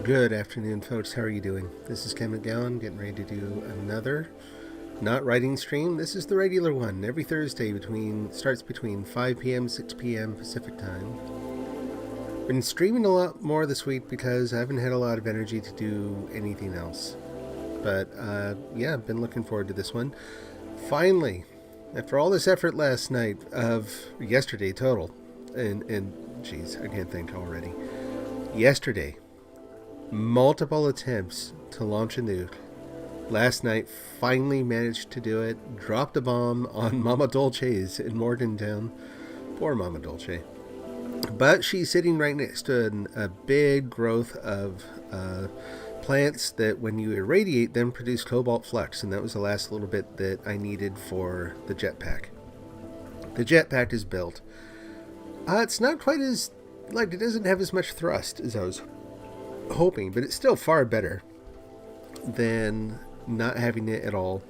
Good afternoon, folks. How are you doing? This is Ken McGowan, getting ready to do another not writing stream. This is the regular one. Every Thursday starts between 5 p.m. 6 p.m. Pacific time. Been streaming a lot more this week because I haven't had a lot of energy to do anything else. But yeah, I've been looking forward to this one. Finally, after all this effort last night yesterday total, and geez, I can't think already. Yesterday, multiple attempts to launch a nuke. Last night, finally managed to do it. Dropped a bomb on Mama Dolce's in Morgantown. Poor Mama Dolce. But she's sitting right next to a big growth of plants that, when you irradiate them, produce cobalt flux. And that was the last little bit that I needed for the jetpack. The jetpack is built. It's not quite as, it doesn't have as much thrust as I was hoping, but it's still far better than not having it at all.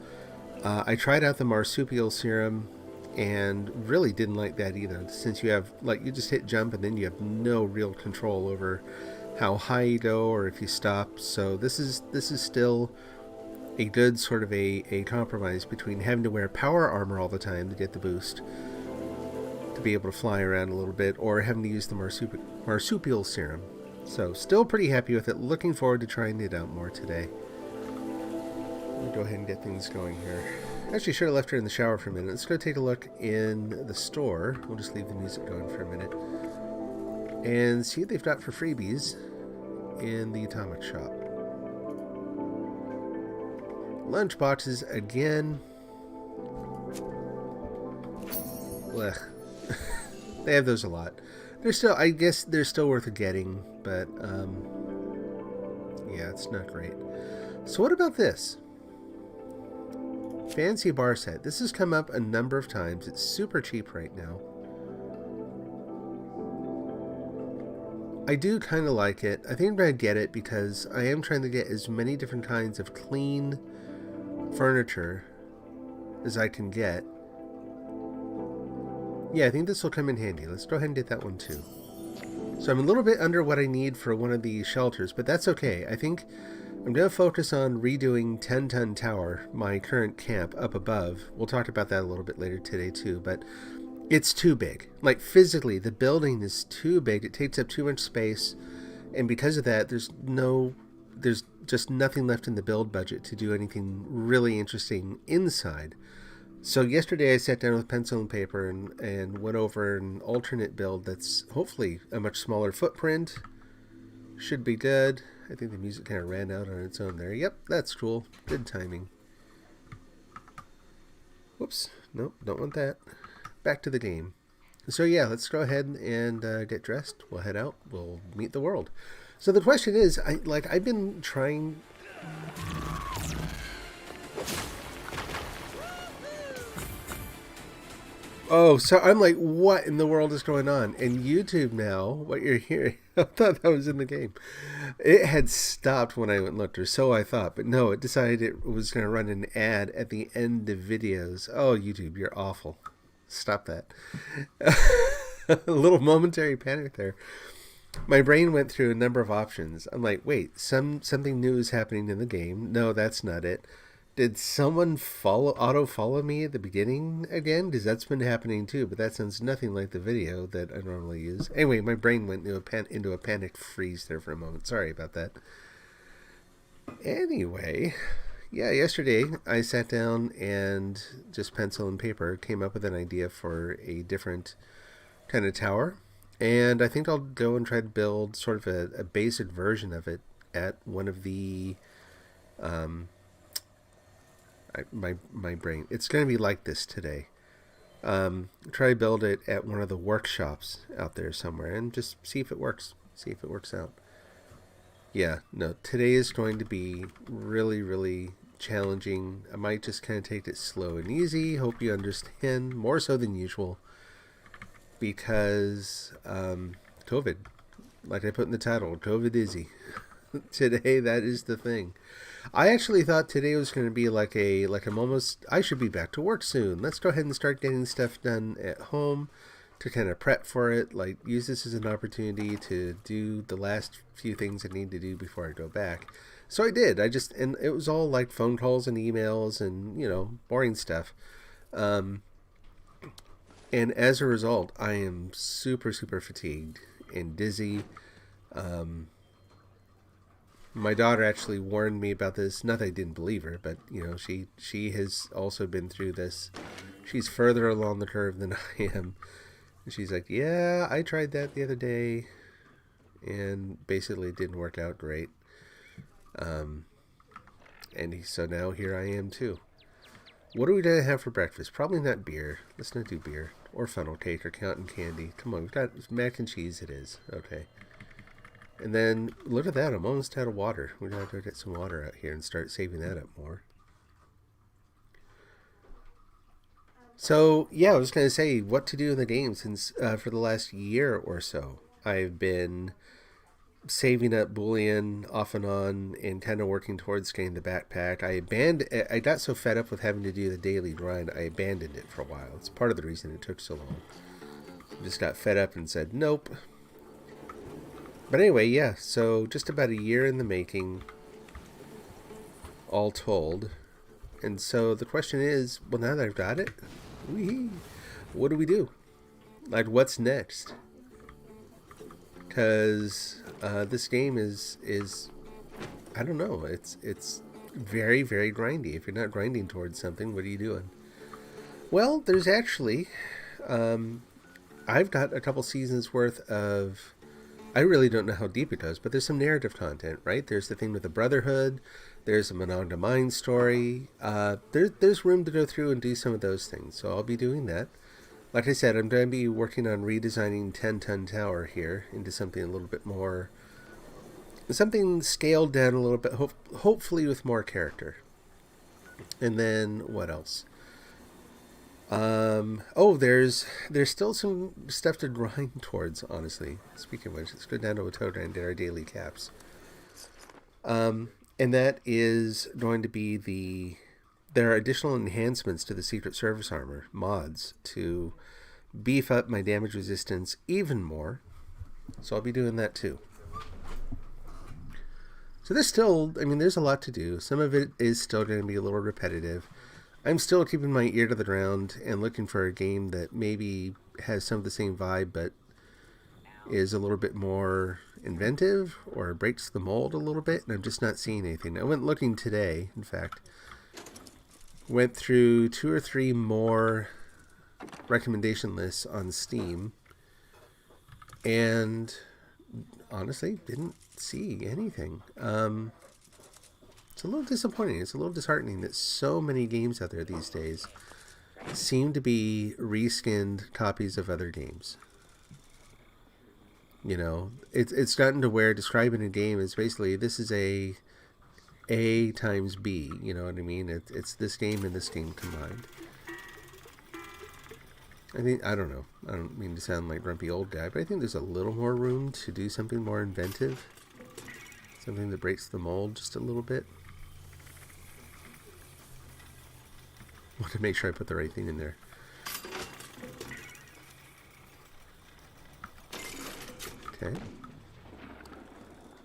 I tried out the marsupial serum and really didn't like that either, since you have, you just hit jump and then you have no real control over how high you go or if you stop. So this is still a good sort of a compromise between having to wear power armor all the time to get the boost, to be able to fly around a little bit, or having to use the marsupial serum. So still pretty happy with it. Looking forward to trying it out more today. Let me go ahead and get things going here. Actually, should have left her in the shower for a minute. Let's go take a look in the store. We'll just leave the music going for a minute and see what they've got for freebies in the Atomic Shop. Lunch boxes again. Blech. They have those a lot. I guess they're still worth getting, but yeah, it's not great. So what about this? Fancy bar set. This has come up a number of times. It's super cheap right now. I do kind of like it. I think I'm going to get it because I am trying to get as many different kinds of clean furniture as I can get. Yeah, I think this will come in handy. Let's go ahead and get that one too. So I'm a little bit under what I need for one of the shelters, but that's okay. I think I'm going to focus on redoing 10-ton tower, my current camp up above. We'll talk about that a little bit later today too, but it's too big. Physically, the building is too big. It takes up too much space, and because of that, there's just nothing left in the build budget to do anything really interesting inside. So yesterday I sat down with pencil and paper and went over an alternate build that's hopefully a much smaller footprint. Should be good. I think the music kind of ran out on its own there. Yep, that's cool. Good timing. Whoops. Nope, don't want that. Back to the game. So yeah, let's go ahead and get dressed. We'll head out. We'll meet the world. So the question is, I've been trying... Oh, so I'm like, what in the world is going on? And YouTube now, what you're hearing, I thought that was in the game. It had stopped when I went and looked, or so I thought. But no, it decided it was going to run an ad at the end of videos. Oh, YouTube, you're awful. Stop that. A little momentary panic there. My brain went through a number of options. I'm like, wait, something new is happening in the game. No, that's not it. Did someone auto-follow me at the beginning again? Because that's been happening too, but that sounds nothing like the video that I normally use. Anyway, my brain went into a panic freeze there for a moment. Sorry about that. Anyway, yeah, yesterday I sat down and just pencil and paper came up with an idea for a different kind of tower. And I think I'll go and try to build sort of a basic version of it at one of the... my brain. It's going to be like this today. Try to build it at one of the workshops out there somewhere and just see if it works. See if it works out. Yeah, no, today is going to be really, really challenging. I might just kind of take it slow and easy. Hope you understand, more so than usual, because COVID, like I put in the title, COVIDizzy. Today, that is the thing. I actually thought today was going to be like I'm almost, I should be back to work soon. Let's go ahead and start getting stuff done at home. to kind of prep for it, like use this as an opportunity to do the last few things I need to do before I go back. So I did. And it was all like phone calls and emails and, boring stuff. Um, and as a result, I am super, super fatigued and dizzy. Um, my daughter actually warned me about this. Not that I didn't believe her, but, she has also been through this. She's further along the curve than I am. And she's like, yeah, I tried that the other day, and basically it didn't work out great. So now here I am too. What are we going to have for breakfast? Probably not beer. Let's not do beer. Or funnel cake or cotton candy. Come on, we've got mac and cheese it is. Okay. And then, look at that, I'm almost out of water. We're going to go get some water out here and start saving that up more. So, yeah, I was going to say what to do in the game since for the last year or so. I've been saving up bullion off and on and kind of working towards getting the backpack. I got so fed up with having to do the daily grind, I abandoned it for a while. It's part of the reason it took so long. I just got fed up and said, nope. But anyway, yeah, so just about a year in the making, all told. And so the question is, well, now that I've got it, what do we do? Like, what's next? Because this game is I don't know, it's very, very grindy. If you're not grinding towards something, what are you doing? Well, there's actually, I've got a couple seasons worth of, I really don't know how deep it goes, but there's some narrative content, right? There's the thing with the Brotherhood. There's a Monongah Mine story. There's room to go through and do some of those things, so I'll be doing that. Like I said, I'm going to be working on redesigning 10-ton Tower here into something a little bit more, something scaled down a little bit, hopefully with more character. And then, what else? There's still some stuff to grind towards, honestly. Speaking of which, let's go down to a toad and get our daily caps. And that is going to be there are additional enhancements to the Secret Service armor, mods, to beef up my damage resistance even more. So I'll be doing that too. So there's a lot to do. Some of it is still going to be a little repetitive. I'm still keeping my ear to the ground and looking for a game that maybe has some of the same vibe, but is a little bit more inventive or breaks the mold a little bit, and I'm just not seeing anything. I went looking today, in fact. Went through 2 or 3 more recommendation lists on Steam, and honestly, didn't see anything. It's a little disappointing. It's a little disheartening that so many games out there these days seem to be reskinned copies of other games. It's gotten to where describing a game is basically, this is A times B. You know what I mean? It's this game and this game combined. I don't know. I don't mean to sound like grumpy old guy, but I think there's a little more room to do something more inventive. Something that breaks the mold just a little bit. I want to make sure I put the right thing in there. Okay.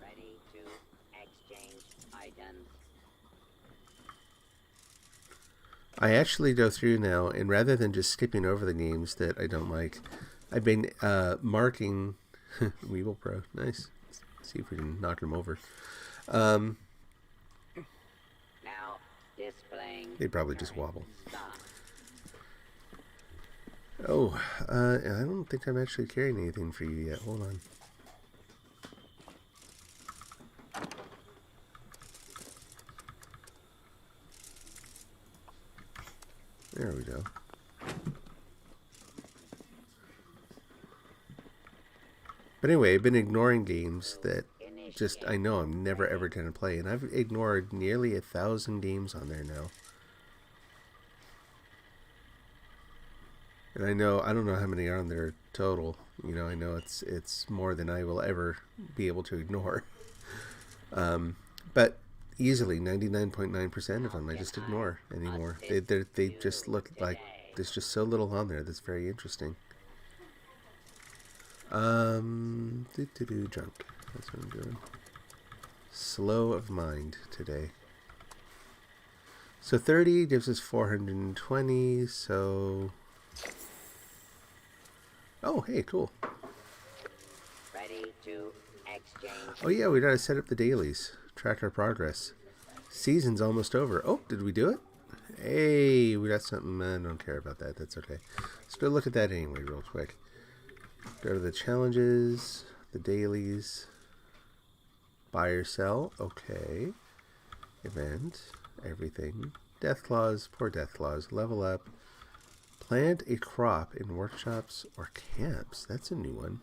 Ready to exchange items. I actually go through now, and rather than just skipping over the games that I don't like, I've been marking Weevil Pro. Nice. Let's see if we can knock them over. Now displaying. They probably just wobble. Stop. Oh, I don't think I'm actually carrying anything for you yet. Hold on. There we go. But anyway, I've been ignoring games that just I know I'm never ever going to play, and I've ignored nearly 1,000 games on there now. And I don't know how many are on there total. I know it's more than I will ever be able to ignore. But easily 99.9% of them I just ignore anymore. They just look like there's just so little on there that's very interesting. Junk. That's what I'm doing. Slow of mind today. So 30 gives us 420, so... Oh, hey, cool. Ready to exchange. Oh yeah, we gotta set up the dailies. Track our progress. Season's almost over. Oh, did we do it? Hey, we got something. I don't care about that. That's okay. Let's go look at that anyway real quick. Go to the challenges, the dailies. Buy or sell. Okay. Event. Everything. Death clause. Poor death clause. Level up. Plant a crop in workshops or camps. That's a new one.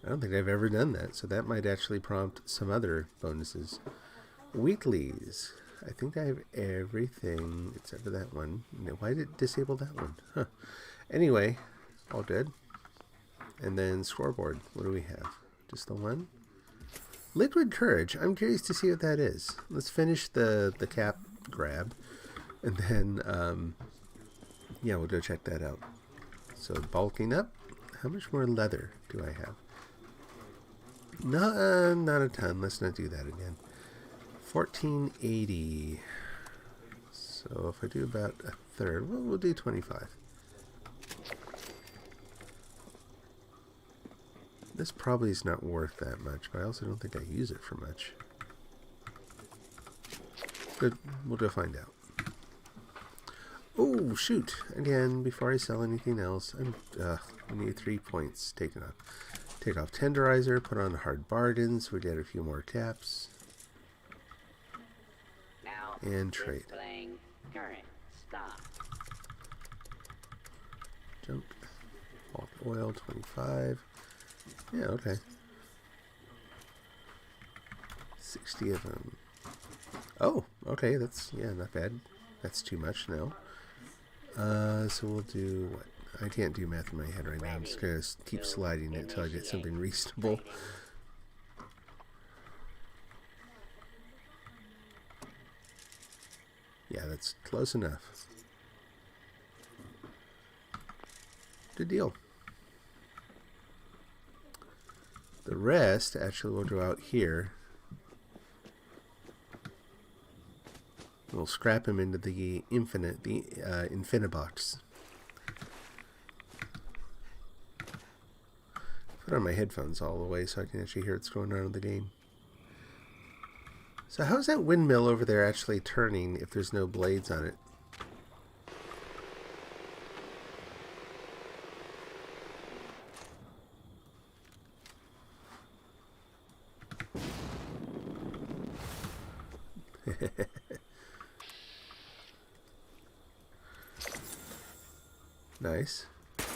I don't think I've ever done that, so that might actually prompt some other bonuses. Weeklies. I think I have everything except for that one. Why did it disable that one? Huh. Anyway, all good. And then scoreboard. What do we have? Just the one? Liquid Courage. I'm curious to see what that is. Let's finish the cap grab. And then, yeah, we'll go check that out. So, bulking up. How much more leather do I have? No, not a ton. Let's not do that again. 1480. So, if I do about a third, well, we'll do 25. This probably is not worth that much, but I also don't think I use it for much. Good, we'll go find out. Oh, shoot. Again, before I sell anything else, I need 3 points taken off. Take off Tenderizer, put on Hard Bargains, we get a few more caps. Now And trade. displaying current stock. Junk. Bulk oil, 25. Yeah, okay. 60 of them. Oh, okay, that's, yeah, not bad. That's too much now. So we'll do what? I can't do math in my head right now. I'm just going to keep sliding it until I get something reasonable. Yeah, that's close enough. Good deal. The rest actually will go out here. We'll scrap him into the Infinibox. Put on my headphones all the way so I can actually hear what's going on in the game. So how's that windmill over there actually turning if there's no blades on it? Nice. Come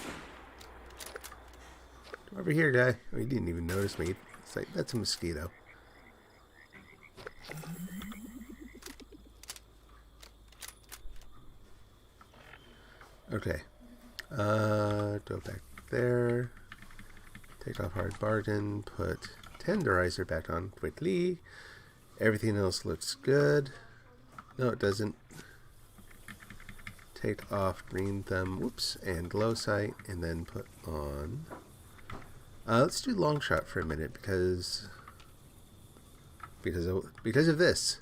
over here, guy. Oh, he didn't even notice me. It's like, that's a mosquito. Okay. Go back there. Take off Hard Bargain. Put Tenderizer back on quickly. Everything else looks good. No, it doesn't. Take off Green Thumb, whoops, and Glow Sight, and then put on... let's do Long Shot for a minute, because of this.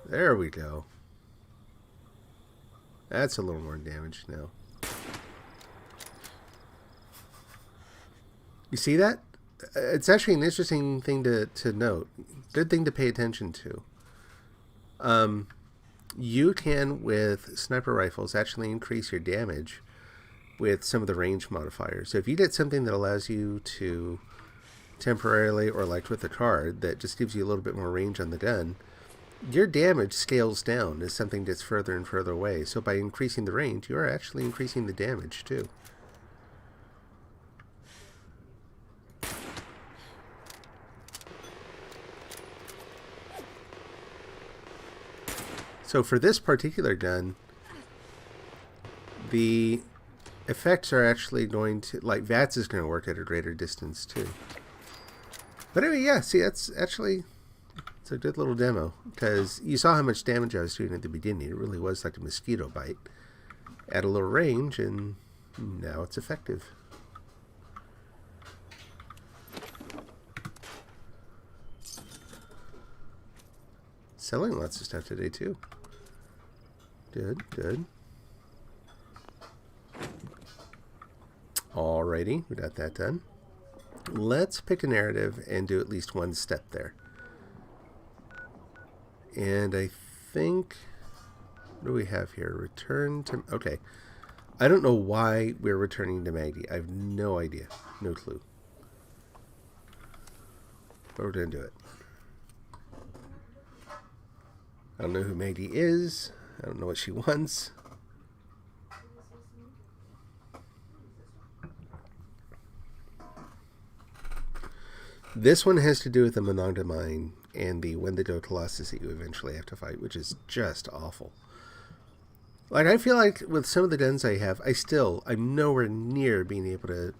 There we go. That's a little more damage now. You see that? It's actually an interesting thing to note. Good thing to pay attention to. You can, with sniper rifles, actually increase your damage with some of the range modifiers. So if you get something that allows you to temporarily, or like with a card, that just gives you a little bit more range on the gun, your damage scales down as something gets further and further away. So by increasing the range, you are actually increasing the damage too. So for this particular gun, the effects are actually going to, like VATS is going to work at a greater distance too. But anyway, yeah, see, that's actually, it's a good little demo, because you saw how much damage I was doing at the beginning. It really was like a mosquito bite at a little range, and Now it's effective. Selling lots of stuff today too. Good, good. Alrighty, we got that done. Let's pick a narrative and do at least one step there. And I think, what do we have here? Return to, okay. I don't know why we're returning to Maggie. I have no idea. No clue. But we're going to do it. I don't know who Maggie is. I don't know what she wants. This one has to do with the Monogamy and the when they go Colossus that you eventually have to fight, which is just awful. Like, I feel like with some of the guns I have, I'm nowhere near being able to,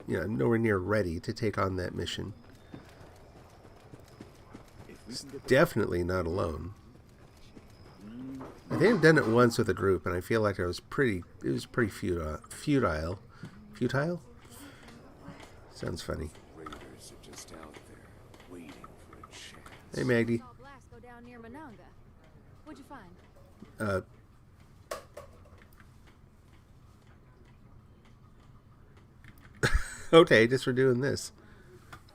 I'm nowhere near ready to take on that mission. It's definitely not alone. I think I've done it once with a group, and I feel like it was pretty futile. Futile? Sounds funny. Hey, Maggie. What'd you find? Okay, just for doing this.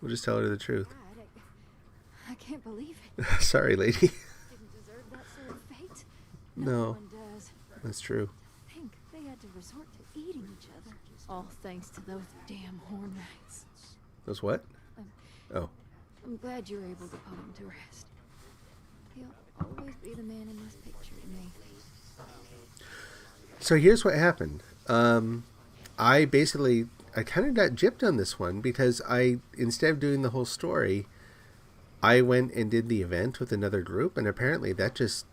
We'll just tell her the truth. I can't believe it. Sorry, lady. Didn't deserve that sort of fate. No. one does. That's true. I think they had to resort to eating each other. All thanks to those damn horn rats. Those what? Oh. I'm glad you were able to put him to rest. He'll always be the man in this picture to me. So here's what happened. I kind of got gypped on this one because instead of doing the whole story, I went and did the event with another group, and apparently that just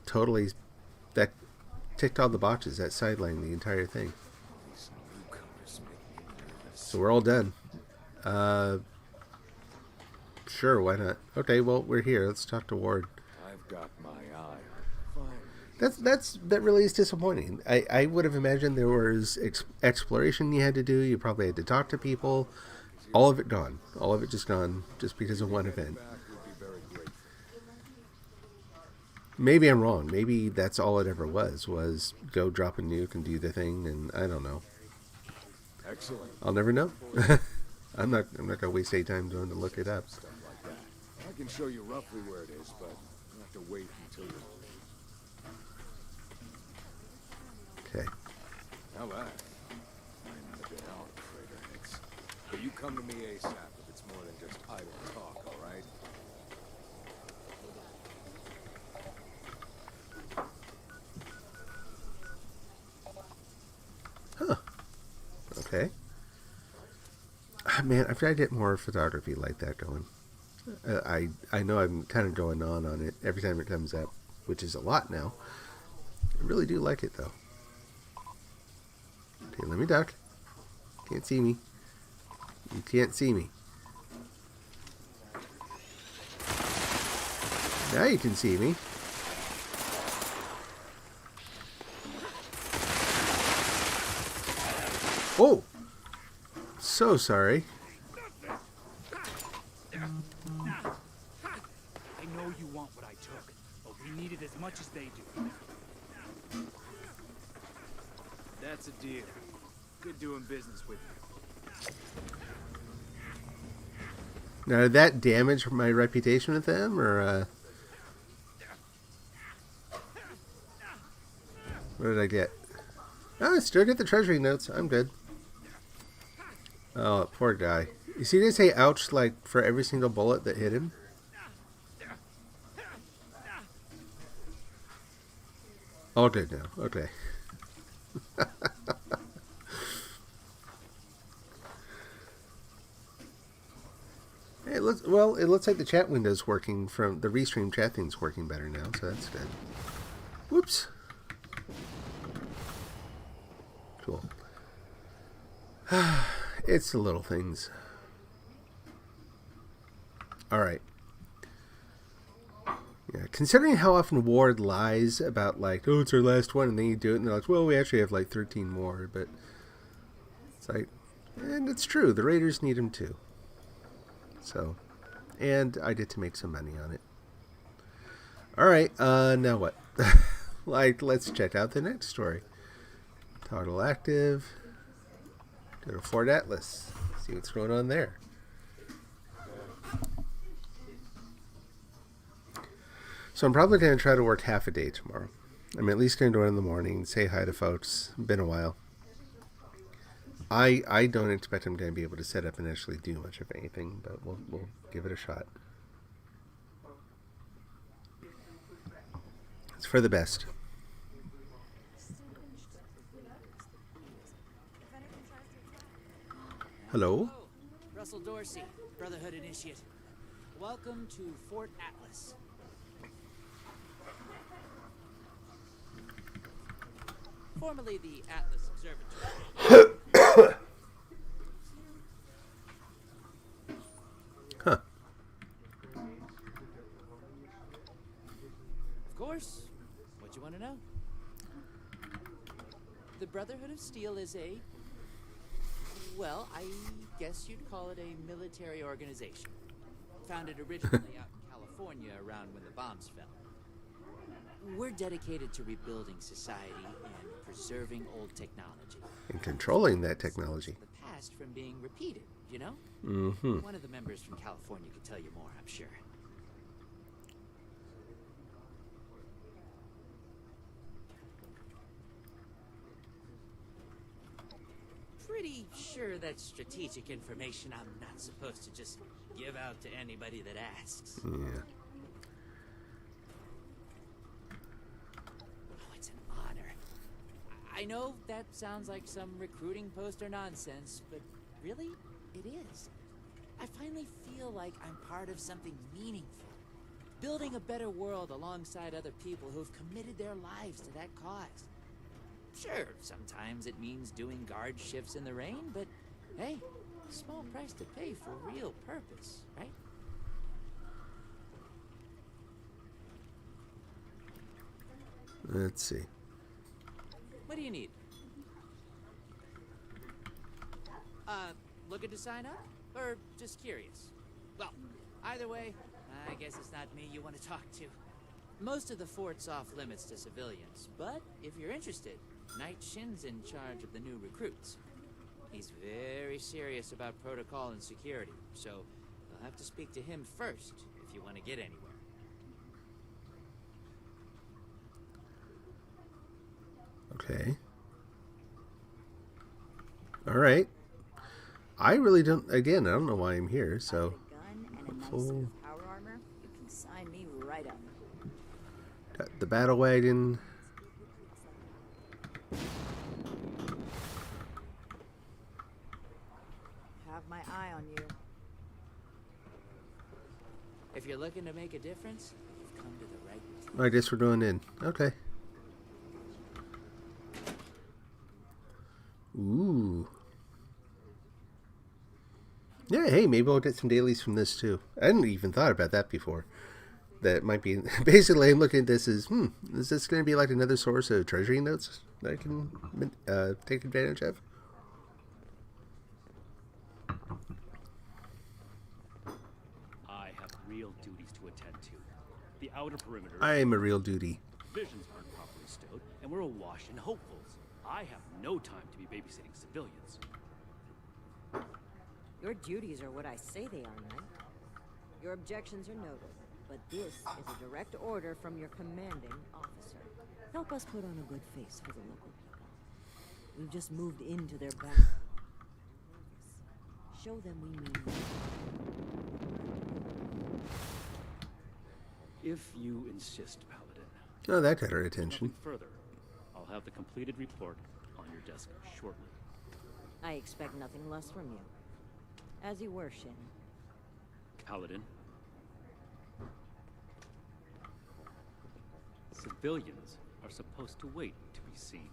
that ticked all the boxes. That sidelined the entire thing. So we're all done. Sure, why not? Okay, well, we're here. Let's talk to Ward. I've got my eye. That really is disappointing. I would have imagined there was exploration you had to do. You probably had to talk to people. All of it gone. All of it just gone just because of one event. Maybe I'm wrong. Maybe that's all it ever was go drop a nuke and do the thing, and I don't know. Excellent. I'll never know. I'm not gonna waste any time going to look it up. Stuff like that. I can show you roughly where it is, but you'll have to wait until you. Okay. Now that I'm not a bit out, Trader Hicks. But you come to me ASAP if it's more than just idle talk, all right? Huh. Okay. Man, I've got to get more photography like that going. I know I'm kind of going on it every time it comes up, which is a lot now. I really do like it, though. Okay, let me duck. Can't see me. You can't see me. Now you can see me. Oh! So sorry. I know you want what I took, but we need it as much as they do. That's a deal. Good doing business with you. Now, did that damage my reputation with them, or, what did I get? Oh, I still get the treasury notes. I'm good. Oh, poor guy. You see they say ouch, like, for every single bullet that hit him? All good now. Okay. Hey, it looks like the chat window's working from the restream chat thing's working better now, so that's good. Whoops. Cool. It's the little things. Alright. Yeah, considering how often Ward lies about, like, oh, it's our last one, and then you do it, and they're like, well, we actually have, like, 13 more, but fight. And it's true, the Raiders need him too. So, and I get to make some money on it. Alright, now what? Let's check out the next story. Toggle active. Go to Fort Atlas. See what's going on there. So I'm probably going to try to work half a day tomorrow. I'm at least going to do it in the morning, say hi to folks. Been a while. I don't expect I'm going to be able to set up and actually do much of anything, but we'll give it a shot. It's for the best. Hello? Oh, Russell Dorsey, Brotherhood Initiate. Welcome to Fort Atlas. Formerly the Atlas Observatory. Huh. Of course. What you want to know? The Brotherhood of Steel is a... well, I guess you'd call it a military organization. Founded originally out in California around when the bombs fell. We're dedicated to rebuilding society and preserving old technology. And controlling that technology. The past from being repeated, you know? Mm-hmm. One of the members from California could tell you more, I'm sure. Pretty sure that's strategic information I'm not supposed to just give out to anybody that asks. Yeah. Oh, it's an honor. I know that sounds like some recruiting poster nonsense, but really, it is. I finally feel like I'm part of something meaningful. Building a better world alongside other people who've committed their lives to that cause. Sure, sometimes it means doing guard shifts in the rain, but hey, small price to pay for real purpose, right? Let's see. What do you need? Looking to sign up? Or just curious? Well, either way, I guess it's not me you want to talk to. Most of the fort's off limits to civilians, but if you're interested, Knight Shin's in charge of the new recruits. He's very serious about protocol and security, so you'll have to speak to him first if you want to get anywhere. Okay. Alright. I really don't, again, I don't know why I'm here, so. Gun and a nice Full. suit of power armor. You can sign me right up. Got the battle wagon. Have my eye on you. If you're looking to make a difference, you've come to the right place. I guess we're going in. Okay. Ooh. Yeah, hey, maybe I'll get some dailies from this too. I hadn't even thought about that before. That might be... Basically, I'm looking at this as, is this going to be like another source of treasury notes that I can take advantage of? I have real duties to attend to. The outer perimeter... I am a real duty. Visions aren't properly stowed, and we're awash in hopefuls. I have no time to be babysitting civilians. Your duties are what I say they are, Knight. Your objections are noted, but this is a direct order from your commanding officer. Help us put on a good face for the local people. We've just moved into their back. Show them we mean it. If you insist, Paladin. Oh, that got our attention. Nothing further. I'll have the completed report on your desk shortly. I expect nothing less from you. As you were, Shin. Paladin. Civilians are supposed to wait to be seen.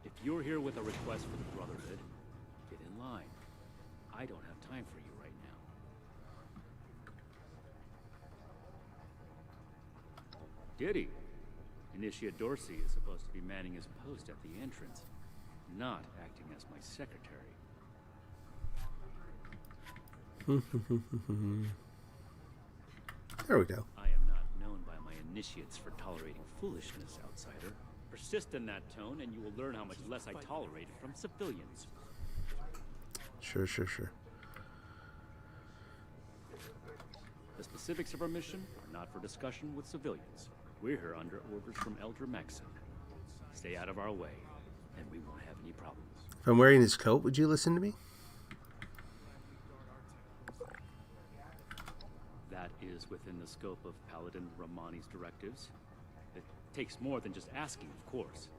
If you're here with a request for the Brotherhood, get in line. I don't have time for you right now. Diddy. Initiate Dorsey is supposed to be manning his post at the entrance. not acting as my secretary. There we go. I am not known by my initiates for tolerating foolishness, outsider. Persist in that tone, and you will learn how much less I tolerate from civilians. Sure, sure, sure. The specifics of our mission are not for discussion with civilians. We're here under orders from Elder Maxon. Stay out of our way, and we won't have any problems. If I'm wearing his coat, would you listen to me? That is within the scope of Paladin Romani's directives. It takes more than just asking, of course.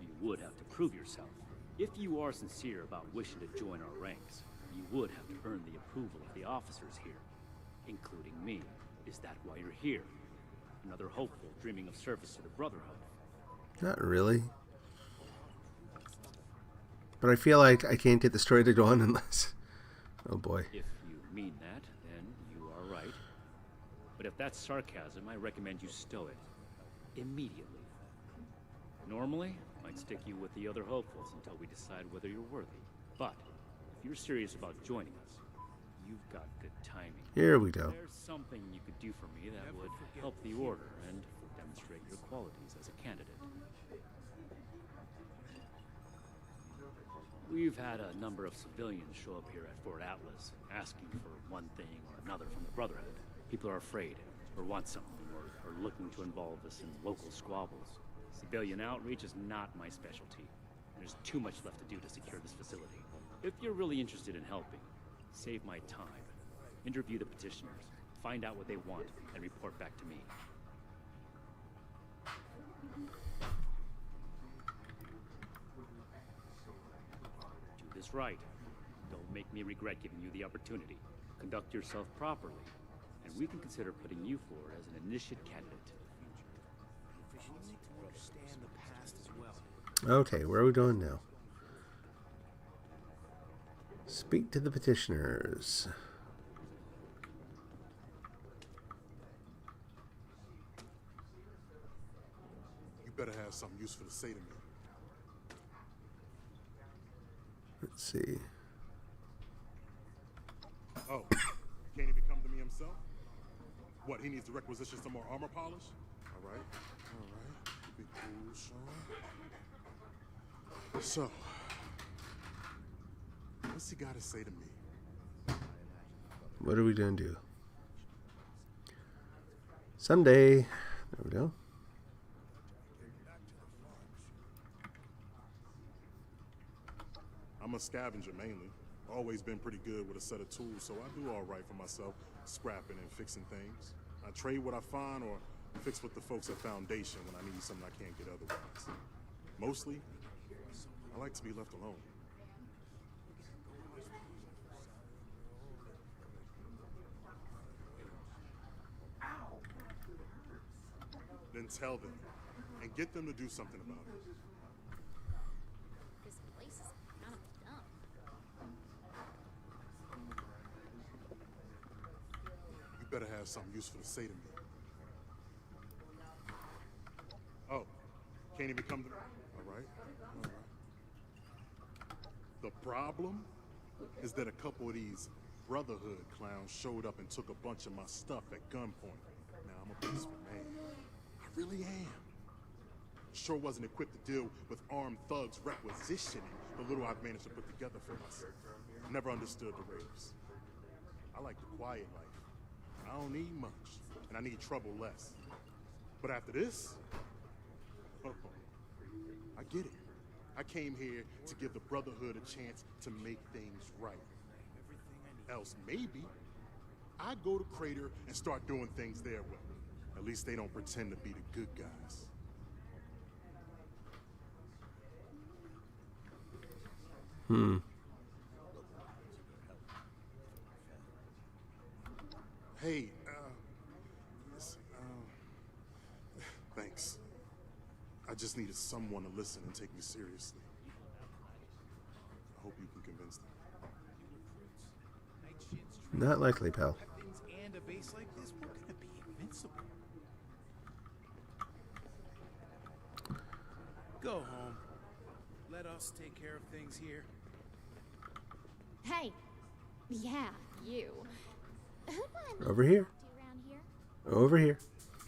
You would have to prove yourself. If you are sincere about wishing to join our ranks, you would have to earn the approval of the officers here, including me. Is that why you're here? Another hopeful dreaming of service to the Brotherhood? Not really. But I feel like I can't get the story to go on unless... Oh boy. If you mean that, then you are right. But if that's sarcasm, I recommend you stow it. Immediately. Normally, I'd stick you with the other hopefuls until we decide whether you're worthy. But, if you're serious about joining us, you've got good timing. Here we go. There's something you could do for me that would help the Order and demonstrate your qualities as a candidate. We've had a number of civilians show up here at Fort Atlas, asking for one thing or another from the Brotherhood. People are afraid, or want something, or are looking to involve us in local squabbles. Civilian outreach is not my specialty. There's too much left to do to secure this facility. If you're really interested in helping, save my time. Interview the petitioners, find out what they want, and report back to me. Do this right. Don't make me regret giving you the opportunity. Conduct yourself properly, and we can consider putting you forward as an initiate candidate. Okay, where are we going now? Speak to the petitioners. You better have something useful to say to me. Let's see. Oh, can't he come to me himself? What, he needs to requisition some more armor polish? All right. Be cool, Sean. So, what's he got to say to me? What are we going to do? Someday. There we go. I'm a scavenger mainly. Always been pretty good with a set of tools, so I do all right for myself, scrapping and fixing things. I trade what I find or fix with the folks at Foundation when I need something I can't get otherwise. Mostly, I like to be left alone. Then tell them, and get them to do something about it. This place is kind of dumb. You better have something useful to say to me. Oh, can't even come to... All right. The problem is that a couple of these Brotherhood clowns showed up and took a bunch of my stuff at gunpoint. Now, I'm a peaceful man. I really am. Sure wasn't equipped to deal with armed thugs requisitioning the little I've managed to put together for myself. Never understood the raves. I like the quiet life. I don't need much, and I need trouble less. But after this, I get it. I came here to give the Brotherhood a chance to make things right. Else maybe I'd go to Crater and start doing things their way. At least they don't pretend to be the good guys. Hey, thanks. I just needed someone to listen and take me seriously. I hope you can convince them. Not likely, pal. And a base like this, we're gonna be invincible. Go home. let us take care of things here? Hey. Yeah, you. Who do I Over here. talk to around here? Over here.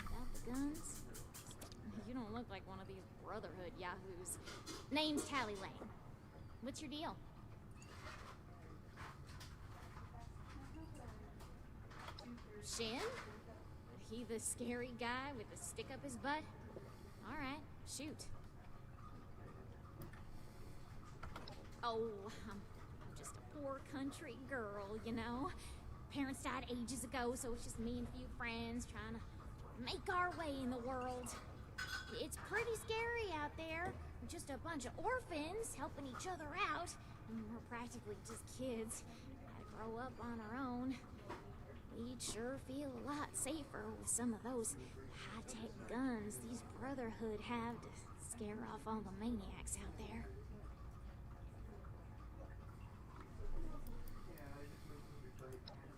About the guns? You don't look like one of these Brotherhood yahoos. Name's Tally Lane. What's your deal? Shin? He the scary guy with the stick up his butt? Alright, shoot. Oh, I'm just a poor country girl, you know? Parents died ages ago, so it's just me and a few friends trying to make our way in the world. It's pretty scary out there. Just a bunch of orphans helping each other out. And we're practically just kids. Gotta grow up on our own. We'd sure feel a lot safer with some of those high-tech guns these Brotherhood have to scare off all the maniacs out there.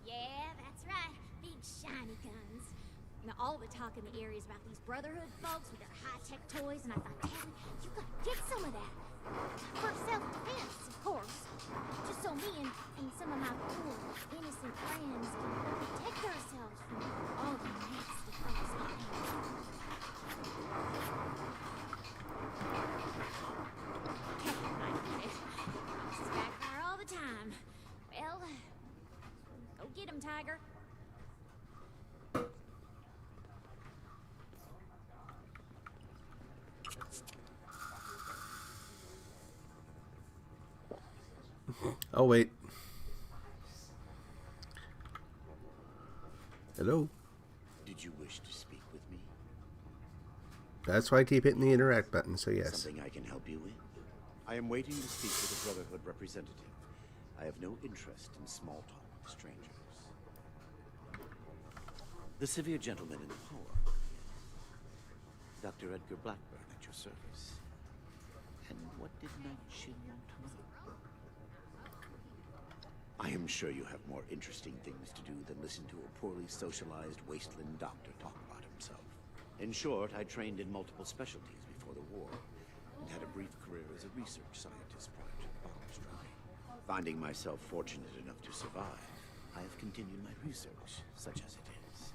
Yeah, that's right. Big shiny guns. Now, all the talk in the area is about these Brotherhood folks with their high-tech toys, and I thought, Tally, you gotta get some of that. For self-defense, of course. Just so me and some of my cool, innocent friends can protect ourselves from all the nasty folks out there. Okay, I get it. This backfire all the time. Well, go get him, Tiger. Oh, wait. Hello? Did you wish to speak with me? That's why I keep hitting the interact button, so yes. Something I can help you with? I am waiting to speak with a Brotherhood representative. I have no interest in small talk with strangers. The severe gentleman in the power. Dr. Edgar Blackburn at your service. And what did Knight Shin want to know? I am sure you have more interesting things to do than listen to a poorly socialized wasteland doctor talk about himself. In short, I trained in multiple specialties before the war, and had a brief career as a research scientist prior to the bomb strike. Finding myself fortunate enough to survive, I have continued my research, such as it is.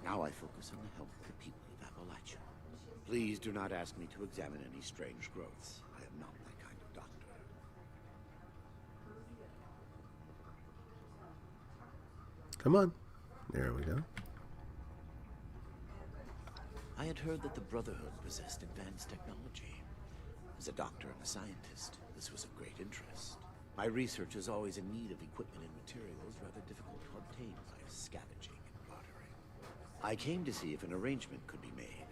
Now I focus on the health of the people of Appalachia. Please do not ask me to examine any strange growths. I am not that kind of doctor. Come on. There we go. I had heard that the Brotherhood possessed advanced technology. As a doctor and a scientist, this was of great interest. My research is always in need of equipment and materials rather difficult to obtain by scavenging and bartering. I came to see if an arrangement could be made,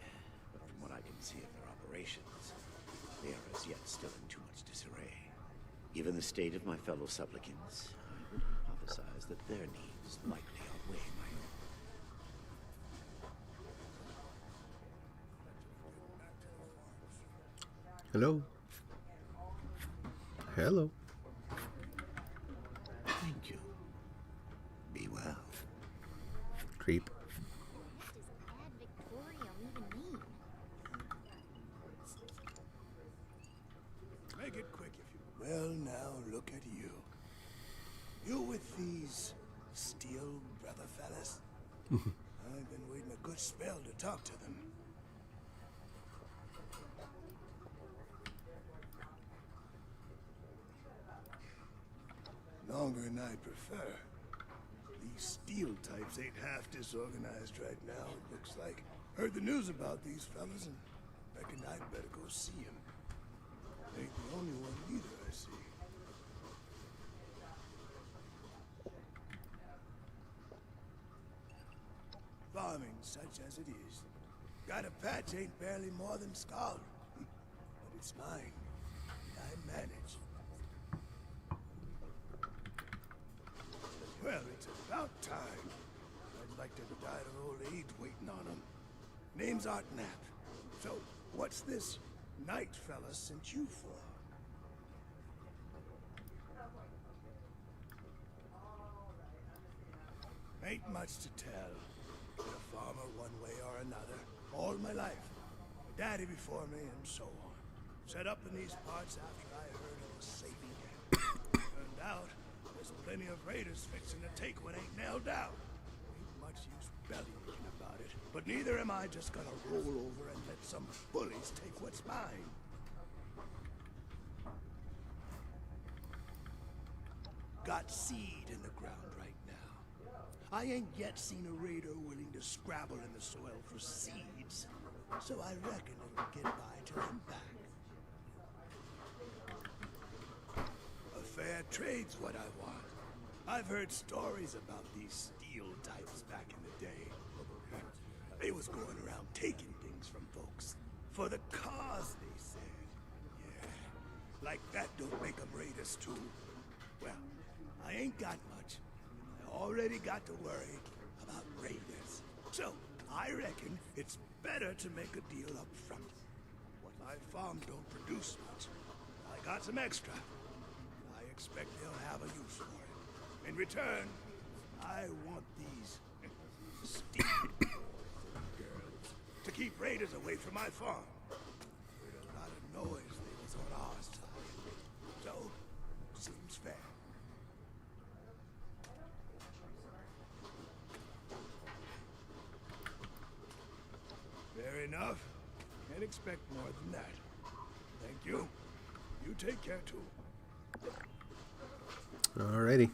but from what I can see of their operations, they are as yet still in too much disarray. Given the state of my fellow supplicants, I would hypothesize that their needs likely outweigh my own. Hello? Hello? Thank you. Be well. Creep. What does ad victorium even mean? Make it quick if you... Well, now look at you. You with these steel brother fellas? I've been waiting a good spell to talk to them. Longer than I'd prefer. These steel types ain't half disorganized right now, it looks like. Heard the news about these fellas and reckon I'd better go see them. Ain't the only one either, I see. Farming such as it is. Got a patch ain't barely more than scald. But it's mine. And I manage. Well, it's about time. I'd like to have died of old age waiting on him. Name's Art Knapp. So, what's this Knight fella sent you for? Ain't much to tell. Been a farmer one way or another, all my life. Daddy before me, and so on. Set up in these parts after I heard of a safety net. Turned out, there's plenty of raiders fixing to take what ain't nailed down. Ain't much use bellyaching about it. But neither am I just gonna roll over and let some bullies take what's mine. Got seed in the ground right now. I ain't yet seen a raider willing to scrabble in the soil for seeds, so I reckon it'll get by till I'm back. A fair trade's what I want. I've heard stories about these steel types back in the day. They was going around taking things from folks. For the cause, they said. Yeah, like that don't make them raiders too. Well, I ain't got much. I already got to worry about raiders. So, I reckon it's better to make a deal up front. My farm don't produce much. I got some extra. I expect they'll have a use for it. In return, I want these steel girls to keep raiders away from my farm. There's a lot of noise they was on our side. So, seems fair. Fair enough. Can't expect more than that. Thank you. You take care too. Alrighty.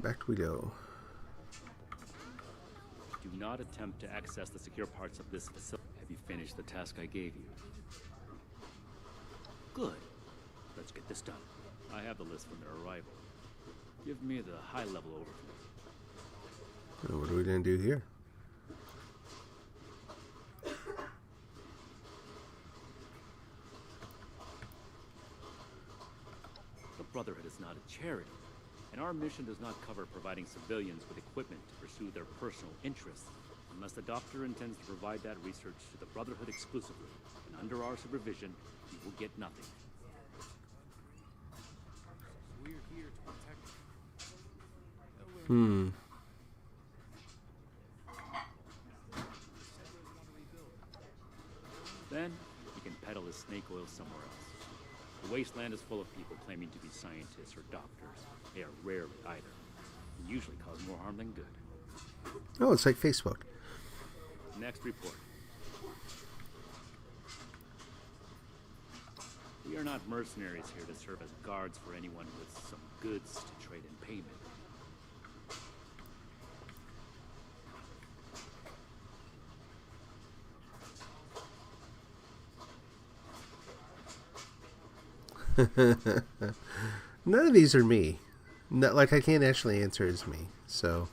Back we go. Do not attempt to access the secure parts of this facility. Have you finished the task I gave you? Good. Let's get this done. I have the list from their arrival. Give me the high-level overview. What are we going to do here? The Brotherhood is not a charity, and our mission does not cover providing civilians with equipment to pursue their personal interests, unless the Doctor intends to provide that research to the Brotherhood exclusively, and under our supervision, you will get nothing. We're here to protect Then, you can peddle his snake oil somewhere else. The wasteland is full of people claiming to be scientists or doctors. They are rarely either, and usually cause more harm than good. Oh, it's like Facebook. Next report. We are not mercenaries here to serve as guards for anyone with some goods to trade in payment. None of these are me. Not, like, I can't actually answer as me, so.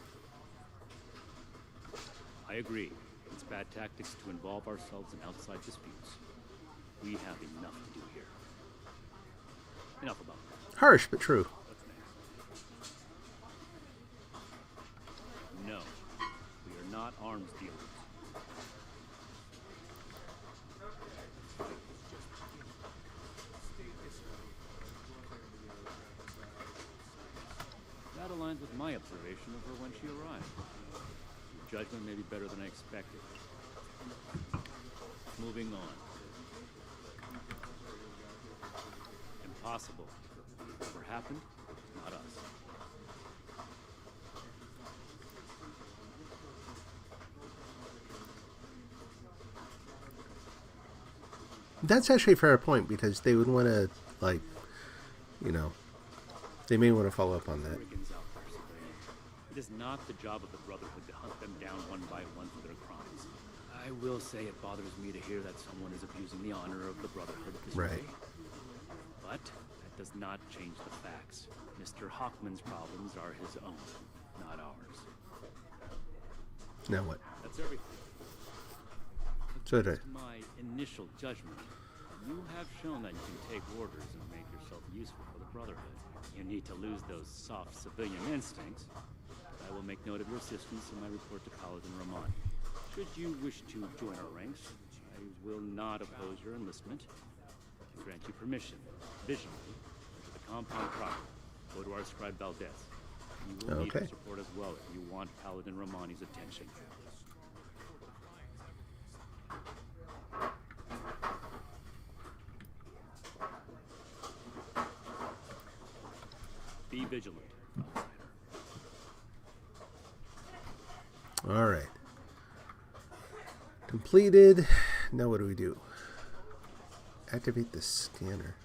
I agree. It's bad tactics to involve ourselves in outside disputes. We have enough to do here. Enough about that. Harsh, but true. What's next? No, we are not arms dealers. That aligns with my observation of her when she arrived. Your judgment may be better than I expected. Moving on. Impossible. Whatever happened, not us. That's actually a fair point, because they would want to, like, you know, they may want to follow up on that. It is not the job of the Brotherhood to hunt them down one by one for their crimes. I will say it bothers me to hear that someone is abusing the honor of the Brotherhood this way. But that does not change the facts. Mr. Hockman's problems are his own, not ours. Now what? That's everything. So Against my initial judgment, you have shown that you can take orders and make yourself useful for the Brotherhood. You need to lose those soft civilian instincts. I will make note of your assistance in my report to Paladin Rahman. Should you wish to join our ranks, I will not oppose your enlistment. I grant you permission, visually, to the compound proper. Go to our scribe Valdez. You will need Okay. his support as well if you want Paladin Rahmani's attention. vigilant. All right. Completed. Now what do we do? Activate the scanner.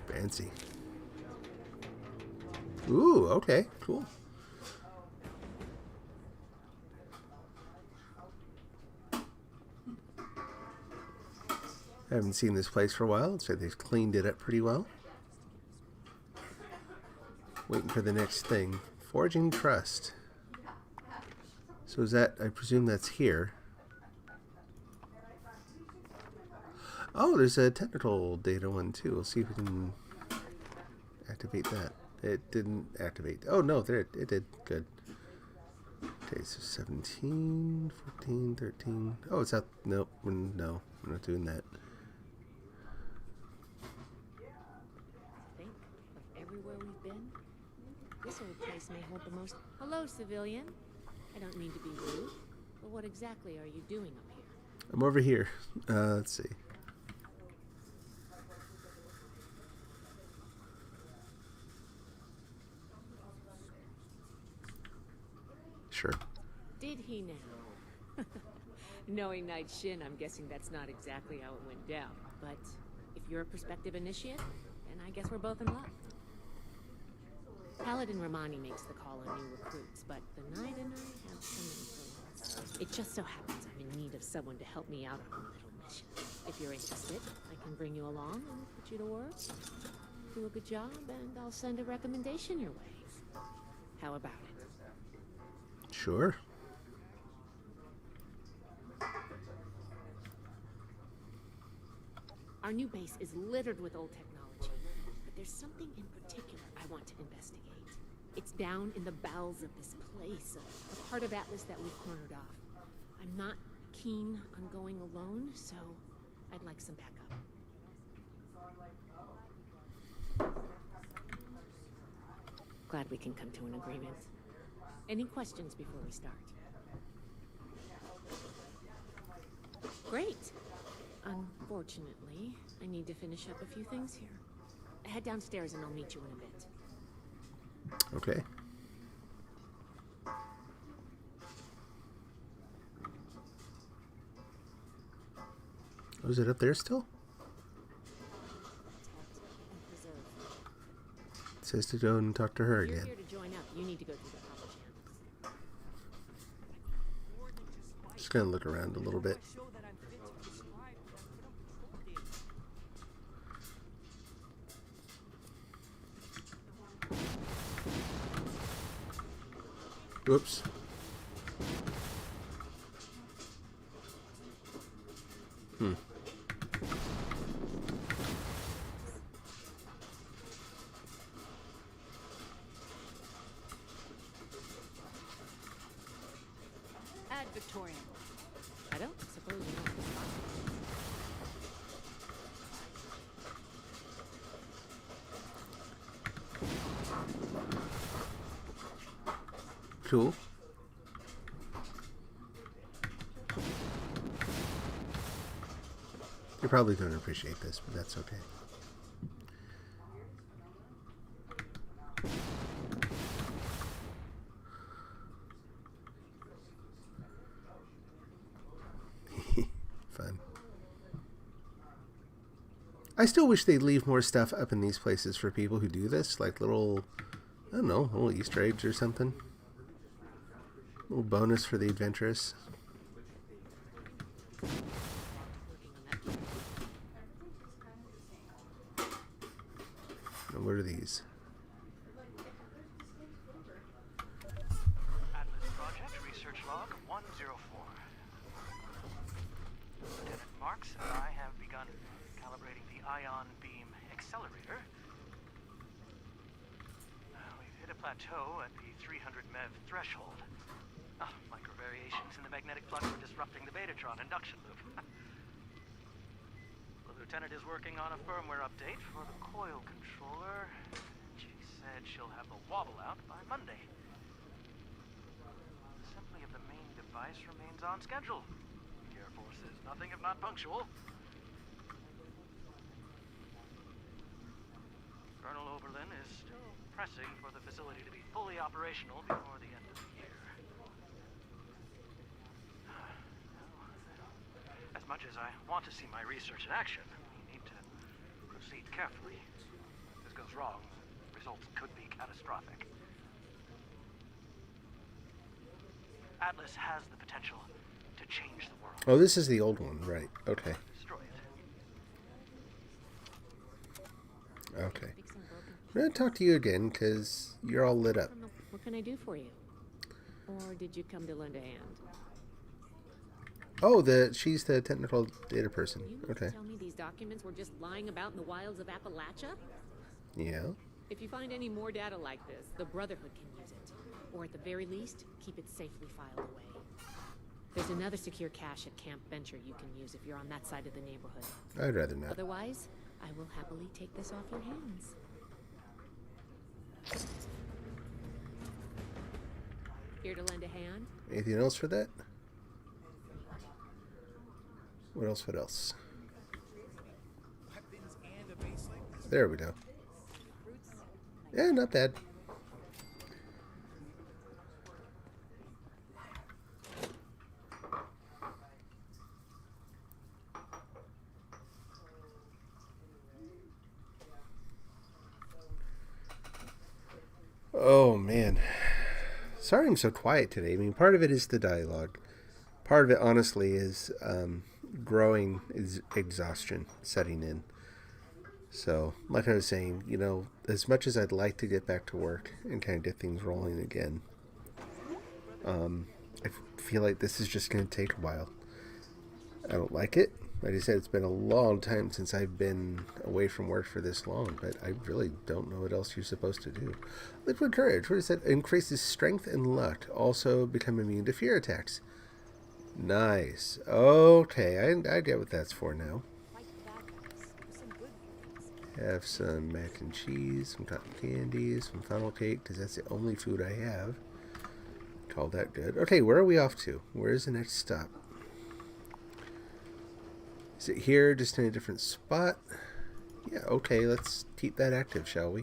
Fancy. Ooh, okay, cool. I haven't seen this place for a while, so they've cleaned it up pretty well. Waiting for the next thing. Forging trust. So is that, I presume that's here. Oh, there's a technical data one too. We'll see if we can activate that. It didn't activate. Oh no, there it did. Good. Okay, so 17, 14, 13. Oh, it's out. Nope. No, we're not doing that. Think of everywhere we've been. This old place may hold the most. Hello, civilian. I don't mean to be rude, but what exactly are you doing up here? I'm over here. Let's see. Sure. Did he now? Knowing Night Shin, I'm guessing that's not exactly how it went down. But if you're a prospective initiate, then I guess we're both in luck. Paladin Romani makes the call on new recruits, but the Knight and I have some influence. It just so happens I'm in need of someone to help me out on a little mission. If you're interested, I can bring you along and put you to work. Do a good job, and I'll send a recommendation your way. How about it? Sure. Our new base is littered with old technology, but there's something in particular I want to investigate. It's down in the bowels of this place, a part of Atlas that we've cornered off. I'm not keen on going alone, so I'd like some backup. Glad we can come to an agreement. Any questions before we start? Great. Unfortunately, I need to finish up a few things here. Head downstairs and I'll meet you in a bit. Okay. Oh, is it up there still? It says to go and talk to her again. If you're here to join up, you need to go through the proper channels. Just gonna look around a little bit. Whoops. Add Victorian. I don't suppose you know. Cool. You probably don't appreciate this, but that's okay. Fun. I still wish they'd leave more stuff up in these places for people who do this, like little, I don't know, little Easter eggs or something. Little bonus for the adventurous. Now, what are these? Atlas Project Research Log 104. Lieutenant Marks and I have begun calibrating the ion beam accelerator. We've hit a plateau at the 300 MeV threshold. Micro variations in the magnetic flux are disrupting the Betatron induction loop. The Lieutenant is working on a firmware update for the coil controller. She said she'll have the wobble out by Monday. assembly of the main device remains on schedule. The Air Force is nothing if not punctual. Colonel Oberlin is still pressing for the facility to be fully operational before the end of the year. As much as I want to see my research in action, we need to proceed carefully. If this goes wrong, the results could be catastrophic. Atlas has the potential to change the world. Oh, this is the old one, right? Okay. Destroy it. Okay. I'm going to talk to you again because you're all lit up. What can I do for you? Or did you come to lend a hand? Oh, she's the technical data person. You Okay. tell me these documents were just lying about in the wilds of Appalachia? Yeah. If you find any more data like this, the Brotherhood can use it. Or at the very least, keep it safely filed away. There's another secure cache at Camp Venture you can use if you're on that side of the neighborhood. I'd rather not. Otherwise, I will happily take this off your hands. Here to lend a hand? Anything else for that? What else? What else? There we go. Yeah, not bad. Oh man, sorry I'm so quiet today. I mean, part of it is the dialogue. Part of it, honestly, is growing exhaustion setting in. So, like I was saying, you know, as much as I'd like to get back to work and kind of get things rolling again, I feel like this is just going to take a while. I don't like it. Like I said, it's been a long time since I've been away from work for this long, but I really don't know what else you're supposed to do. Liquid courage, what is that? Increases strength and luck. Also become immune to fear attacks. Nice. Okay, I get what that's for now. Have some mac and cheese, some cotton candy, some funnel cake, because that's the only food I have. Call that good. Okay, where are we off to? Where is the next stop? Is it here, just in a different spot? Yeah, okay, let's keep that active, shall we?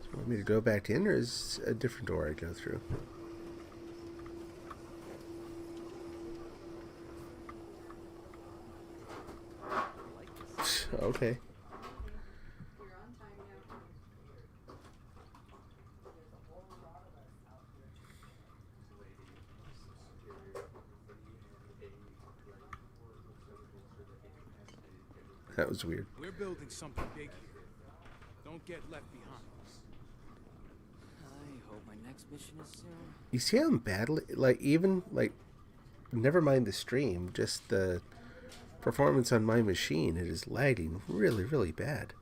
So you want me to go back in, or is a different door I go through? Okay. That was weird. We're building something big here. Don't get left behind. I hope my next mission is soon. You see how I'm badly, never mind the stream, just the performance on my machine, it is lagging really, really bad.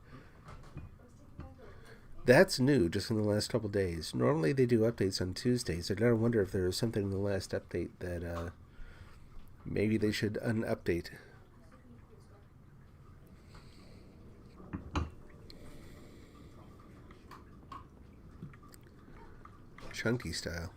That's new just in the last couple days. Normally they do updates on Tuesdays. I gotta wonder if there was something in the last update that maybe they should unupdate. Chunky style.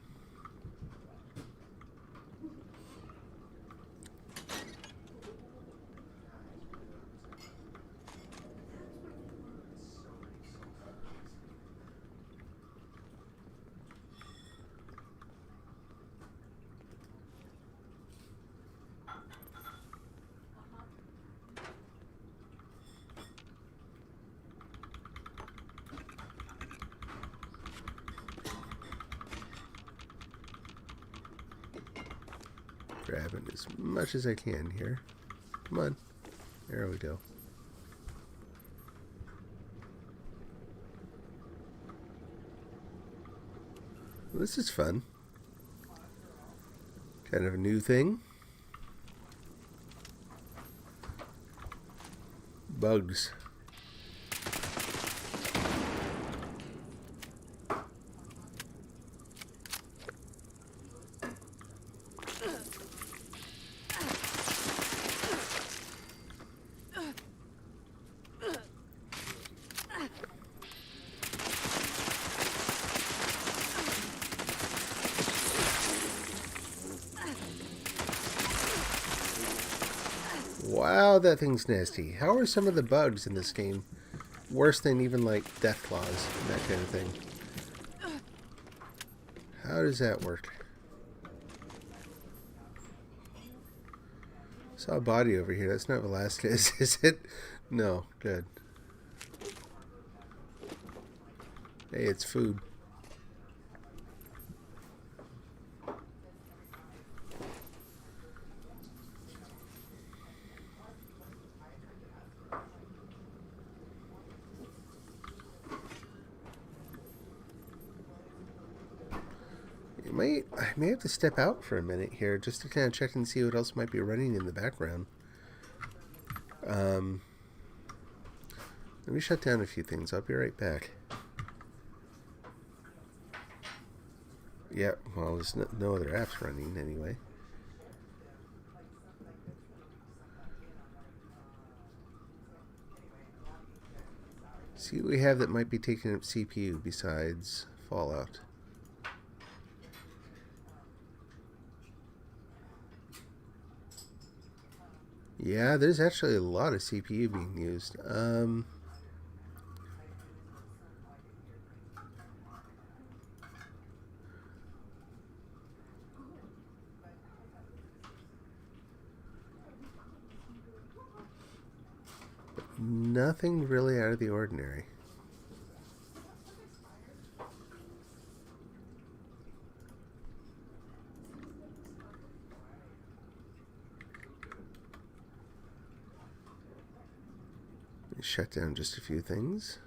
Grabbing as much as I can here. Come on. There we go. Well, this is fun. Kind of a new thing. Bugs. Wow, that thing's nasty. How are some of the bugs in this game worse than even like death claws and that kind of thing? How does that work? Saw a body over here. That's not Velasquez, is it? No. Good. Hey, it's food. I may have to step out for a minute here just to kind of check and see what else might be running in the background. Let me shut down a few things. I'll be right back. Yeah, well, there's no other apps running anyway. See what we have that might be taking up CPU besides Fallout. Yeah, there's actually a lot of CPU being used. Nothing really out of the ordinary. Shut down just a few things.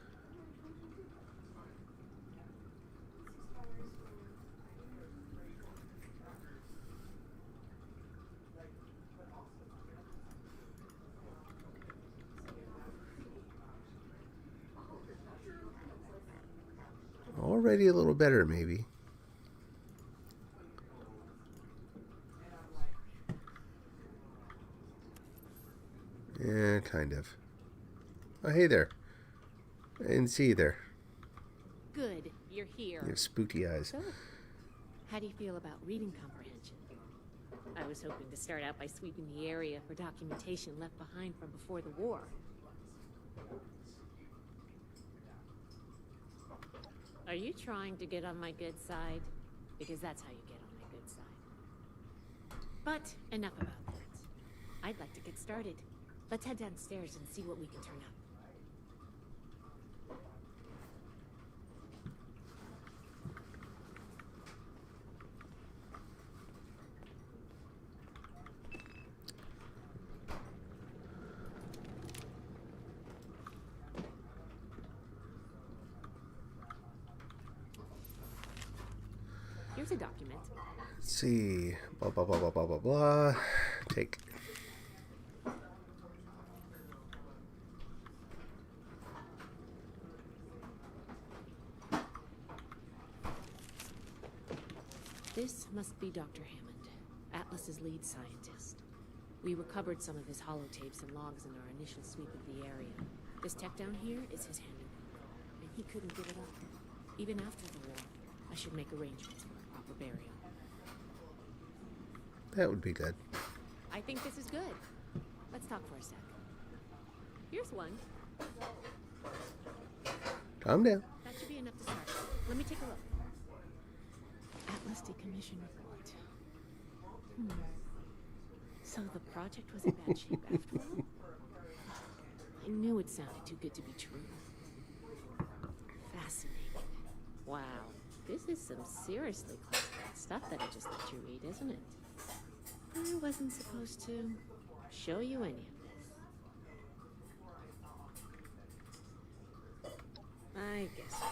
Already a little better, maybe. Yeah, kind of. Oh, hey there. I didn't see you there. Good, you're here. You have spooky eyes. So, how do you feel about reading comprehension? I was hoping to start out by sweeping the area for documentation left behind from before the war. Are you trying to get on my good side? Because that's how you get on my good side. But enough about that. I'd like to get started. Let's head downstairs and see what we can turn up. Here's a document. Let's see. Blah, blah, blah, blah, blah, blah, blah. Take. This must be Dr. Hammond, Atlas's lead scientist. We recovered some of his holotapes and logs in our initial sweep of the area. This tech down here is his handiwork, and he couldn't give it up. Even after the war, I should make arrangements for a proper burial. That would be good. I think this is good. Let's talk for a sec. Here's one. Calm down. That should be enough to start. Let me take a look. Atlas decommission report. So the project was in bad shape after all? I knew it sounded too good to be true. Fascinating. Wow. This is some seriously classified stuff that I just let you read, isn't it? I wasn't supposed to show you any of this. I guess so.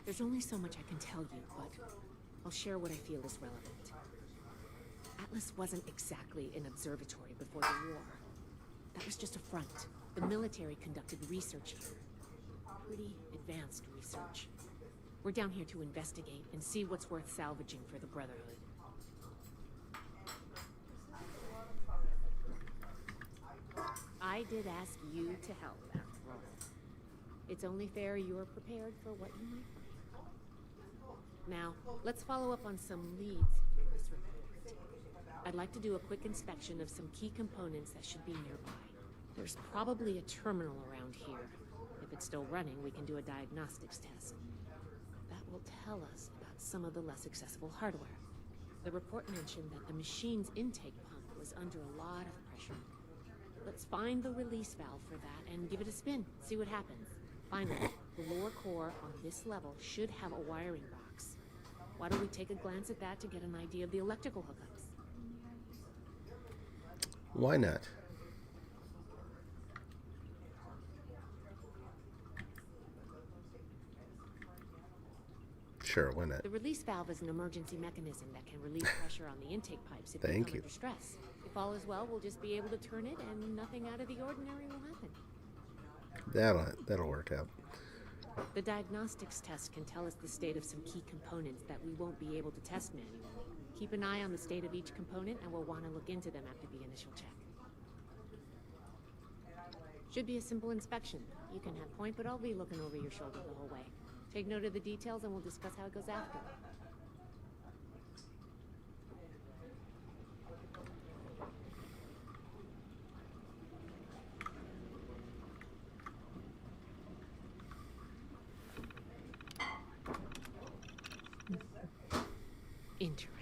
There's only so much I can tell you, but I'll share what I feel is relevant. Atlas wasn't exactly an observatory before the war. That was just a front. The military conducted research here. Pretty advanced research. We're down here to investigate and see what's worth salvaging for the Brotherhood. I did ask you to help, after all. It's only fair you're prepared for what you might find. Now, let's follow up on some leads from this report. I'd like to do a quick inspection of some key components that should be nearby. There's probably a terminal around here. If it's still running, we can do a diagnostics test. That will tell us about some of the less accessible hardware. The report mentioned that the machine's intake pump was under a lot of pressure. Let's find the release valve for that and give it a spin, see what happens. Finally, the lower core on this level should have a wiring box. Why don't we take a glance at that to get an idea of the electrical hookups? Why not? Sure, why not? The release valve is an emergency mechanism that can relieve pressure on the intake pipes if they come under stress. If all is well, we'll just be able to turn it and nothing out of the ordinary will happen. That'll work out. The diagnostics test can tell us the state of some key components that we won't be able to test manually. Keep an eye on the state of each component and we'll want to look into them after the initial check. Should be a simple inspection. You can have point, but I'll be looking over your shoulder the whole way. Take note of the details and we'll discuss how it goes after. Interesting.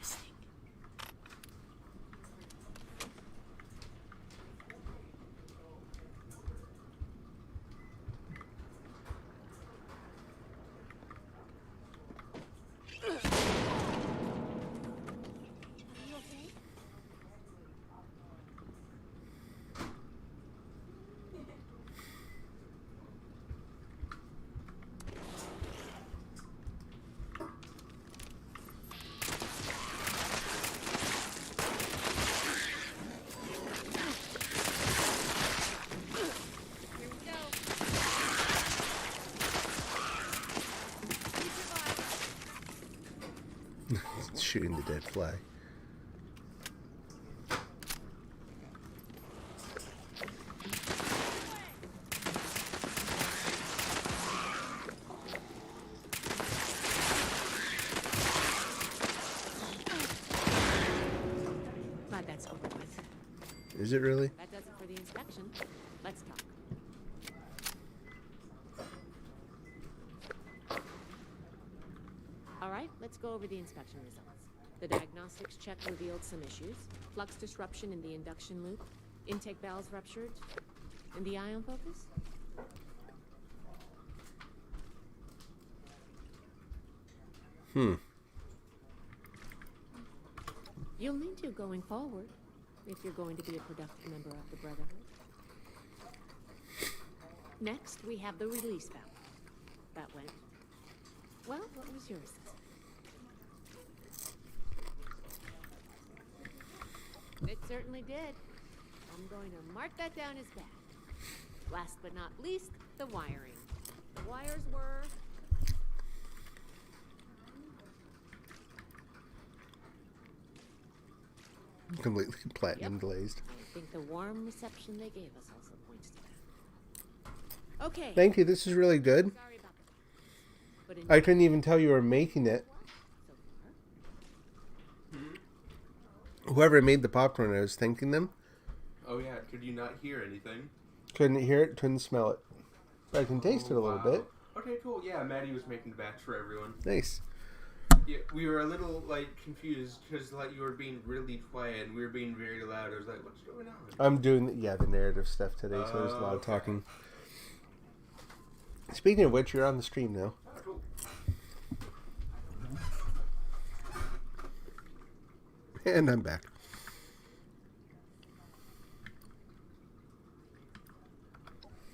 Shooting the dead fly. Glad that's over with. Is it really? That does it for the inspection. Let's talk. All right, let's go over the inspection results. The diagnostics check revealed some issues. Flux disruption in the induction loop, intake valves ruptured, and the ion focus? You'll need to going forward, if you're going to be a productive member of the Brotherhood. Next, we have the release valve. That went. Well, what was yours? It certainly did. I'm going to mark that down as bad. Last but not least, the wiring. The wires were... Completely platinum glazed. I think the warm reception they gave us also points to that. Okay. Thank you, this is really good. Sorry about that. I couldn't even tell you were making it. Whoever made the popcorn, I was thanking them. Oh yeah, could you not hear anything? Couldn't hear it, couldn't smell it. But I can taste it a little bit. Okay, cool. Yeah, Maddie was making the batch for everyone. Nice. Yeah, we were a little, confused because, you were being really quiet and we were being very loud. I was like, what's going on? I'm doing, the narrative stuff today, so there's a lot of talking. Speaking of which, you're on the stream now. Cool. And I'm back.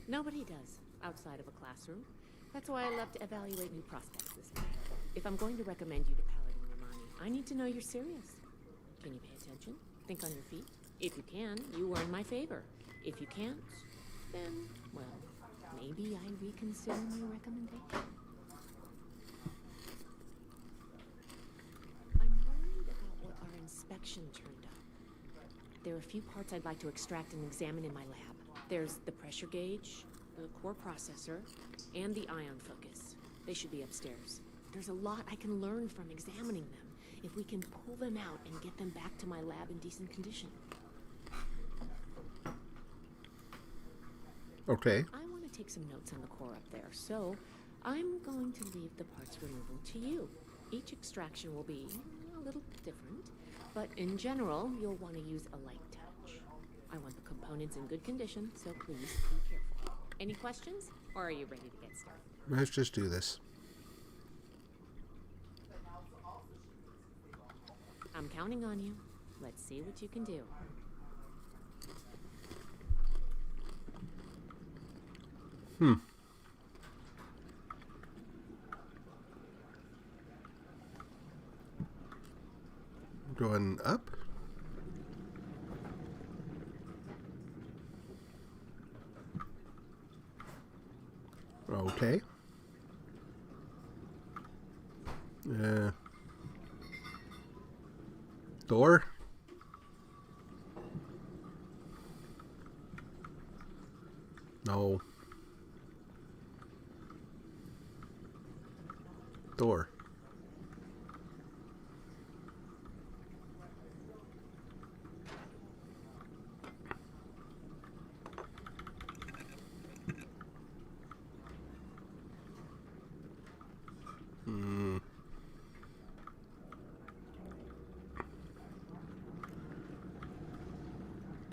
Nobody does, outside of a classroom. That's why I love to evaluate new prospects this way. If I'm going to recommend you to Paladin Romani, I need to know you're serious. Can you pay attention? Think on your feet? If you can, you earn my favor. If you can't, then, well, maybe I reconsider my recommendation. I'm worried about what our inspection turned up. There are a few parts I'd like to extract and examine in my lab. There's the pressure gauge, the core processor, and the ion focus. They should be upstairs. There's a lot I can learn from examining them. if we can pull them out and get them back to my lab in decent condition. Okay. I want to take some notes on the core up there, so I'm going to leave the parts removal to you. Each extraction will be a little different, but in general, you'll want to use a light touch. I want the components in good condition, so please be careful. Any questions, or are you ready to get started? Let's just do this. I'm counting on you. Let's see what you can do. Going up. Okay. Door. No. Door.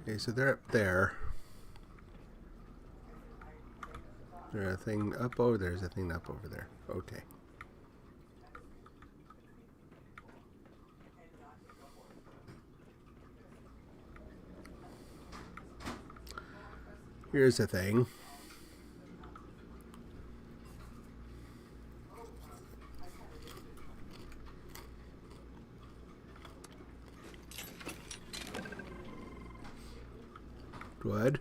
Okay, so they're up there. There's a thing up over there. There's a thing up over there. Okay. Here's the thing. Good.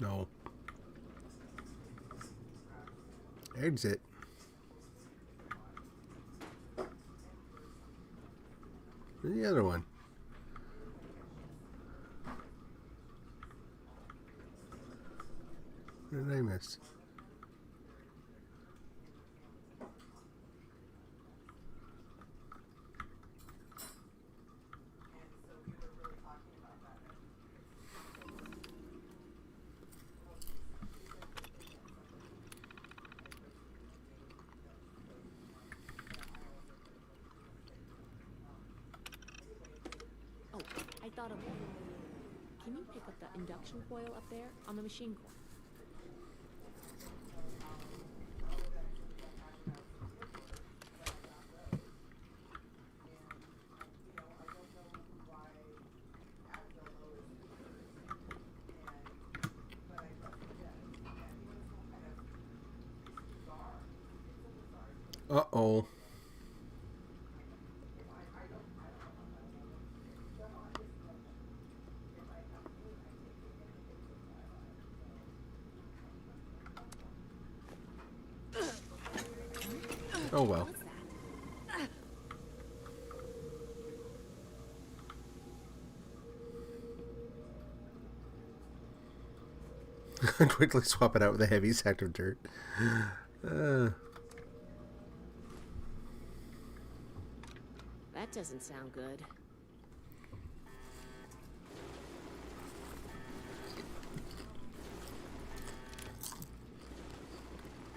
No. Exit. Where's the other one? What did I miss? I thought of one. Can you pick up the induction coil up there on the machine core? Uh-oh. Oh well. Quickly swap it out with a heavy sack of dirt. That doesn't sound good.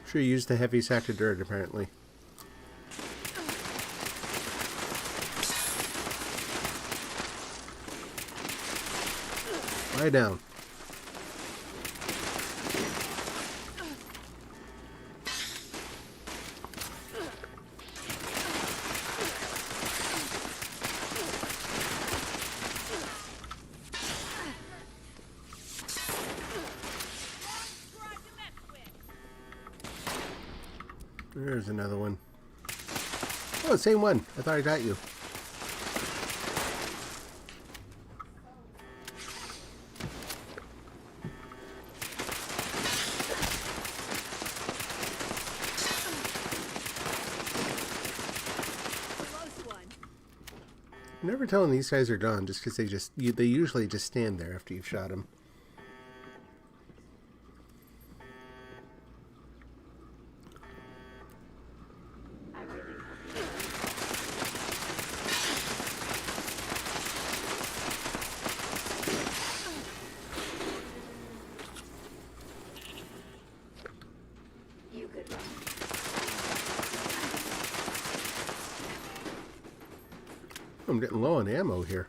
Sure used the heavy sack of dirt, apparently. Lie down. There's another one. Oh, same one. I thought I got you. I'm never telling these guys are gone just because they usually just stand there after you've shot them. I'm getting low on ammo here.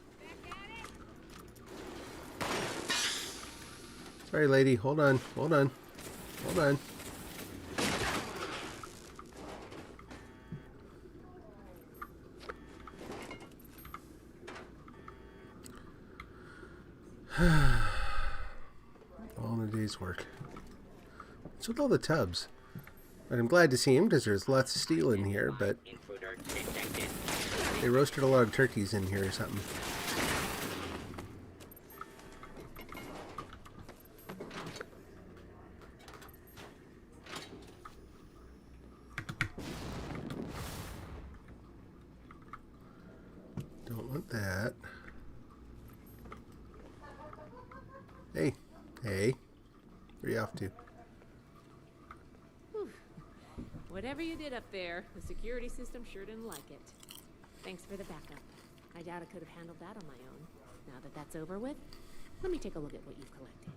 Sorry, lady. Hold on. Hold on. Hold on. All in a day's work. What's with all the tubs? But I'm glad to see him because there's lots of steel in here, but they roasted a lot of turkeys in here or something. Don't want that. Hey. Hey. Where are you off to? Whew. Whatever you did up there, the security system sure didn't like it. Thanks for the backup. I doubt I could have handled that on my own. Now that that's over with, let me take a look at what you've collected.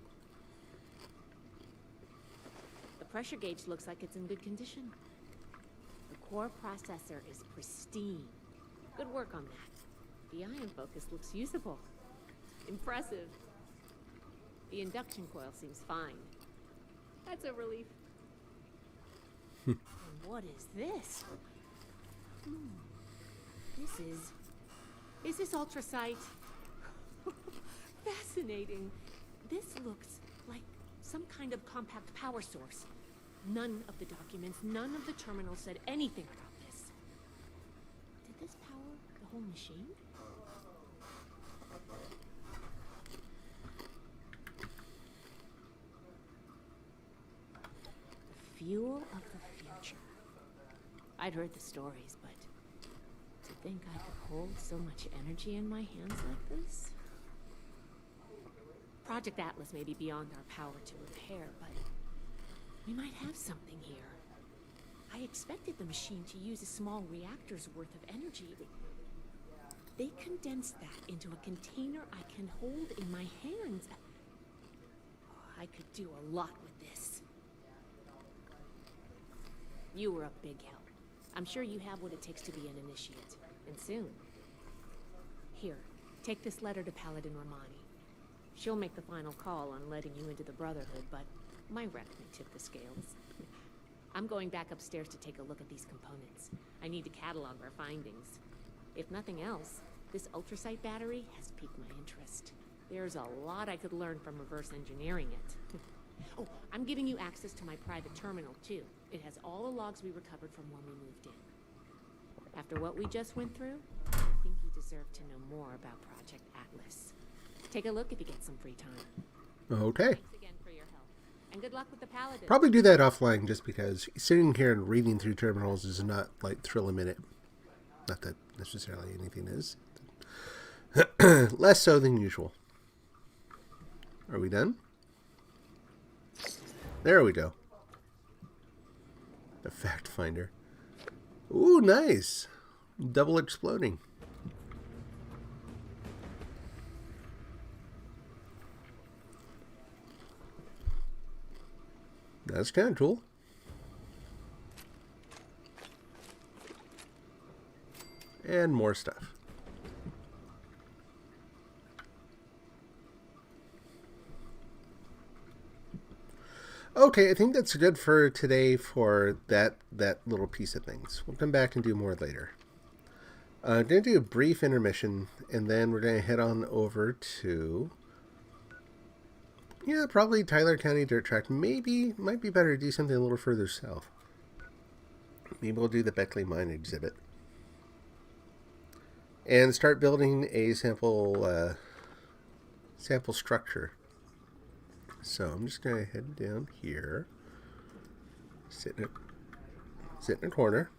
The pressure gauge looks like it's in good condition. The core processor is pristine. Good work on that. The ion focus looks usable. Impressive. The induction coil seems fine. That's a relief. And what is this? Is this ultrasight? Fascinating. This looks like some kind of compact power source. None of the documents, none of the terminals said anything about this. Did this power the whole machine? The fuel of the future. I'd heard the stories, but to think I could hold so much energy in my hands like this? Project Atlas may be beyond our power to repair, but we might have something here. I expected the machine to use a small reactor's worth of energy. They condensed that into a container I can hold in my hands. I could do a lot with this. You were a big help. I'm sure you have what it takes to be an initiate. And soon. Here, take this letter to Paladin Romani. She'll make the final call on letting you into the Brotherhood, but my rep may tip the scales. I'm going back upstairs to take a look at these components. I need to catalog our findings. If nothing else, this ultrasight battery has piqued my interest. There's a lot I could learn from reverse engineering it. Oh, I'm giving you access to my private terminal, too. It has all the logs we recovered from when we moved in. After what we just went through, I think you deserve to know more about Project Atlas. Take a look if you get some free time. Okay. Thanks again for your help. And good luck with the Paladin. Probably do that offline just because sitting here and reading through terminals is not like thrill a minute. Not that necessarily anything is. Less so than usual. Are we done? There we go. The fact finder. Ooh, nice. Double exploding. That's kind of cool. And more stuff. Okay, I think that's good for today for that little piece of things. We'll come back and do more later. I'm going to do a brief intermission, and then we're going to head on over to... yeah, probably Tyler County Dirt Track. Maybe, might be better to do something a little further south. Maybe we'll do the Beckley Mine exhibit. and start building a sample structure. So I'm just going to head down here, sit in a corner,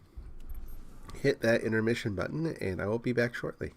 hit that intermission button, and I will be back shortly.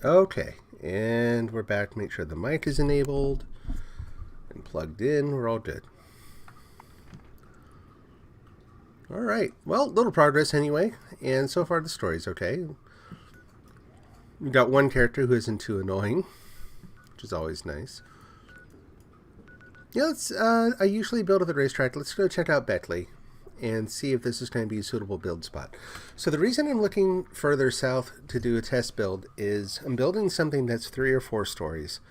Okay, and we're back. Make sure the mic is enabled and plugged in. We're all good. All right. Well, little progress anyway, and so far the story's okay. We've got one character who isn't too annoying, which is always nice. Yeah, I usually build at the racetrack. Let's go check out Beckley and see if this is going to be a suitable build spot. So the reason I'm looking further south to do a test build is I'm building something that's 3 or 4 stories.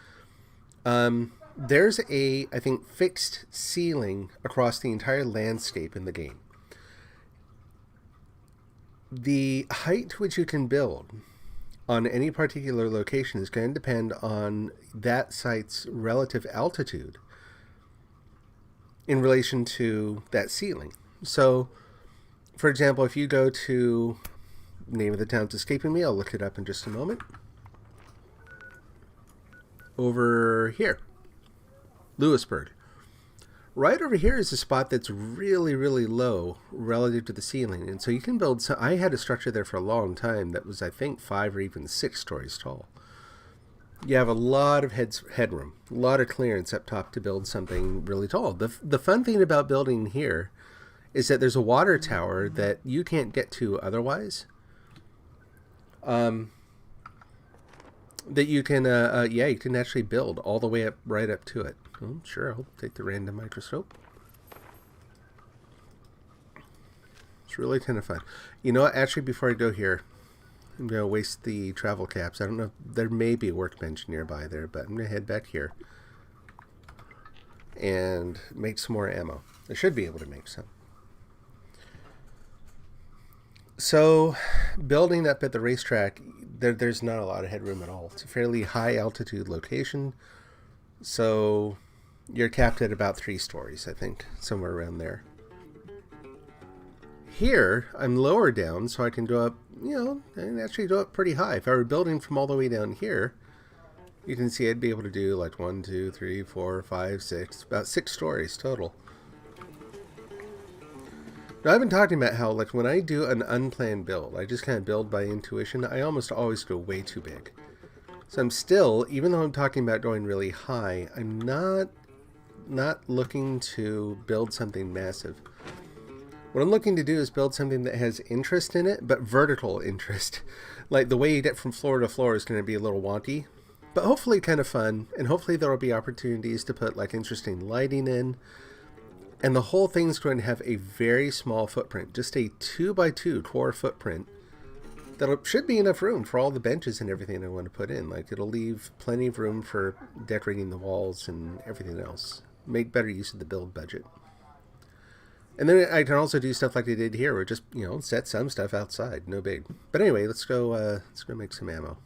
There's I think, fixed ceiling across the entire landscape in the game. The height to which you can build on any particular location is going to depend on that site's relative altitude in relation to that ceiling. So, for example, if you go to, name of the town's escaping me, I'll look it up in just a moment. Over here, Lewisburg. Right over here is a spot that's really, really low relative to the ceiling. And so you can build some... I had a structure there for a long time that was, I think, 5 or even 6 stories tall. You have a lot of headroom, a lot of clearance up top to build something really tall. The fun thing about building here is that there's a water tower that you can't get to otherwise. That you can, you can actually build all the way up, right up to it. Oh, sure, I'll take the random microscope. It's really kind of fun. You know what, actually, before I go here, I'm going to waste the travel caps. I don't know, there may be a workbench nearby there, but I'm going to head back here and make some more ammo. I should be able to make some. So, building up at the racetrack, there's not a lot of headroom at all. It's a fairly high altitude location, so you're capped at about 3 stories, I think, somewhere around there. Here, I'm lower down, so I can go up, you know, I can actually go up pretty high. If I were building from all the way down here, you can see I'd be able to do like 1, 2, 3, 4, 5, 6, about 6 stories total. Now, I've been talking about how, like, when I do an unplanned build, I just kind of build by intuition. I almost always go way too big. So I'm still, even though I'm talking about going really high, I'm not looking to build something massive. What I'm looking to do is build something that has interest in it, but vertical interest. Like, the way you get from floor to floor is going to be a little wonky, but hopefully kind of fun, and hopefully there will be opportunities to put, like, interesting lighting in. And the whole thing's going to have a very small footprint, just a 2x2 core footprint. That should be enough room for all the benches and everything I want to put in. Like, it'll leave plenty of room for decorating the walls and everything else. Make better use of the build budget. And then I can also do stuff like I did here, where just, you know, set some stuff outside, no big. But anyway, let's go make some ammo.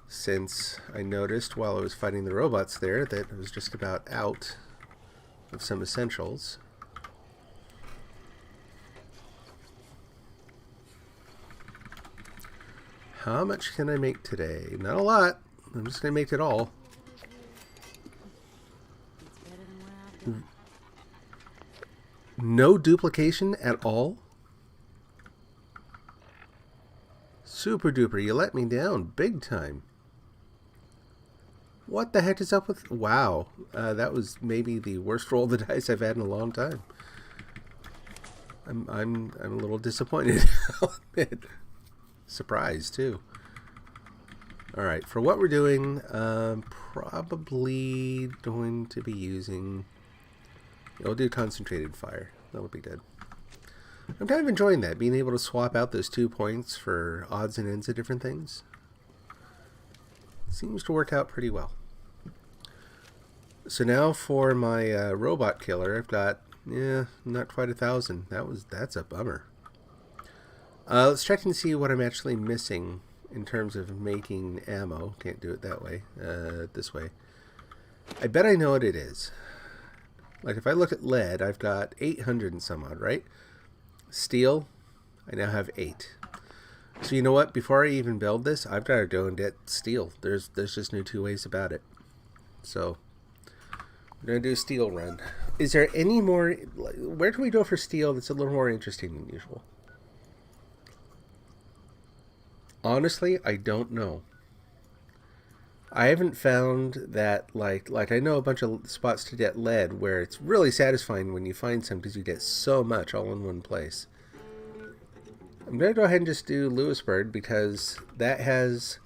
Since I noticed while I was fighting the robots there that I was just about out of some essentials. How much can I make today? Not a lot. I'm just going to make it all. No duplication at all? Super duper, you let me down big time. What the heck is up with... Wow, that was maybe the worst roll of the dice I've had in a long time. I'm a little disappointed, I'll admit. Surprised, too. Alright, for what we're doing, probably going to be using... We'll do concentrated fire. That'll be good. I'm kind of enjoying that, being able to swap out those 2 points for odds and ends of different things. Seems to work out pretty well. So now for my robot killer, I've got, not quite 1,000. That's a bummer. Let's check and see what I'm actually missing in terms of making ammo. Can't do it that way. This way. I bet I know what it is. Like, if I look at lead, I've got 800 and some odd, right? Steel, I now have 8. So you know what? Before I even build this, I've got to go and get steel. There's just no 2 ways about it. So I'm going to do a steel run. Is there any more... Where can we go for steel that's a little more interesting than usual? Honestly, I don't know. I haven't found that, like I know a bunch of spots to get lead where it's really satisfying when you find some because you get so much all in one place. I'm going to go ahead and just do Lewisburg because that has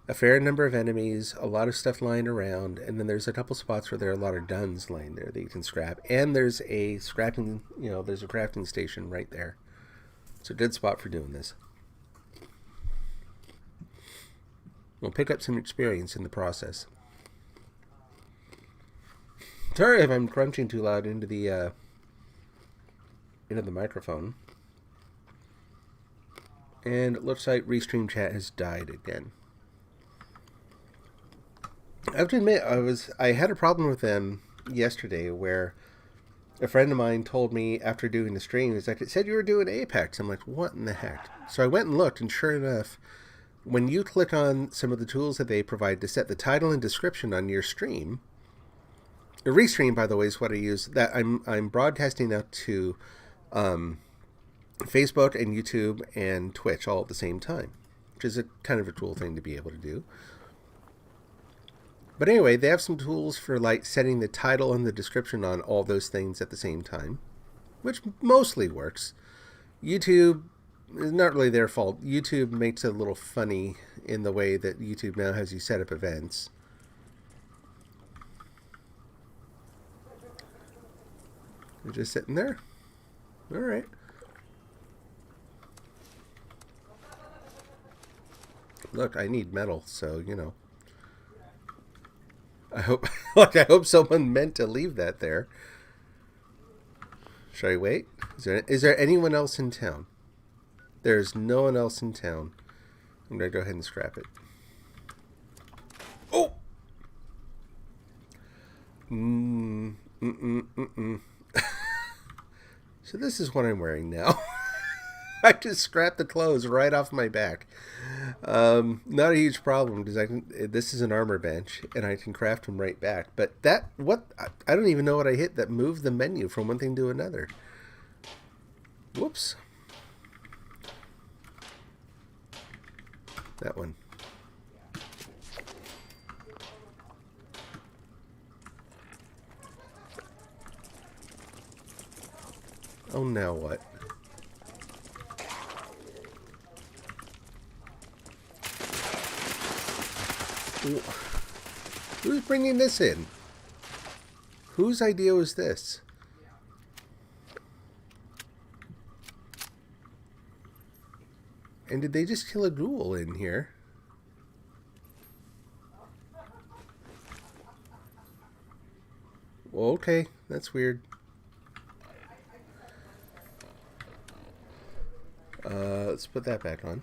a fair number of enemies, a lot of stuff lying around, and then there's a couple spots where there are a lot of guns lying there that you can scrap. And there's a scrapping, there's a crafting station right there. It's a good spot for doing this. We'll pick up some experience in the process. Sorry if I'm crunching too loud into the microphone. And it looks like Restream chat has died again. I have to admit, I had a problem with them yesterday where a friend of mine told me after doing the stream, he's like, it said you were doing Apex. I'm like, what in the heck? So I went and looked, and sure enough, when you click on some of the tools that they provide to set the title and description on your stream, A restream, by the way, is what I use. That I'm broadcasting out to Facebook and YouTube and Twitch all at the same time, which is a kind of a cool thing to be able to do. But anyway, they have some tools for like setting the title and the description on all those things at the same time, which mostly works. YouTube is not really their fault. YouTube makes it a little funny in the way that YouTube now has you set up events. You're just sitting there? All right. Look, I need metal, so, you know. I hope someone meant to leave that there. Should I wait? Is there anyone else in town? There's no one else in town. I'm going to go ahead and scrap it. Oh! So this is what I'm wearing now. I just scrapped the clothes right off my back. Not a huge problem because this is an armor bench and I can craft them right back. But I don't even know what I hit that moved the menu from one thing to another. Whoops. That one. Oh, now what? Who's bringing this in? Whose idea was this? And did they just kill a ghoul in here? Well, okay, that's weird. Let's put that back on.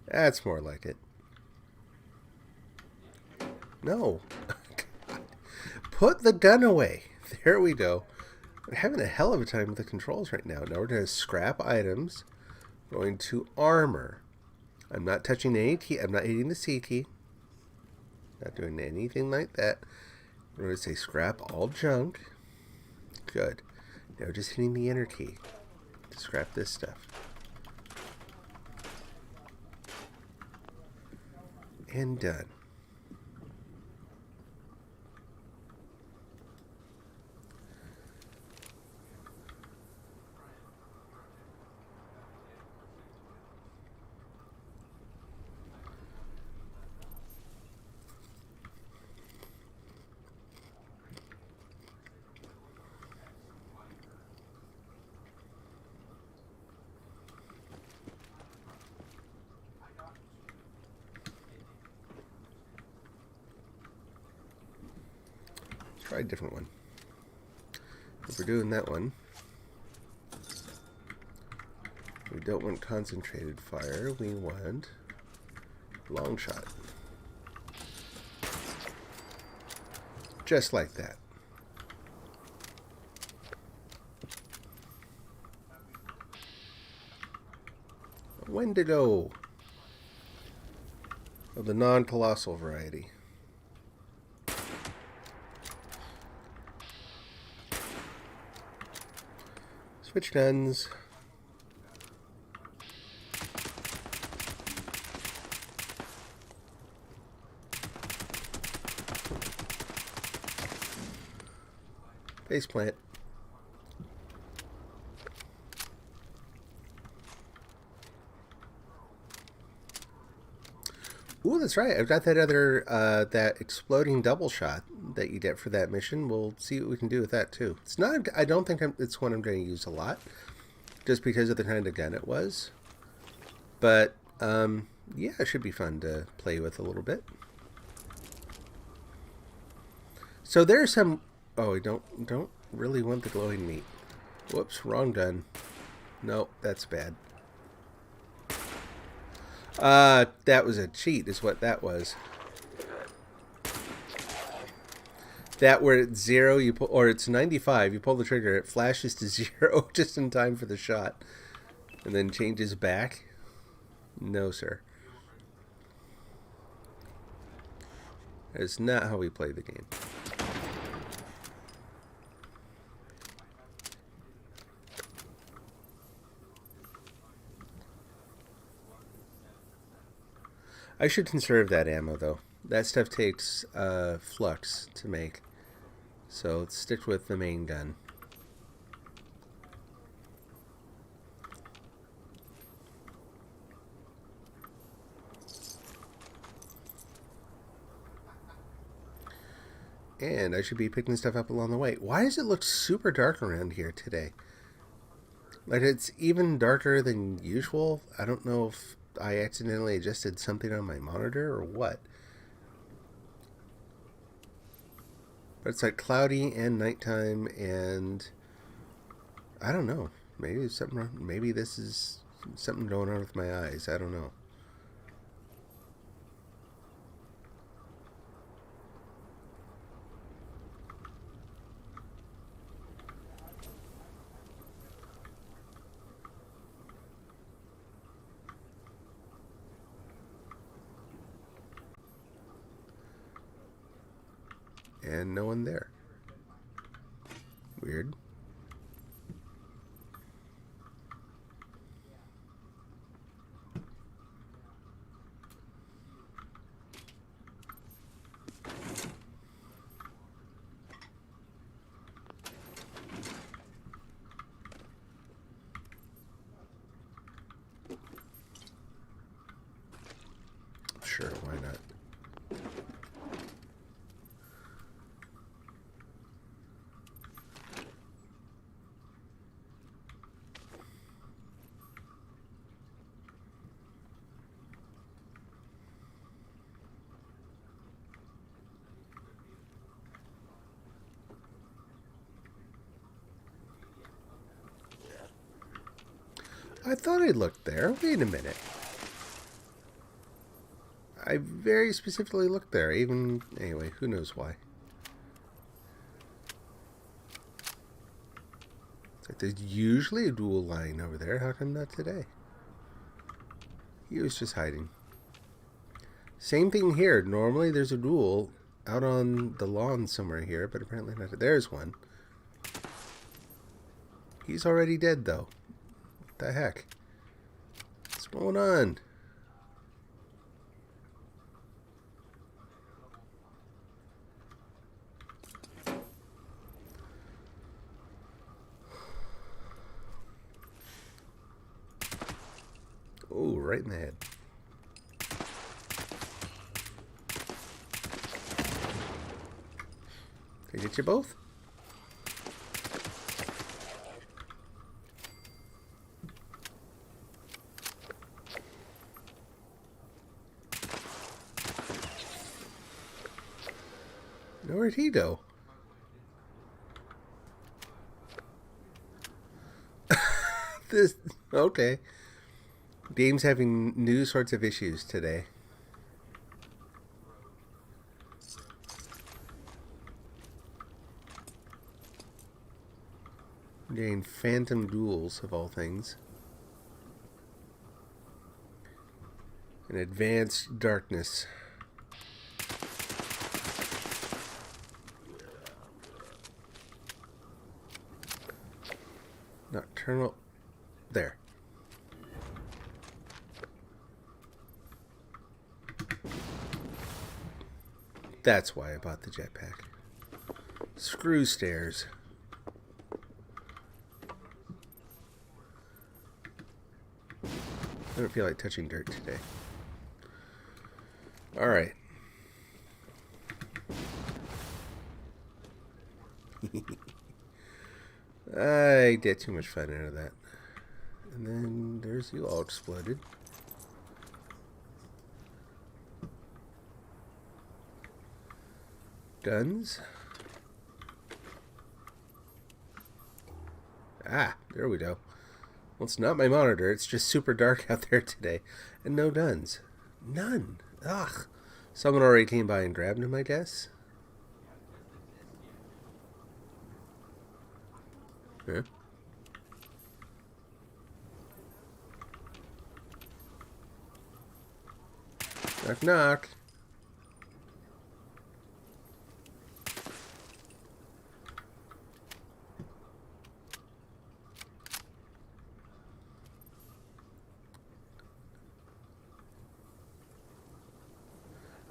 That's more like it. No. Put the gun away. There we go. We're having a hell of a time with the controls right now. Now we're going to scrap items. Going to armor. I'm not touching any key. I'm not hitting the C key. Not doing anything like that. We're going to say scrap all junk. Good. Now we're just hitting the enter key to scrap this stuff. And done. Try a different one. If we're doing that one, we don't want concentrated fire, we want long shot. Just like that. Wendigo of the non-colossal variety. Switch guns. Base plant. Ooh, that's right. I've got that other, that exploding double shot that you get for that mission. We'll see what we can do with that too. It's not, I don't think it's one I'm going to use a lot, just because of the kind of gun it was. But, yeah, it should be fun to play with a little bit. So there's some, oh, we don't really want the glowing meat. Whoops, wrong gun. No, that's bad. That was a cheat is what that was. That where it's 0, you pull, or it's 95, you pull the trigger, it flashes to 0 just in time for the shot. And then changes back. No, sir. That is not how we play the game. I should conserve that ammo, though. That stuff takes flux to make. So let's stick with the main gun. And I should be picking stuff up along the way. Why does it look super dark around here today? Like, it's even darker than usual. I don't know if I accidentally adjusted something on my monitor or what. But it's like cloudy and nighttime, and I don't know. Maybe there's something wrong. Maybe this is something going on with my eyes. I don't know. And no one there. Weird. Sure, why not? I thought I looked there. Wait a minute. I very specifically looked there. Even, anyway, who knows why. It's like there's usually a dual line over there. How come not today? He was just hiding. Same thing here. Normally there's a duel out on the lawn somewhere here, but apparently not. There's one. He's already dead, though. What the heck? What's going on? Oh, right in the head. Did I get you both? Where'd he go? Okay. Game's having new sorts of issues today. Getting phantom duels of all things. And advanced darkness. Nocturnal. There. That's why I bought the jetpack. Screw stairs. I don't feel like touching dirt today. Alright. I get too much fun out of that. And then there's you all exploded. Guns. Ah, there we go. Well, it's not my monitor. It's just super dark out there today. And no guns. None. Ugh. Someone already came by and grabbed him, I guess. Huh? Knock, knock.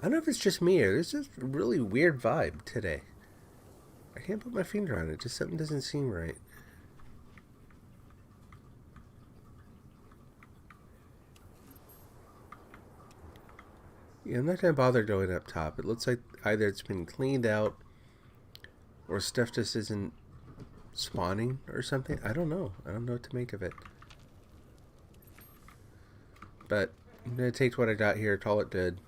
don't know if it's just me or there's just a really weird vibe today. I can't put my finger on it. Just something doesn't seem right. Yeah, I'm not going to bother going up top. It looks like either it's been cleaned out or stuff just isn't spawning or something. I don't know. I don't know what to make of it. But I'm going to take what I got here, call it good,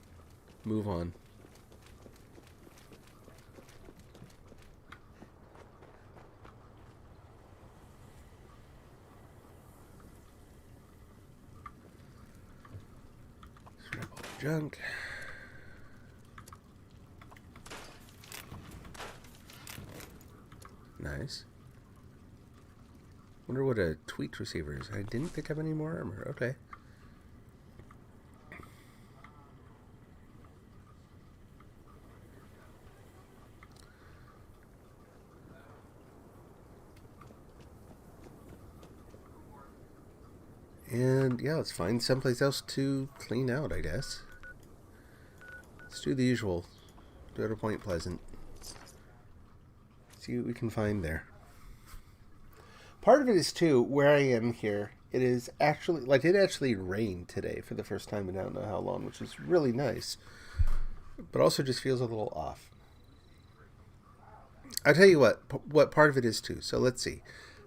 move on. Scrap all the junk. Nice. Wonder what a tweet receiver is. I didn't pick up any more armor. Okay. And yeah, let's find someplace else to clean out, I guess. Let's do the usual. Go to Point Pleasant. See what we can find there. Part of it is too, where I am here, it is actually, like, it actually rained today for the first time in I don't know how long, which is really nice. But also just feels a little off. I'll tell you what part of it is too. So let's see.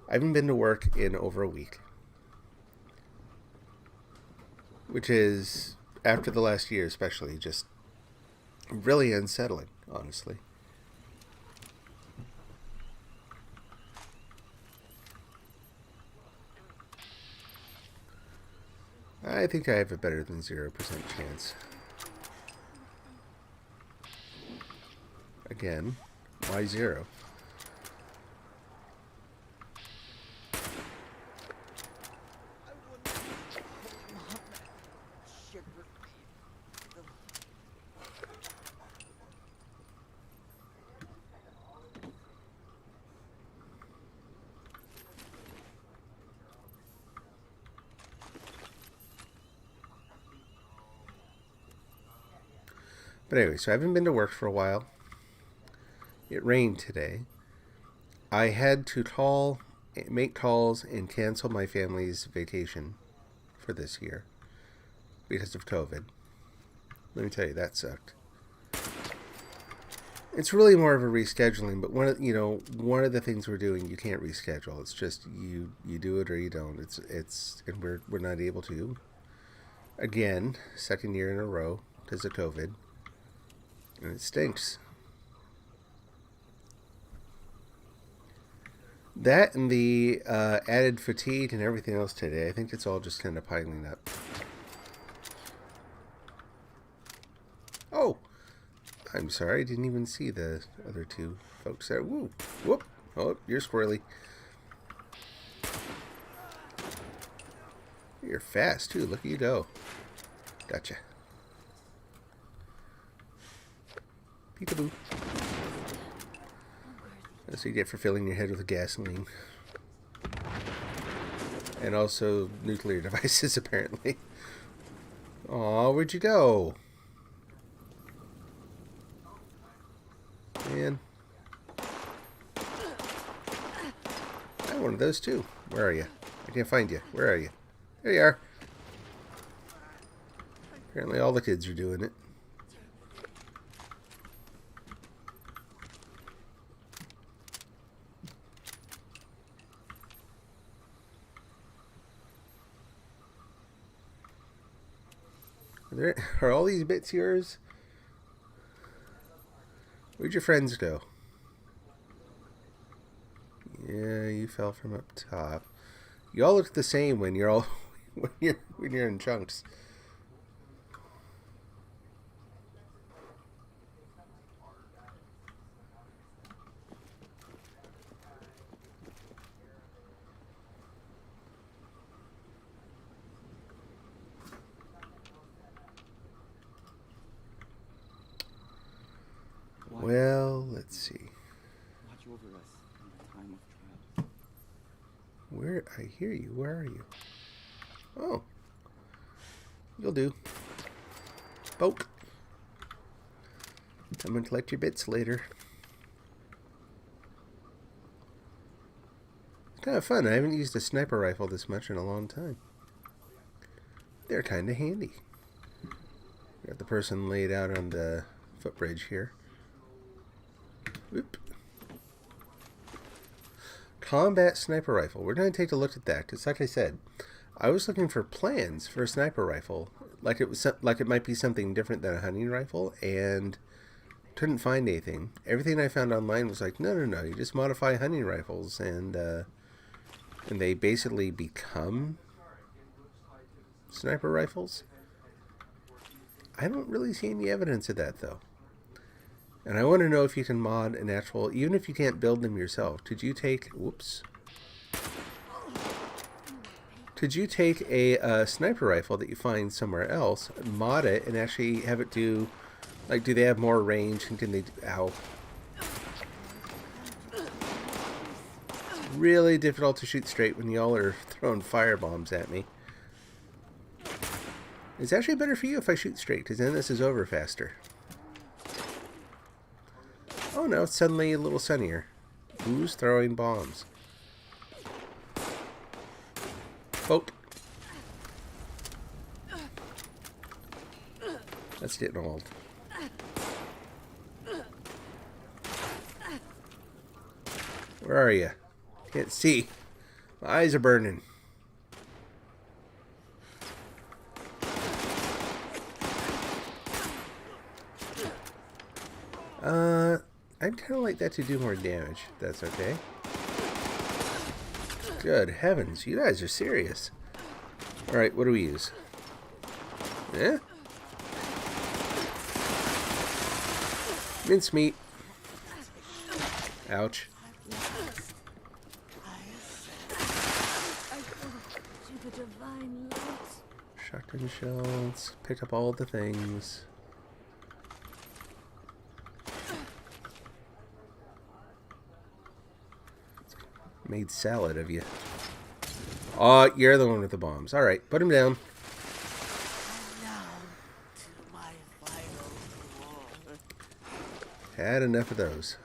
I haven't been to work in over a week. Which is, after the last year especially, just really unsettling, honestly. I think I have a better than 0% chance. Again, why 0? But anyway, so I haven't been to work for a while. It rained today. I had to make calls and cancel my family's vacation for this year because of COVID. Let me tell you, that sucked. It's really more of a rescheduling, but one of the things we're doing, you can't reschedule. It's just you do it or you don't. And we're not able to. Again, second year in a row because of COVID. And it stinks. That and the added fatigue and everything else today, I think it's all just kind of piling up. Oh! I'm sorry, I didn't even see the other two folks there. Woo! Whoop! Oh, you're squirrely. You're fast, too. Look at you go. Gotcha. Peekaboo. That's what you get for filling your head with gasoline. And also nuclear devices, apparently. Aw, where'd you go? Man. I have one of those too. Where are you? I can't find you. Where are you? There you are. Apparently all the kids are doing it. Are all these bits yours? Where'd your friends go? Yeah, you fell from up top. You all look the same when you're all when you're in chunks. Well, let's see. Watch over us in the time of trial. Where? I hear you. Where are you? Oh. You'll do. Poke. I'm gonna collect your bits later. Kind of fun. I haven't used a sniper rifle this much in a long time. They're kind of handy. Got the person laid out on the footbridge here. Whoop. Combat sniper rifle. We're going to take a look at that because, like I said, I was looking for plans for a sniper rifle, like it might be something different than a hunting rifle, and couldn't find anything. Everything I found online was like, no, you just modify hunting rifles, and they basically become sniper rifles. I don't really see any evidence of that, though. And I want to know if you can mod an actual, even if you can't build them yourself, could you take, whoops. Could you take a sniper rifle that you find somewhere else, mod it, and actually have it do, like, do they have more range, and can they, ow. Really difficult to shoot straight when y'all are throwing fire bombs at me. It's actually better for you if I shoot straight, because then this is over faster. Oh no, it's suddenly a little sunnier. Who's throwing bombs? Poke. That's getting old. Where are you? Can't see. My eyes are burning. I'd kind of like that to do more damage. That's okay. Good heavens, you guys are serious. Alright, what do we use? Yeah? Mincemeat. Ouch. Shotgun shells. Pick up all the things. Made salad of you. Oh, you're the one with the bombs. Alright, put him down. Had enough of those.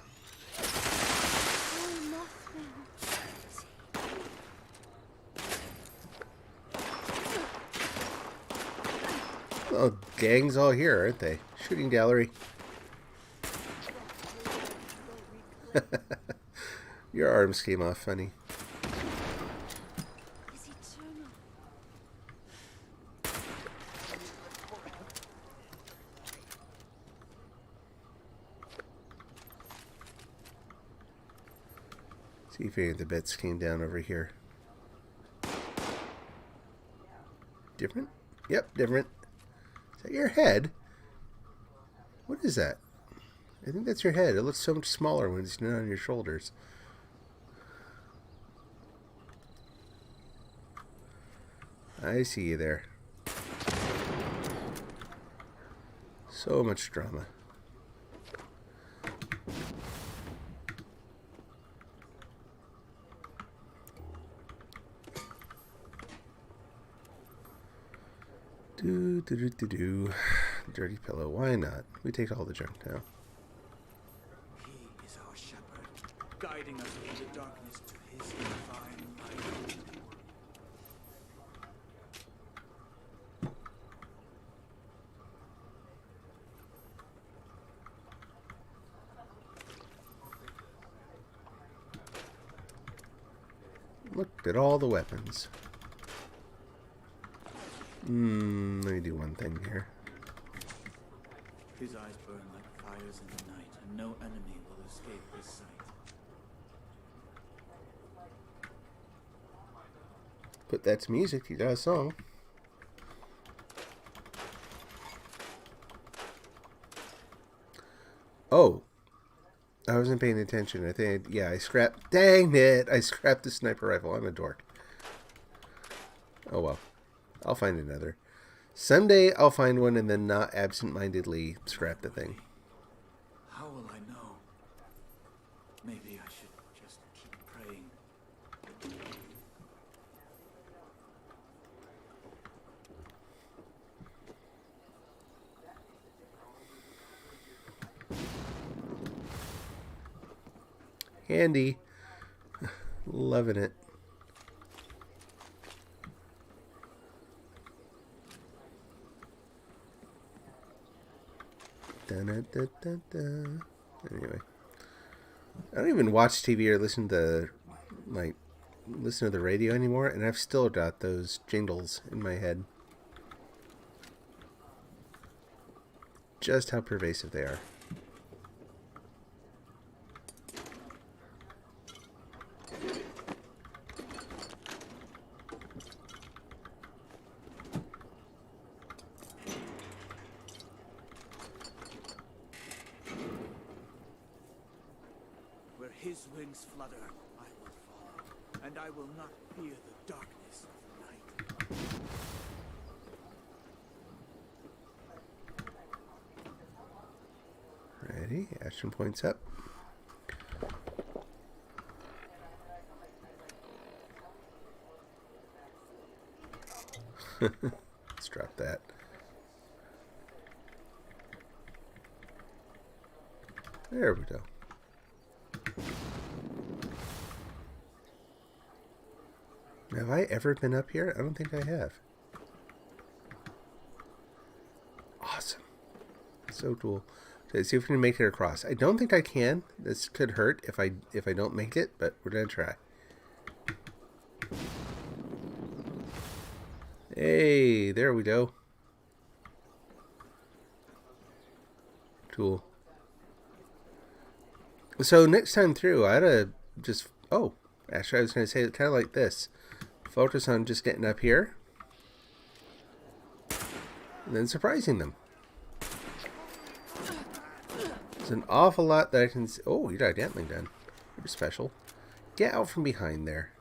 Oh, gang's all here, aren't they? Shooting gallery. Your arms came off funny. See if any of the bits came down over here. Different? Yep, different. Is that your head? What is that? I think that's your head. It looks so much smaller when it's not on your shoulders. I see you there. So much drama. Do. Dirty pillow. Why not? We take all the junk now. He is our shepherd, guiding us through the darkness to his divine light. Look at all the weapons. Let me do one thing here. His eyes burn like fires in the night, and no enemy will escape his sight. Put that to music. You got a song. Oh. I wasn't paying attention. I think, yeah, I scrapped. Dang it! I scrapped the sniper rifle. I'm a dork. Oh well. I'll find another. Someday I'll find one and then not absent-mindedly scrap the thing. How will I know? Maybe I should just keep praying. Handy. Loving it. Dun-dun-dun-dun-dun. Anyway, I don't even watch TV or listen to the radio anymore, and I've still got those jingles in my head. Just how pervasive they are. Where his wings flutter, I will follow, and I will not fear the darkness of the night. Ready? Action points up. Let's drop that. There we go. Have I ever been up here? I don't think I have. Awesome. So cool. Let's see if we can make it across. I don't think I can. This could hurt if I don't make it, but we're gonna try. Hey, there we go. Cool. So next time through, I ought to just... Oh, actually I was going to say it kind of like this. Focus on just getting up here. And then surprising them. There's an awful lot that I can see. Oh, you got gambling done. You're special. Get out from behind there.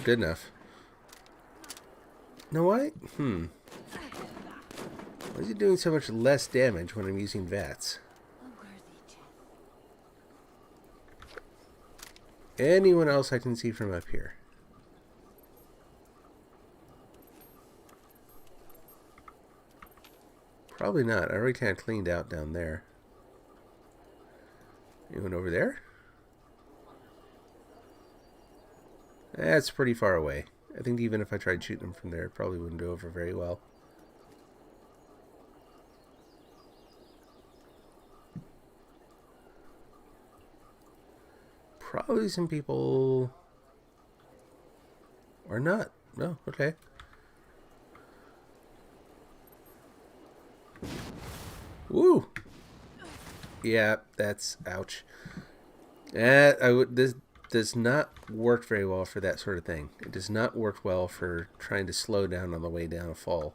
Good enough. You know what? Why is he doing so much less damage when I'm using VATS? Anyone else I can see from up here? Probably not. I already kind of cleaned out down there. Anyone over there? That's pretty far away. I think even if I tried shooting them from there, it probably wouldn't go over very well. Probably some people... Or not. No, okay. Woo! Yeah, that's... Ouch. This does not work very well for that sort of thing. It does not work well for trying to slow down on the way down a fall.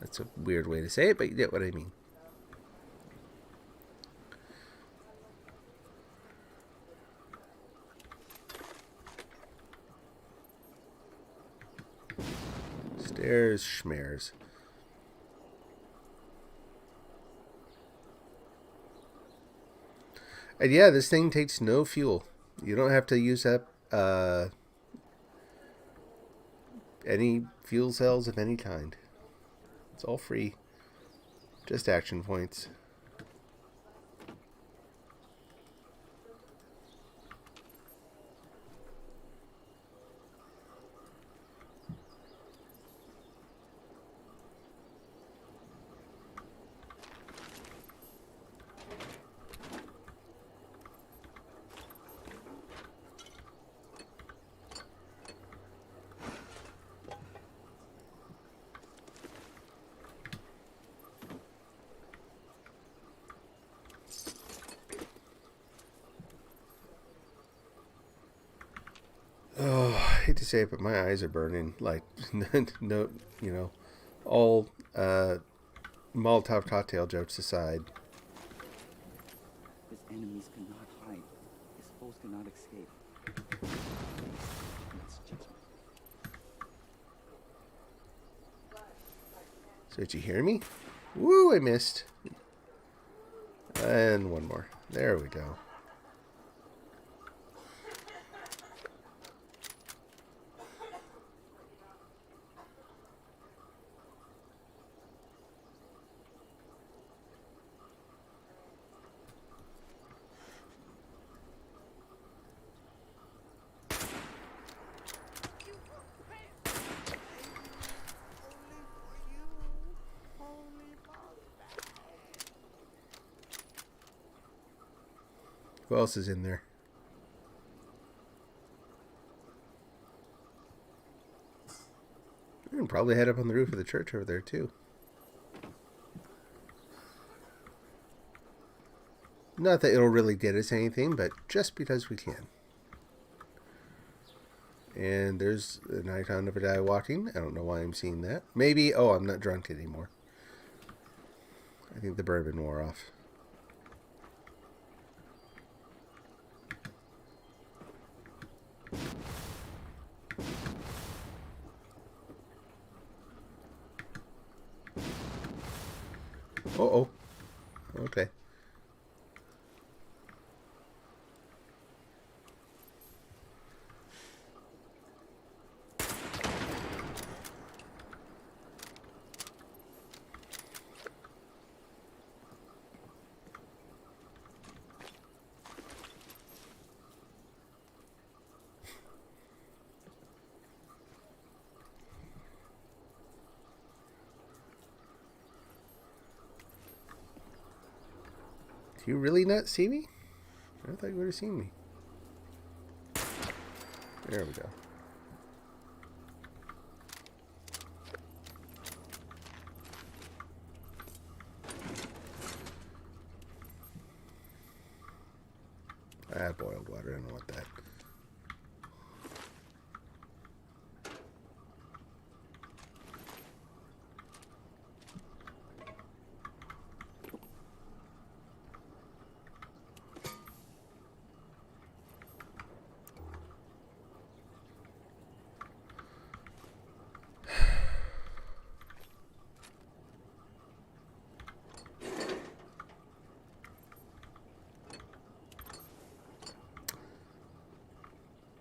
That's a weird way to say it, but you get what I mean. Stairs, schmares. And yeah, this thing takes no fuel. You don't have to use up any fuel cells of any kind. It's all free. Just action points. Oh, I hate to say it, but my eyes are burning. Like, no, you know, all Molotov cocktail jokes aside. His enemies cannot hide. His foes cannot escape. It's judgment. So did you hear me? Woo, I missed. And one more. There we go. Who else is in there? We can probably head up on the roof of the church over there, too. Not that it'll really get us anything, but just because we can. And there's an icon of a guy walking. I don't know why I'm seeing that. Maybe, oh, I'm not drunk anymore. I think the bourbon wore off. Uh-oh. Okay. Do you really not see me? I thought you would have seen me. There we go. Ah, boiled water. I don't want that.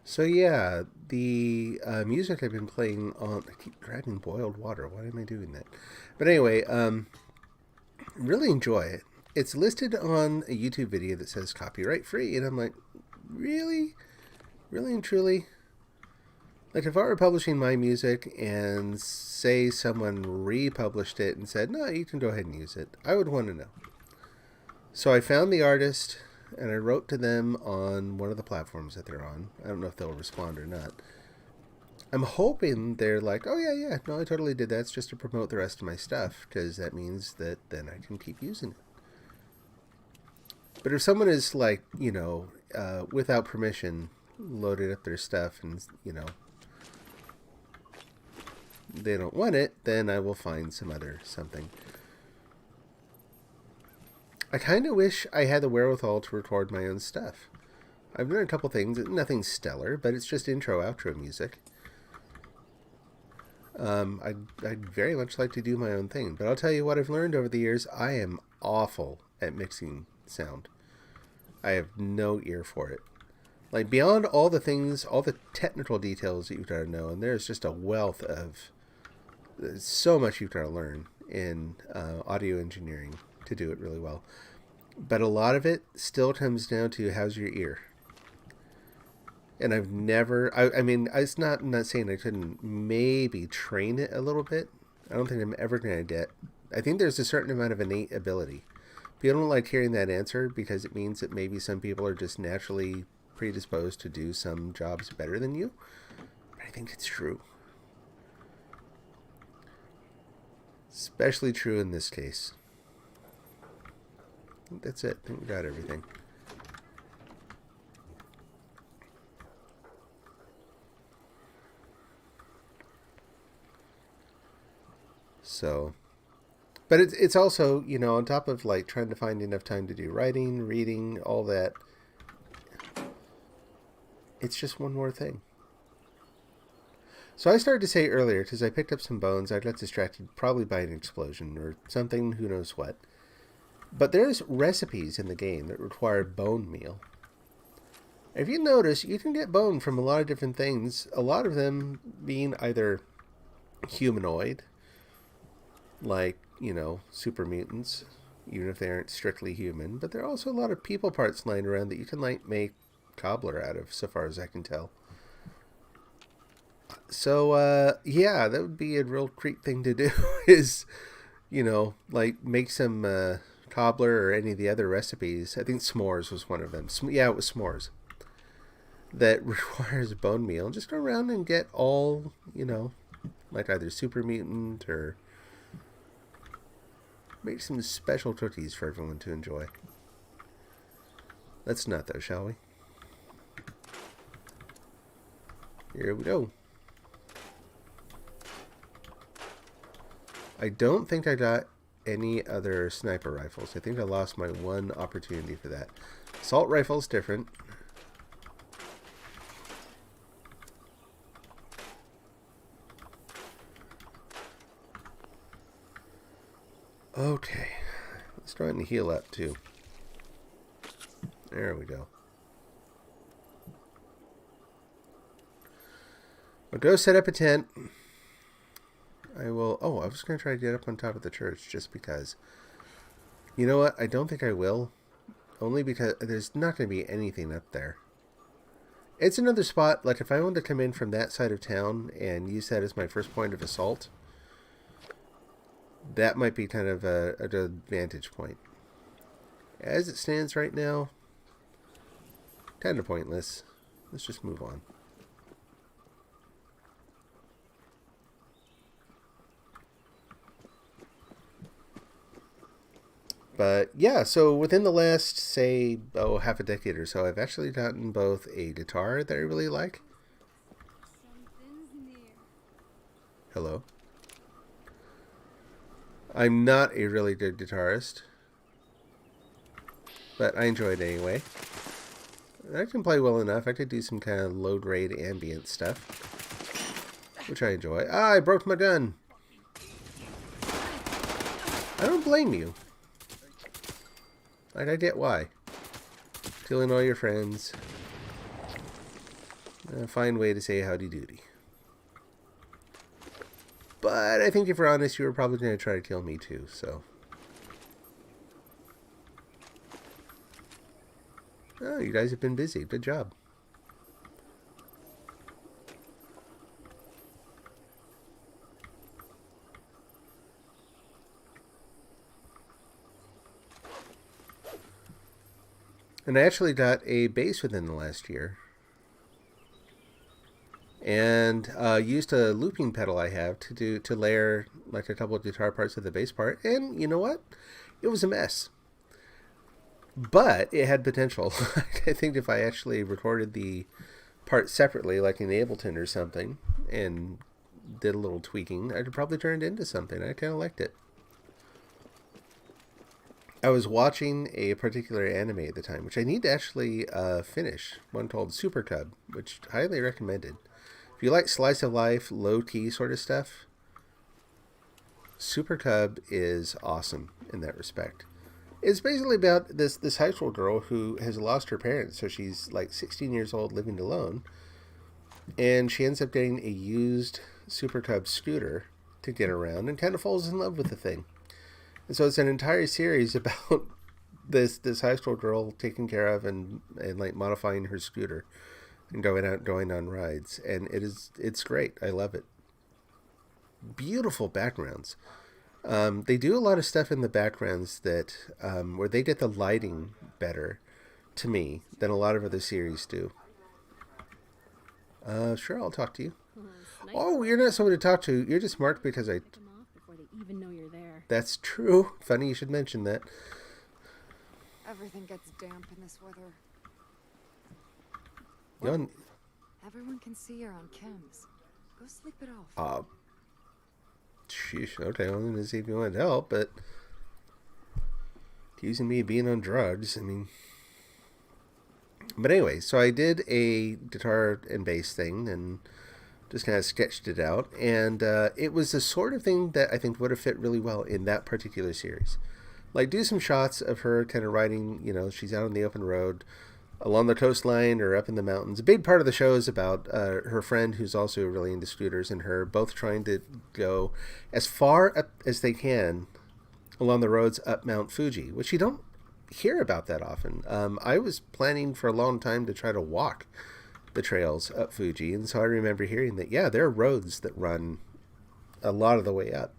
So yeah, the music I've been playing on... I keep grabbing boiled water. Why am I doing that? But anyway, really enjoy it. It's listed on a YouTube video that says copyright free, and I'm like, really? Really and truly? Like, if I were publishing my music and say someone republished it and said, no, you can go ahead and use it, I would want to know. So I found the artist... and I wrote to them on one of the platforms that they're on. I don't know if they'll respond or not. I'm hoping they're like, oh, yeah, no, I totally did that. It's just to promote the rest of my stuff, because that means that then I can keep using it. But if someone is like, you know, without permission, loaded up their stuff and, you know, they don't want it, then I will find some other something. I kind of wish I had the wherewithal to record my own stuff. I've done a couple things, nothing stellar, but it's just intro, outro music. I'd very much like to do my own thing, but I'll tell you what I've learned over the years. I am awful at mixing sound. I have no ear for it. Like, beyond all the things, all the technical details that you've got to know, and there's just a wealth of, so much you've got to learn in audio engineering to do it really well. But a lot of it still comes down to how's your ear. And I've never, I mean, I'm not saying I couldn't maybe train it a little bit. I don't think I'm ever going to get, I think there's a certain amount of innate ability. People don't like hearing that answer because it means that maybe some people are just naturally predisposed to do some jobs better than you. But I think it's true. Especially true in this case. I think that's it. I think we got everything. So, but it's also, you know, on top of like trying to find enough time to do writing, reading, all that, it's just one more thing. So I started to say earlier, because I picked up some bones, I got distracted probably by an explosion or something, who knows what. But there's recipes in the game that require bone meal. If you notice, you can get bone from a lot of different things, a lot of them being either humanoid, like, you know, super mutants, even if they aren't strictly human, but there are also a lot of people parts lying around that you can, like, make cobbler out of, so far as I can tell. So, yeah, that would be a real creep thing to do, is, you know, like, make some cobbler or any of the other recipes. I think s'mores was one of them. Yeah, it was s'mores. That requires bone meal. Just go around and get all, like either super mutant or make some special cookies for everyone to enjoy. Let's not, though, shall we? Here we go. I don't think I got any other sniper rifles. I think I lost my one opportunity for that. Assault rifle is different. Okay. Let's try and heal up, too. There we go. I'll go set up a tent. I will... Oh, I was going to try to get up on top of the church just because. You know what? I don't think I will. Only because there's not going to be anything up there. It's another spot. Like, if I wanted to come in from that side of town and use that as my first point of assault, that might be kind of a vantage point. As it stands right now, kind of pointless. Let's just move on. But yeah, so within the last, say, half a decade or so, I've actually gotten both a guitar that I really like. Hello. I'm not a really good guitarist, but I enjoy it anyway. I can play well enough. I could do some kind of low-grade ambient stuff, which I enjoy. Ah, I broke my gun. I don't blame you. Like, I get why. Killing all your friends. A fine way to say howdy doody. But I think if we're honest, you were probably going to try to kill me too, so. Oh, you guys have been busy. Good job. And I actually got a bass within the last year. And used a looping pedal I have to layer like a couple of guitar parts of the bass part. And you know what? It was a mess. But it had potential. I think if I actually recorded the part separately, like in Ableton or something, and did a little tweaking, I could probably turn it into something. I kind of liked it. I was watching a particular anime at the time, which I need to actually finish. One called Super Cub, which highly recommended. If you like slice of life, low-key sort of stuff, Super Cub is awesome in that respect. It's basically about this high school girl who has lost her parents, so she's like 16 years old living alone, and she ends up getting a used Super Cub scooter to get around and kind of falls in love with the thing. And so it's an entire series about this high school girl taking care of and like modifying her scooter and going on rides. And it's great. I love it. Beautiful backgrounds. They do a lot of stuff in the backgrounds that where they get the lighting better to me than a lot of other series do. Sure, I'll talk to you. Oh, you're not someone to talk to. You're just marked because I... Before they even know you're there. That's true. Funny you should mention that. Everything gets damp in this weather. Well, everyone can see you're on chems. Go sleep it off. Sheesh. Okay, I was going to see if you wanted help, but accusing me of being on drugs, I mean... But anyway, so I did a guitar and bass thing and just kind of sketched it out. And it was the sort of thing that I think would have fit really well in that particular series. Like, do some shots of her kind of riding, she's out on the open road along the coastline or up in the mountains. A big part of the show is about her friend who's also really into scooters and her both trying to go as far up as they can along the roads up Mount Fuji, which you don't hear about that often. I was planning for a long time to try to walk the trails up Fuji, and so I remember hearing that, yeah, there are roads that run a lot of the way up.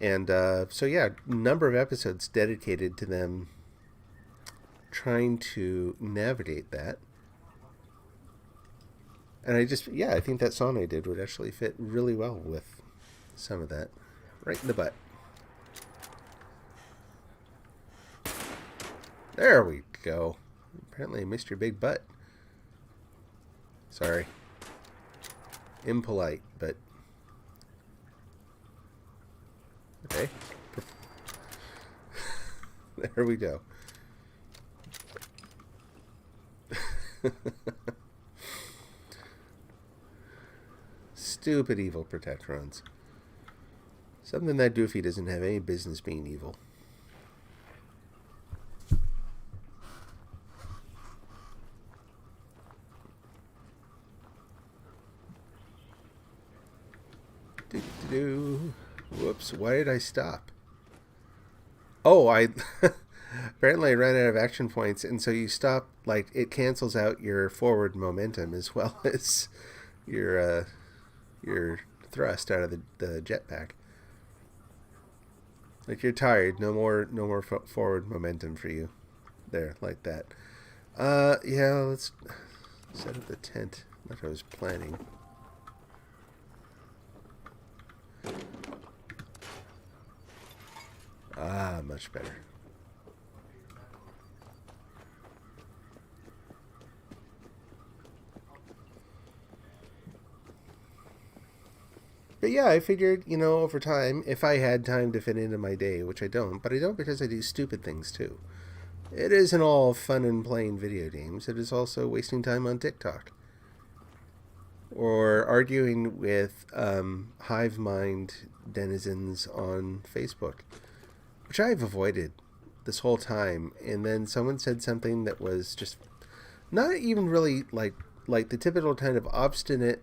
And so yeah, number of episodes dedicated to them trying to navigate that. And I think that song I did would actually fit really well with some of that. Right in the butt. There we go. Apparently I missed your big butt. Sorry. Impolite, but... Okay. There we go. Stupid evil Protectrons. Something that doofy doesn't have any business being evil. Whoops, why did I stop? Oh, I apparently I ran out of action points, and so you stop, like, it cancels out your forward momentum as well as your thrust out of the jetpack. Like, you're tired, no more forward momentum for you. There, like that. Yeah, let's set up the tent like I was planning. Ah, much better. But yeah, I figured, over time, if I had time to fit into my day, which I don't, but I don't because I do stupid things too. It isn't all fun and playing video games. It is also wasting time on TikTok. Or arguing with hive mind denizens on Facebook, which I've avoided this whole time. And then someone said something that was just not even really like the typical kind of obstinate,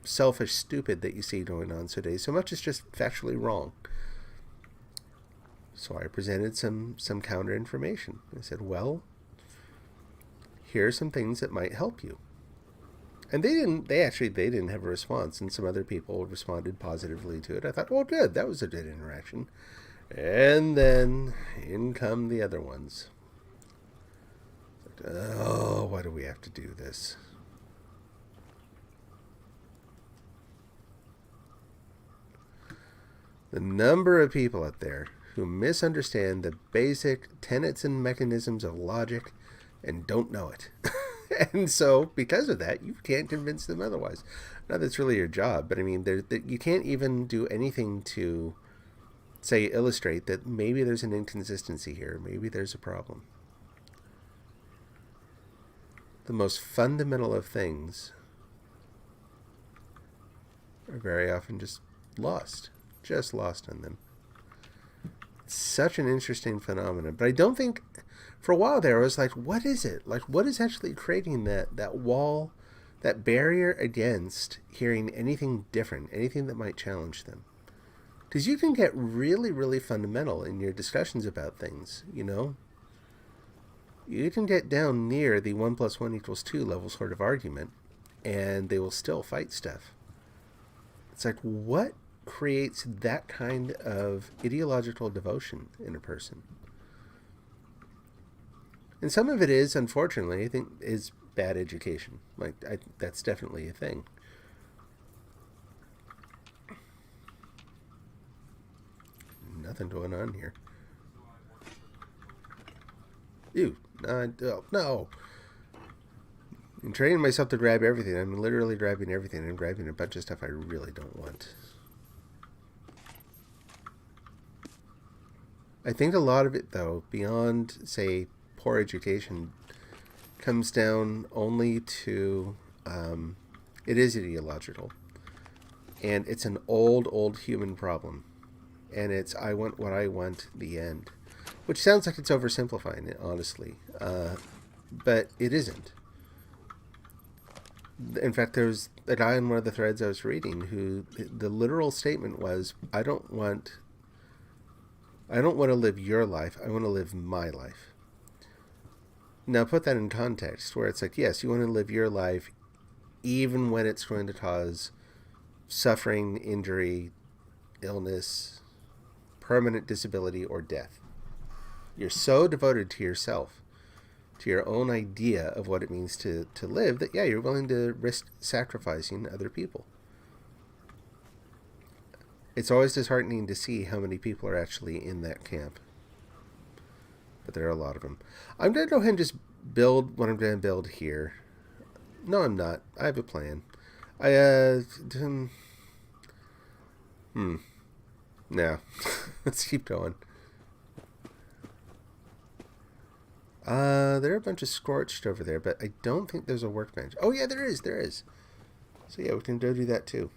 selfish stupid that you see going on today, so much as just factually wrong. So I presented some counter information. I said, well, here are some things that might help you. And they didn't have a response, and some other people responded positively to it. I thought, well, good, that was a good interaction. And then in come the other ones. Oh, why do we have to do this? The number of people out there who misunderstand the basic tenets and mechanisms of logic and don't know it. And so, because of that, you can't convince them otherwise. Not that it's really your job, but I mean, you can't even do anything to, say, illustrate that maybe there's an inconsistency here, maybe there's a problem. The most fundamental of things are very often just lost on them. It's such an interesting phenomenon, but I don't think, for a while there, I was like, what is it? Like, what is actually creating that wall, that barrier against hearing anything different, anything that might challenge them? Because you can get really, really fundamental in your discussions about things, You can get down near the 1 + 1 = 2 level sort of argument, and they will still fight stuff. It's like, what creates that kind of ideological devotion in a person? And some of it is, unfortunately, I think, is bad education. That's definitely a thing. Nothing going on here. Ew. No. I'm training myself to grab everything. I'm literally grabbing everything. I'm grabbing a bunch of stuff I really don't want. I think a lot of it, though, beyond, say, poor education, comes down only to, it is ideological. And it's an old human problem. And it's, I want what I want, the end. Which sounds like it's oversimplifying it, honestly. But it isn't. In fact, there was a guy in one of the threads I was reading who, the literal statement was, I don't want to live your life, I want to live my life. Now put that in context, where it's like, yes, you want to live your life even when it's going to cause suffering, injury, illness, permanent disability or death. You're so devoted to yourself, to your own idea of what it means to live, that, yeah, you're willing to risk sacrificing other people. It's always disheartening to see how many people are actually in that camp. But there are a lot of them. I'm going to go ahead and just build what I'm going to build here. No, I'm not. I have a plan. No. Let's keep going. There are a bunch of scorched over there, but I don't think there's a workbench. Oh, yeah, there is. There is. So, yeah, we can go do that, too.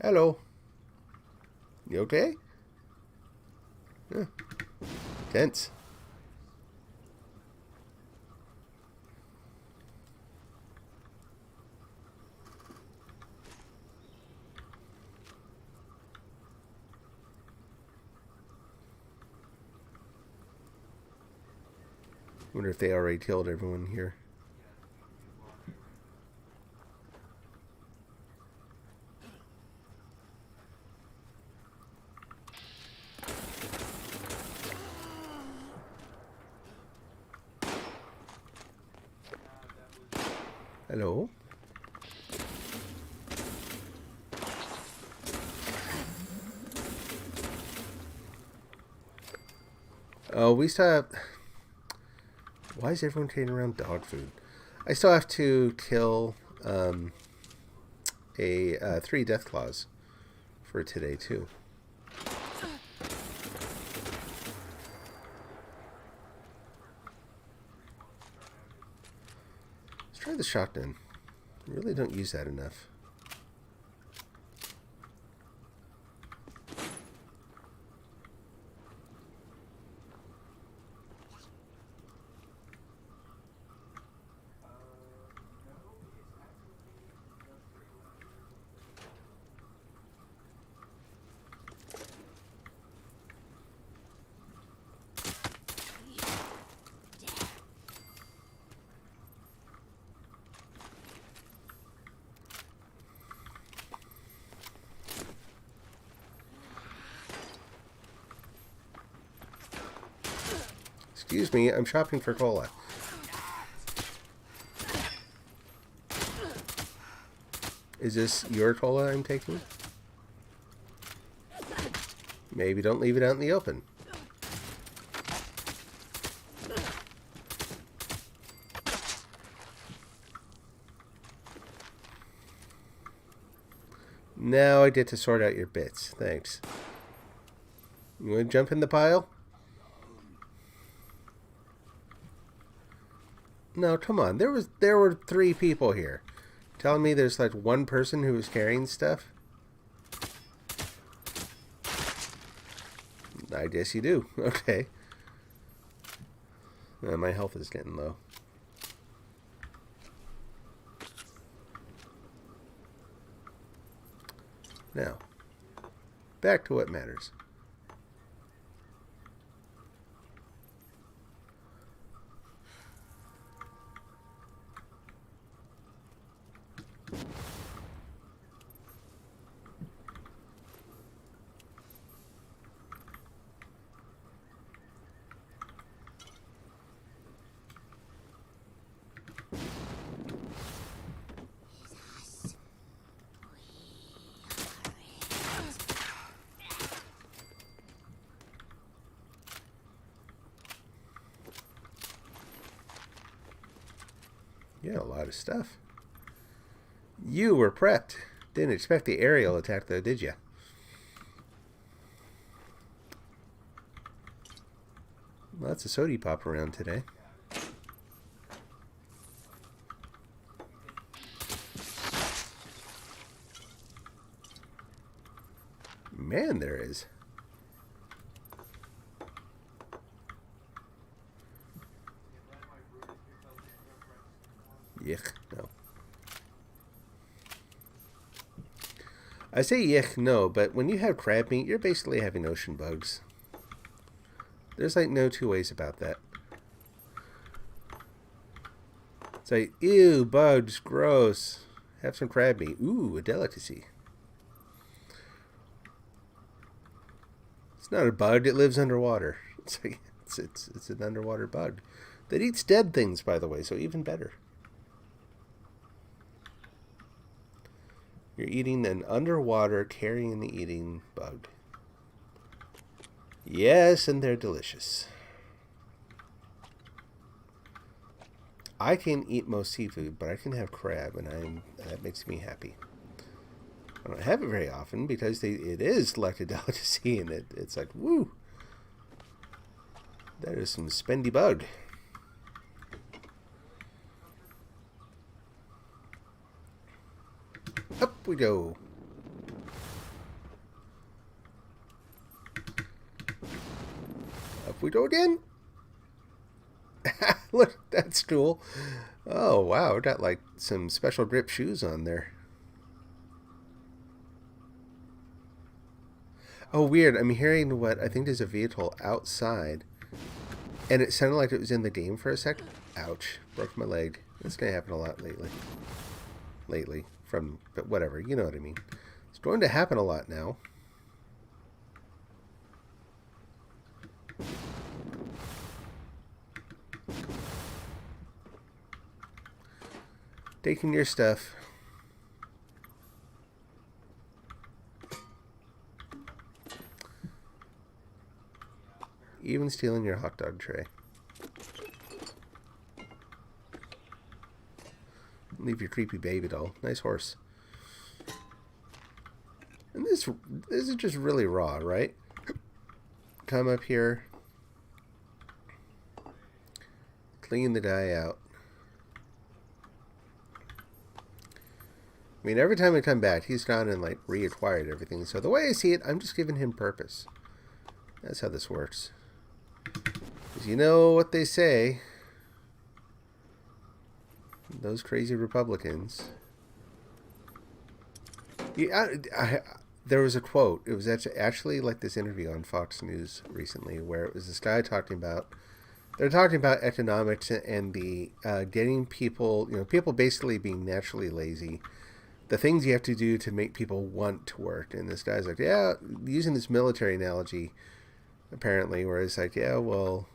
Hello. You okay? Yeah. Tense. Wonder if they already killed everyone here. Hello? Oh, we still have... Why is everyone carrying around dog food? I still have to kill 3 Deathclaws for today, too. Let's try the shotgun. I really don't use that enough. Excuse me, I'm shopping for cola. Is this your cola I'm taking? Maybe don't leave it out in the open. Now I get to sort out your bits. Thanks. You want to jump in the pile? No, come on. There were 3 people here. Telling me there's like 1 person who was carrying stuff? I guess you do. Okay. My health is getting low. Now, back to what matters. Yeah, a lot of stuff. You were prepped. Didn't expect the aerial attack though, did you? Lots of sody pop around today. Man, there is. Yuck, no. I say yuck, no, but when you have crab meat, you're basically having ocean bugs. There's like no 2 ways about that. It's like, ew, bugs, gross. Have some crab meat. Ooh, a delicacy. It's not a bug. It lives underwater. It's an underwater bug that eats dead things, by the way, so even better. You're eating an underwater carrying the eating bug. Yes, and they're delicious. I can eat most seafood, but I can have crab, and that makes me happy. I don't have it very often because it is like a delicacy, and it's like, woo! That is some spendy bug. Up we go. Up we go again. Look, that's cool. Oh, wow. Got like some special grip shoes on there. Oh, weird. I'm hearing what I think is a vehicle outside. And it sounded like it was in the game for a sec. Ouch. Broke my leg. That's going to happen a lot lately. But whatever. You know what I mean. It's going to happen a lot now. Taking your stuff. Even stealing your hot dog tray. Leave your creepy baby doll. Nice horse. And this is just really raw, right? Come up here. Clean the guy out. I mean, every time I come back, he's gone and like reacquired everything. So the way I see it, I'm just giving him purpose. That's how this works. Because you know what they say. Those crazy Republicans. Yeah, there was a quote. It was actually like this interview on Fox News recently where it was this guy talking about, they're talking about economics and the getting people, people basically being naturally lazy. The things you have to do to make people want to work. And this guy's like, yeah, using this military analogy, apparently, where it's like, yeah, well,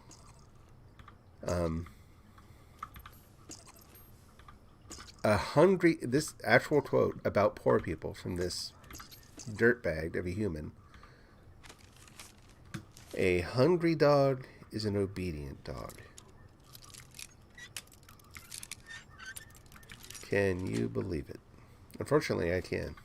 this actual quote about poor people from this dirtbag of a human. A hungry dog is an obedient dog. Can you believe it? Unfortunately, I can.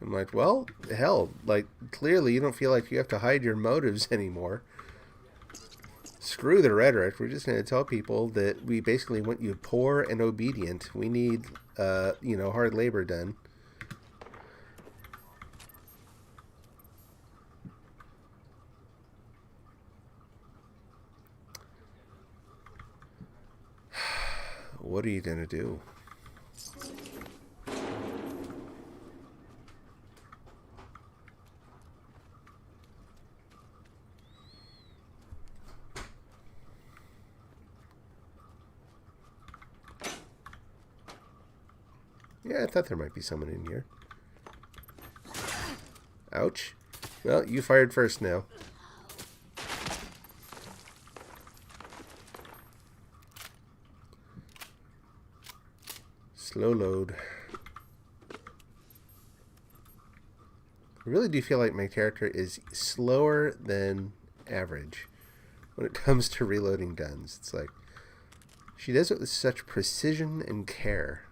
I'm like, well, hell, like, clearly you don't feel like you have to hide your motives anymore. Screw the rhetoric. We're just going to tell people that we basically want you poor and obedient. We need, hard labor done. What are you going to do? Yeah, I thought there might be someone in here. Ouch. Well, you fired first now. Slow load. I really do feel like my character is slower than average when it comes to reloading guns. It's like she does it with such precision and care.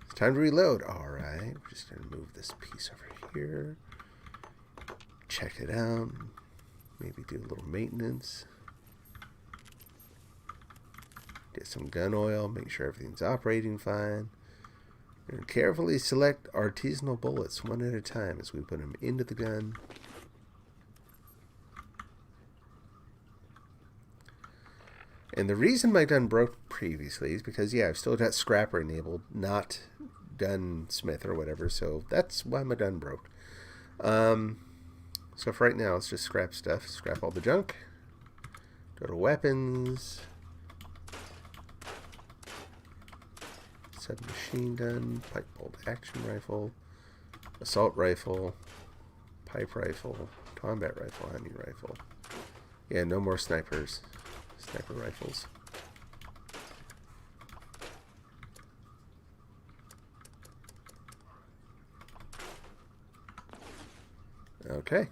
It's time to reload. Alright, we're just going to move this piece over here. Check it out. Maybe do a little maintenance. Get some gun oil, make sure everything's operating fine. And carefully select artisanal bullets one at a time as we put them into the gun. And the reason my gun broke previously is because, yeah, I've still got scrapper enabled, not gunsmith or whatever, so that's why my gun broke. So for right now, let's just scrap stuff. Scrap all the junk. Go to weapons. Submachine gun, pipe bolt action rifle, assault rifle, pipe rifle, combat rifle, hunting rifle. Yeah, no more snipers. Sniper rifles. Okay.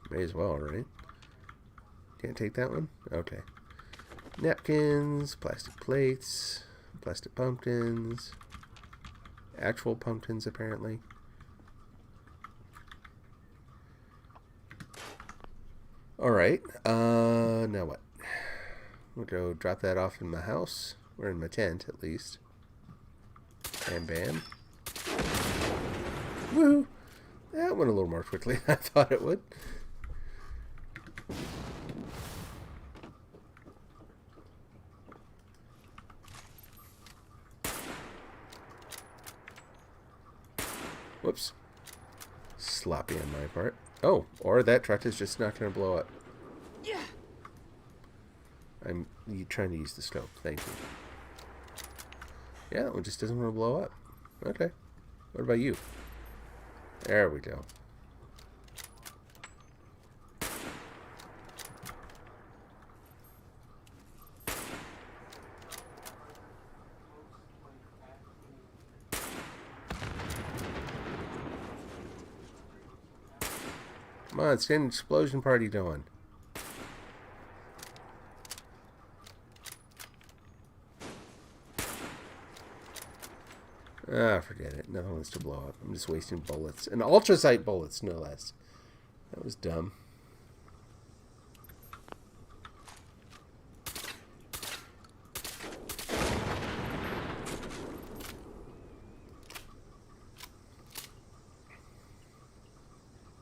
May as well, right? Can't take that one? Okay. Napkins, plastic plates, plastic pumpkins, actual pumpkins apparently. Alright, now what? We'll go drop that off in my house, or in my tent at least. Bam bam. Woohoo! That went a little more quickly than I thought it would. Whoops. Sloppy on my part. Oh, or that truck is just not going to blow up. Yeah. I'm trying to use the scope. Thank you. Yeah, that one just doesn't want to blow up. Okay. What about you? There we go. Come on, let's get an explosion party going. Ah, forget it. Nothing wants to blow up. I'm just wasting bullets. And ultrasight bullets, no less. That was dumb.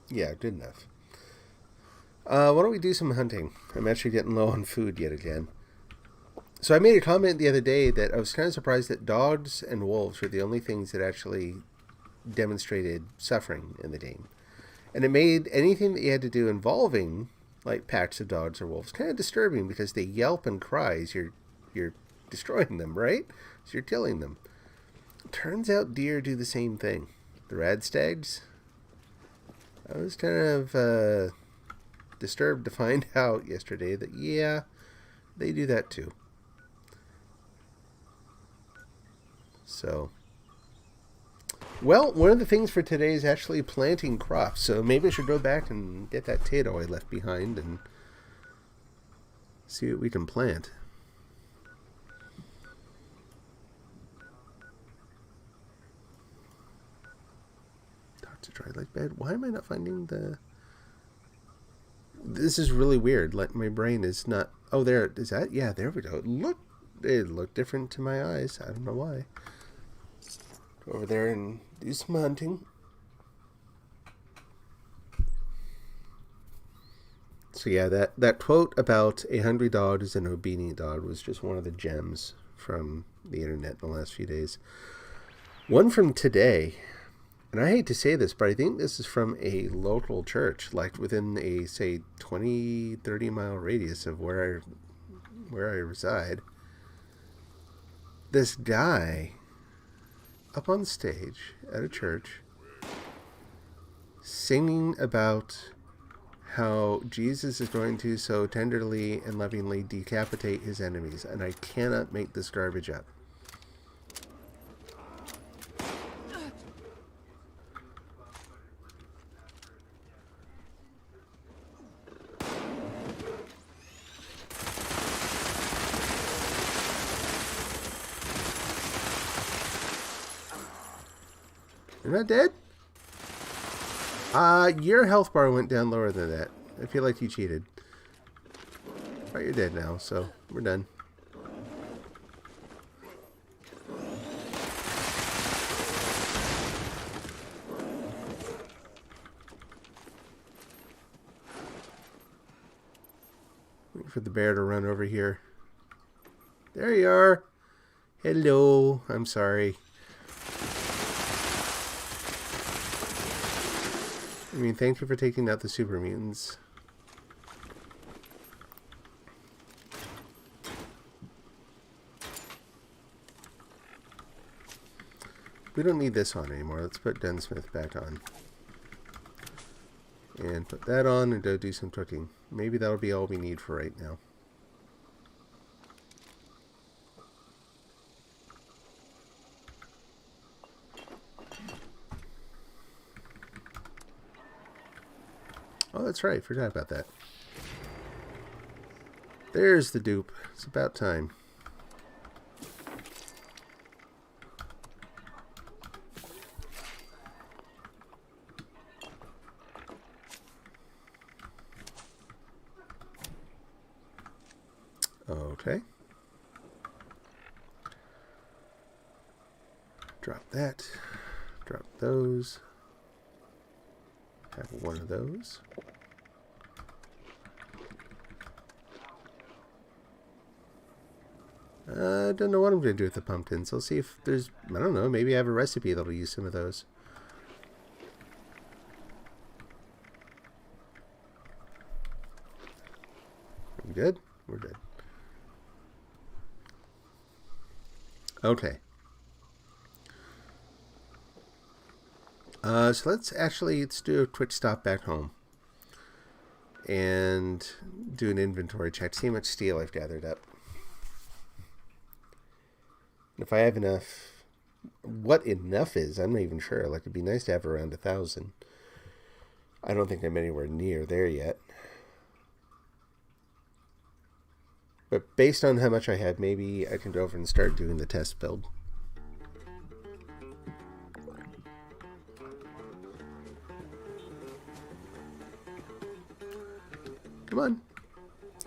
Yeah, good enough. Why don't we do some hunting? I'm actually getting low on food yet again. So I made a comment the other day that I was kind of surprised that dogs and wolves were the only things that actually demonstrated suffering in the game. And it made anything that you had to do involving like packs of dogs or wolves kind of disturbing because they yelp and cry as you're destroying them, right? So you're killing them. Turns out deer do the same thing. The rad stags. I was kind of disturbed to find out yesterday that, yeah, they do that too. So, well, one of the things for today is actually planting crops. So maybe I should go back and get that potato I left behind and see what we can plant. To try like bed. Why am I not finding the... This is really weird. Like my brain is not... Oh, there. Is that? Yeah, there we go. It looked different to my eyes. I don't know why. Go over there and do some hunting. So yeah, that quote about a hungry dog is an obedient dog was just one of the gems from the internet in the last few days. One from today. And I hate to say this, but I think this is from a local church, like within a, say, 20, 30 mile radius of where I reside. This guy up on stage at a church singing about how Jesus is going to so tenderly and lovingly decapitate his enemies. And I cannot make this garbage up. You're not dead? Your health bar went down lower than that. I feel like you cheated. But you're dead now, so we're done. Waiting for the bear to run over here. There you are. Hello. I'm sorry. I mean, thank you for taking out the super mutants. We don't need this on anymore. Let's put Dunsmith back on. And put that on and go do some cooking. Maybe that'll be all we need for right now. Oh, that's right. Forgot about that. There's the dupe. It's about time. Okay. Drop that. Drop those. Have one of those. I don't know what I'm going to do with the pumpkins. I'll see if there's, I don't know, maybe I have a recipe that'll use some of those. Are we good? We're good. Okay. So let's do a quick stop back home and do an inventory check. See how much steel I've gathered up. If I have enough, what enough is, I'm not even sure. Like, it'd be nice to have around 1,000. I don't think I'm anywhere near there yet. But based on how much I have, maybe I can go over and start doing the test build. Come on.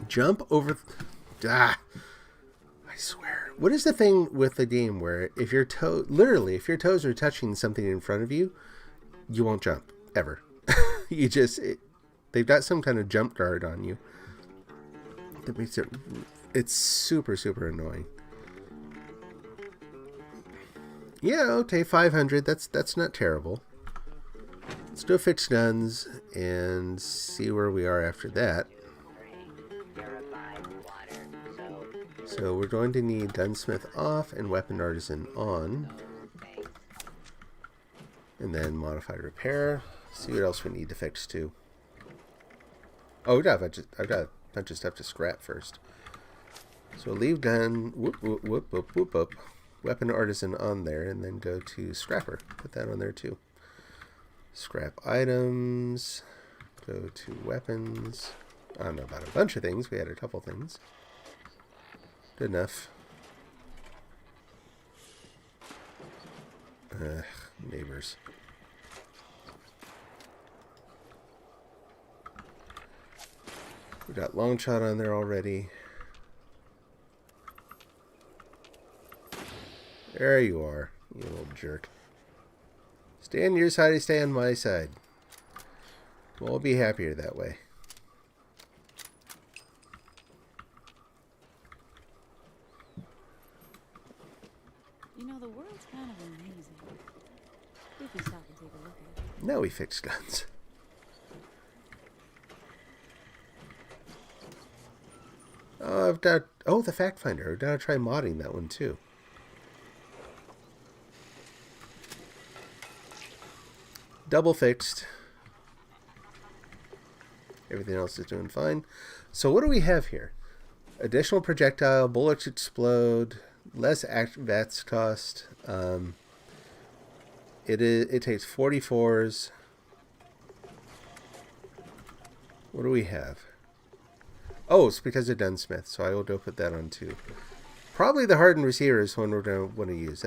Jump over. I swear. What is the thing with the game where if your literally, if your toes are touching something in front of you, you won't jump. Ever. You just, they've got some kind of jump guard on you. That makes it, it's super, super annoying. Yeah, okay, 500. That's not terrible. Let's do fixed guns and see where we are after that. So we're going to need gunsmith off and weapon artisan on. And then modified repair. See what else we need to fix too. Oh, I've got a bunch of stuff to scrap first. So leave gun, whoop, whoop, whoop, whoop, whoop, whoop. Weapon artisan on there, and then go to scrapper. Put that on there too. Scrap items. Go to weapons. I don't know about a bunch of things. We had a couple things. Good enough. Neighbors. We got long shot on there already. There you are, you little jerk. Stay on your side, I stay on my side. We'll be happier that way. You know, the world's kind of amazing. If you stop and take a look at it. Now we fix guns. Oh, I've got... Oh, the fact finder. I've got to try modding that one too. Double fixed. Everything else is doing fine. So what do we have here? Additional projectile, bullets explode, less VATS cost. It takes 44s. What do we have? Oh, it's because of Dunsmith, so I will go put that on too. Probably the hardened receiver is one we're going to want to use.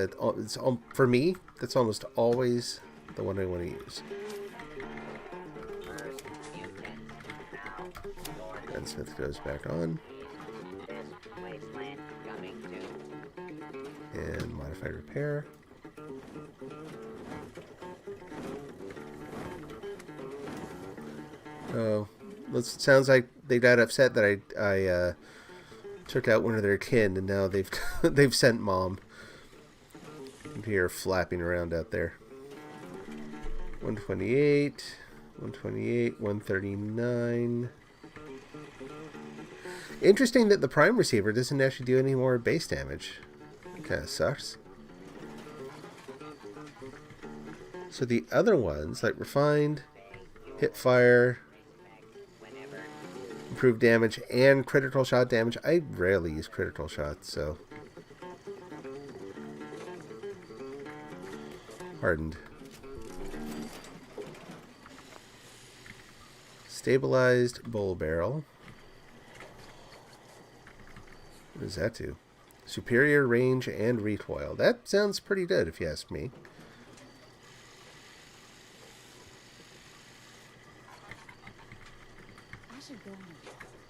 For me, that's almost always the one I want to use. Dunsmith goes back on. And modified repair. Oh, sounds like they got upset that I took out one of their kin, and now they've they've sent Mom. I'm here flapping around out there. 128, 128, 139. Interesting that the prime receiver doesn't actually do any more base damage. That kind of sucks. So the other ones, like refined, hip fire, improved damage, and critical shot damage. I rarely use critical shots, so. Hardened. Stabilized bull barrel. What does that do? Superior range and recoil. That sounds pretty good if you ask me.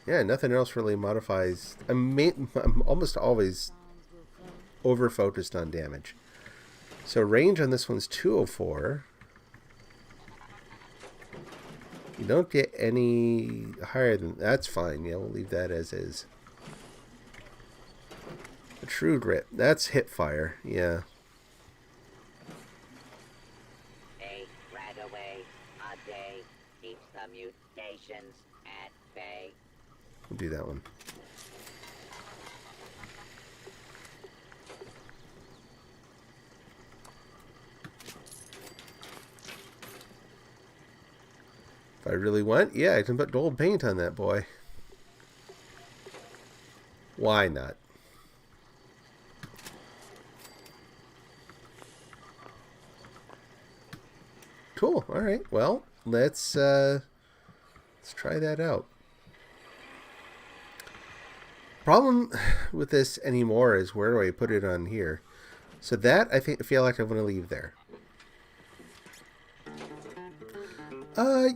Yeah, nothing else really modifies. I'm almost always over-focused on damage. So range on this one's 204. You don't get any higher than... That's fine. Yeah, we'll leave that as is. A true grip. That's hip fire. Yeah. A right away a day keeps the mutations at bay. We'll do that one. If I really want, yeah, I can put gold paint on that boy. Why not? Cool. All right. Well, let's try that out. Problem with this anymore is where do I put it on here? So that I feel like I want to leave there.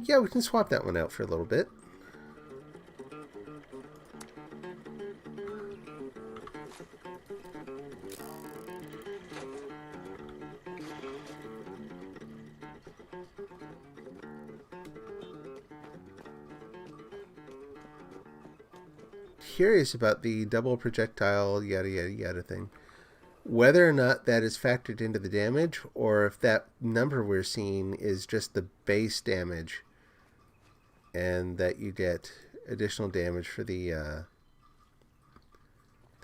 Yeah, we can swap that one out for a little bit. Curious about the double projectile yada yada yada thing. Whether or not that is factored into the damage, or if that number we're seeing is just the base damage, and that you get additional damage for the that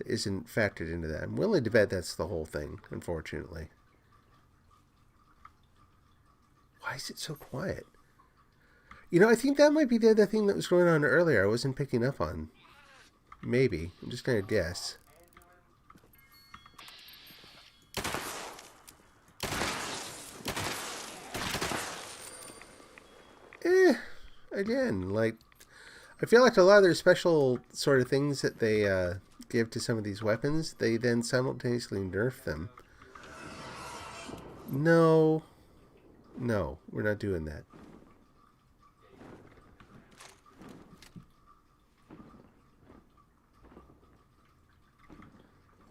isn't factored into that. I'm willing to bet that's the whole thing, unfortunately. Why is it so quiet? You know, I think that might be the other thing that was going on earlier I wasn't picking up on. Maybe. I'm just going to guess. Again, like, I feel like a lot of their special sort of things that they give to some of these weapons, they then simultaneously nerf them. No. No, we're not doing that.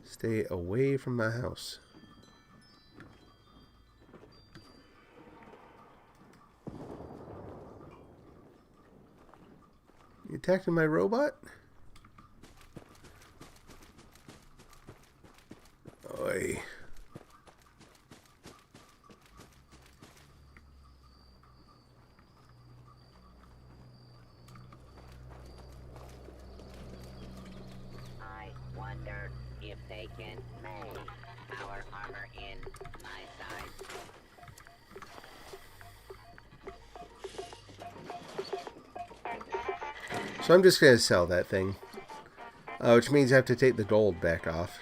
Stay away from my house. You attacking my robot? Oi. I wonder if they can make our armor in my size. So I'm just going to sell that thing. Which means I have to take the gold back off.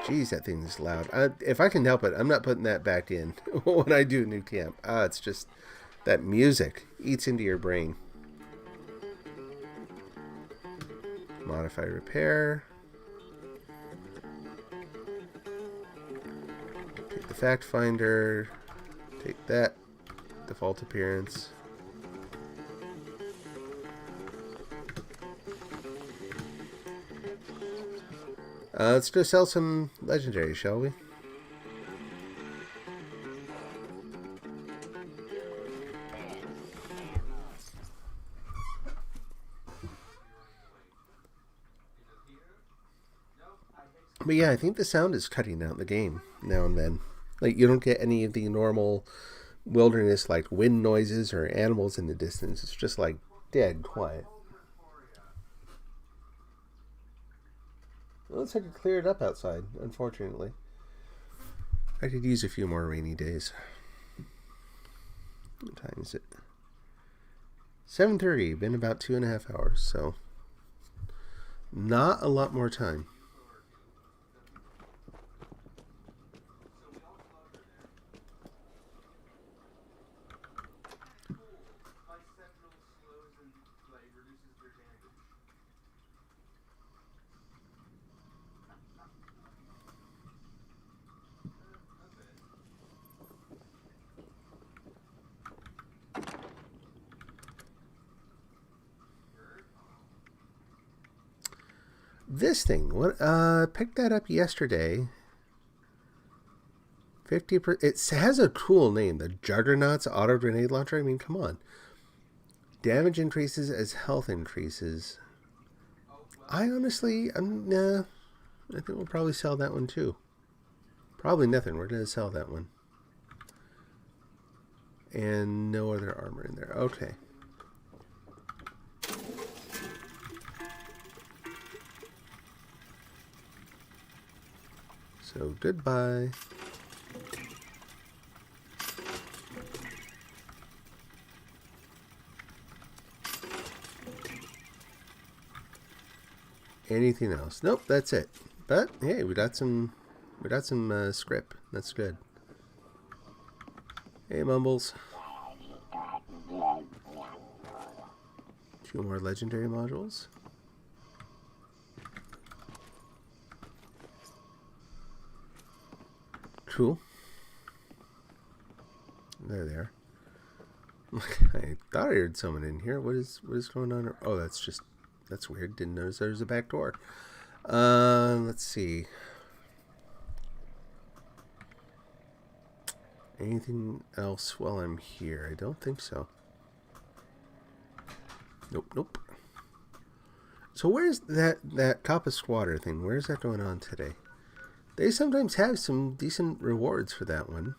Jeez, that thing is loud. If I can help it, I'm not putting that back in when I do new camp. It's just that music eats into your brain. Modify repair. Take the fact finder. Take that. Default appearance. Let's go sell some legendary, shall we? But yeah, I think the sound is cutting out in the game now and then. Like, you don't get any of the normal wilderness, like wind noises or animals in the distance. It's just like dead quiet. Well, looks like it cleared up outside, unfortunately. I could use a few more rainy days. What time is it? 7:30. Been about 2.5 hours, so not a lot more time. This thing, what? Picked that up yesterday. 50%. It has a cool name, the Juggernaut's auto grenade launcher. I mean, come on. Damage increases as health increases. I honestly, nah. I think we'll probably sell that one too. Probably nothing. We're gonna sell that one. And no other armor in there. Okay. So, goodbye. Anything else? Nope, that's it. But hey, we got some script. That's good. Hey, Mumbles. 2 more legendary modules. Cool. There they are. I thought I heard someone in here. What is going on? Oh, that's weird. Didn't notice there was a back door. Let's see. Anything else while I'm here? I don't think so. Nope. So where's that Kappa Squatter thing? Where's that going on today? They sometimes have some decent rewards for that one.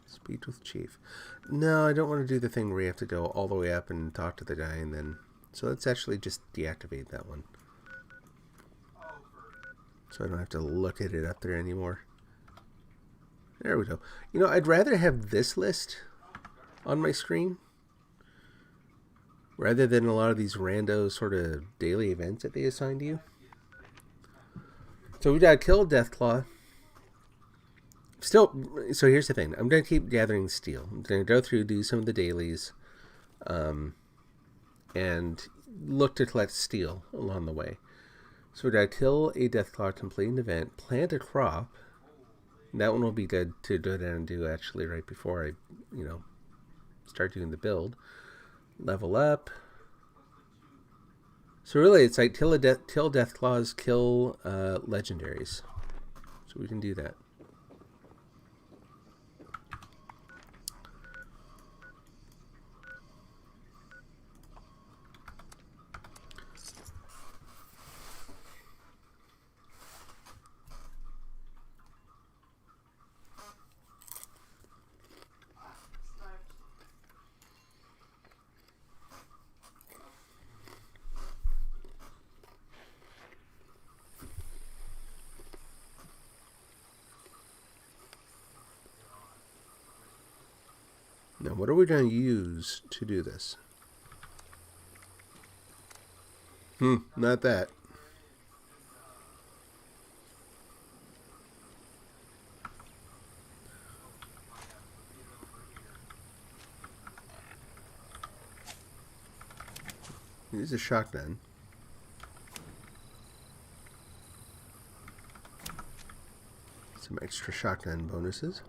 Speak with Chief. No, I don't want to do the thing where you have to go all the way up and talk to the guy and then... So let's actually just deactivate that one. So I don't have to look at it up there anymore. There we go. You know, I'd rather have this list on my screen rather than a lot of these rando sort of daily events that they assign to you. So we got Kill Deathclaw. Still, so here's the thing. I'm going to keep gathering steel. I'm going to go through, do some of the dailies, and look to collect steel along the way. So we got Kill a Deathclaw, complete an event, plant a crop. That one will be good to go down and do actually right before I, start doing the build. Level up. So really, it's like kill Deathclaws, kill legendaries. So we can do that. Now, what are we going to use to do this? Not that. Use a shotgun. Some extra shotgun bonuses.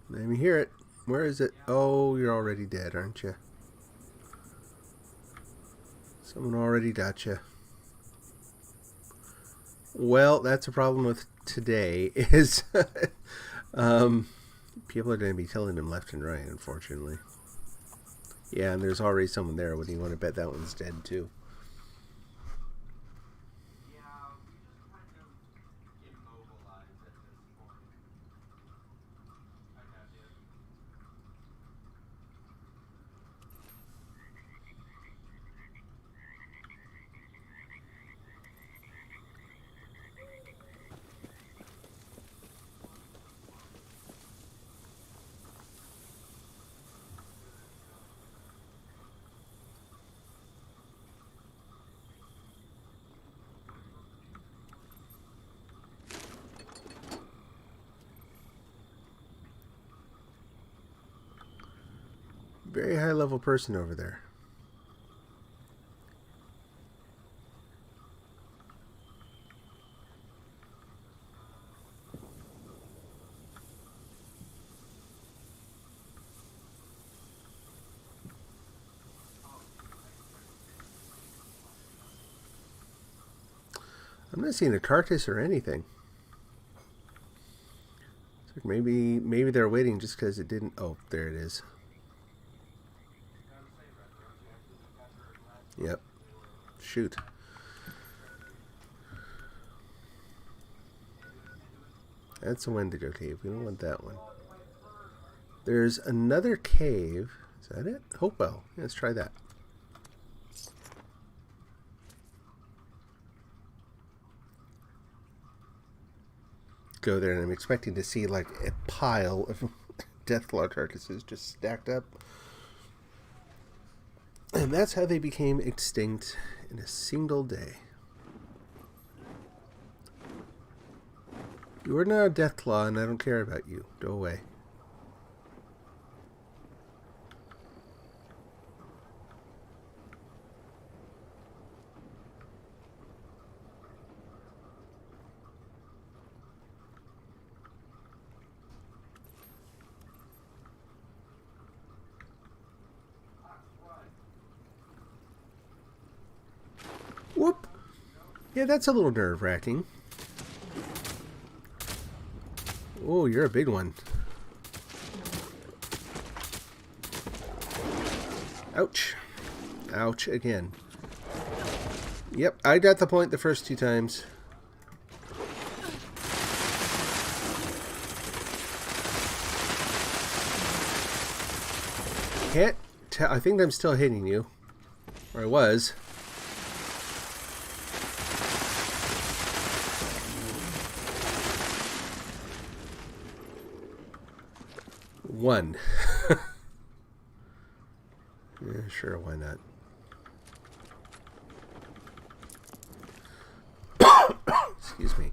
Let me hear it. Where is it? Oh, you're already dead, aren't you? Someone already got you. Well, that's a problem with today, is People are going to be killing him left and right, unfortunately. Yeah, and there's already someone there. What do you want to bet that one's dead, too? Very high level person over there. I'm not seeing a carcass or anything. It's like maybe they're waiting just because it didn't. Oh, there it is. Yep. Shoot. That's a Wendigo cave. We don't want that one. There's another cave. Is that it? Hopewell. Let's try that. Go there, and I'm expecting to see like a pile of Deathclaw carcasses just stacked up. And that's how they became extinct in a single day. You are not a Deathclaw, and I don't care about you. Go away. Whoop! Yeah, that's a little nerve-wracking. Oh, you're a big one. Ouch. Ouch again. Yep, I got the point the first 2 times. Can't tell. I think I'm still hitting you. Or I was. One. Yeah, sure, why not? Excuse me.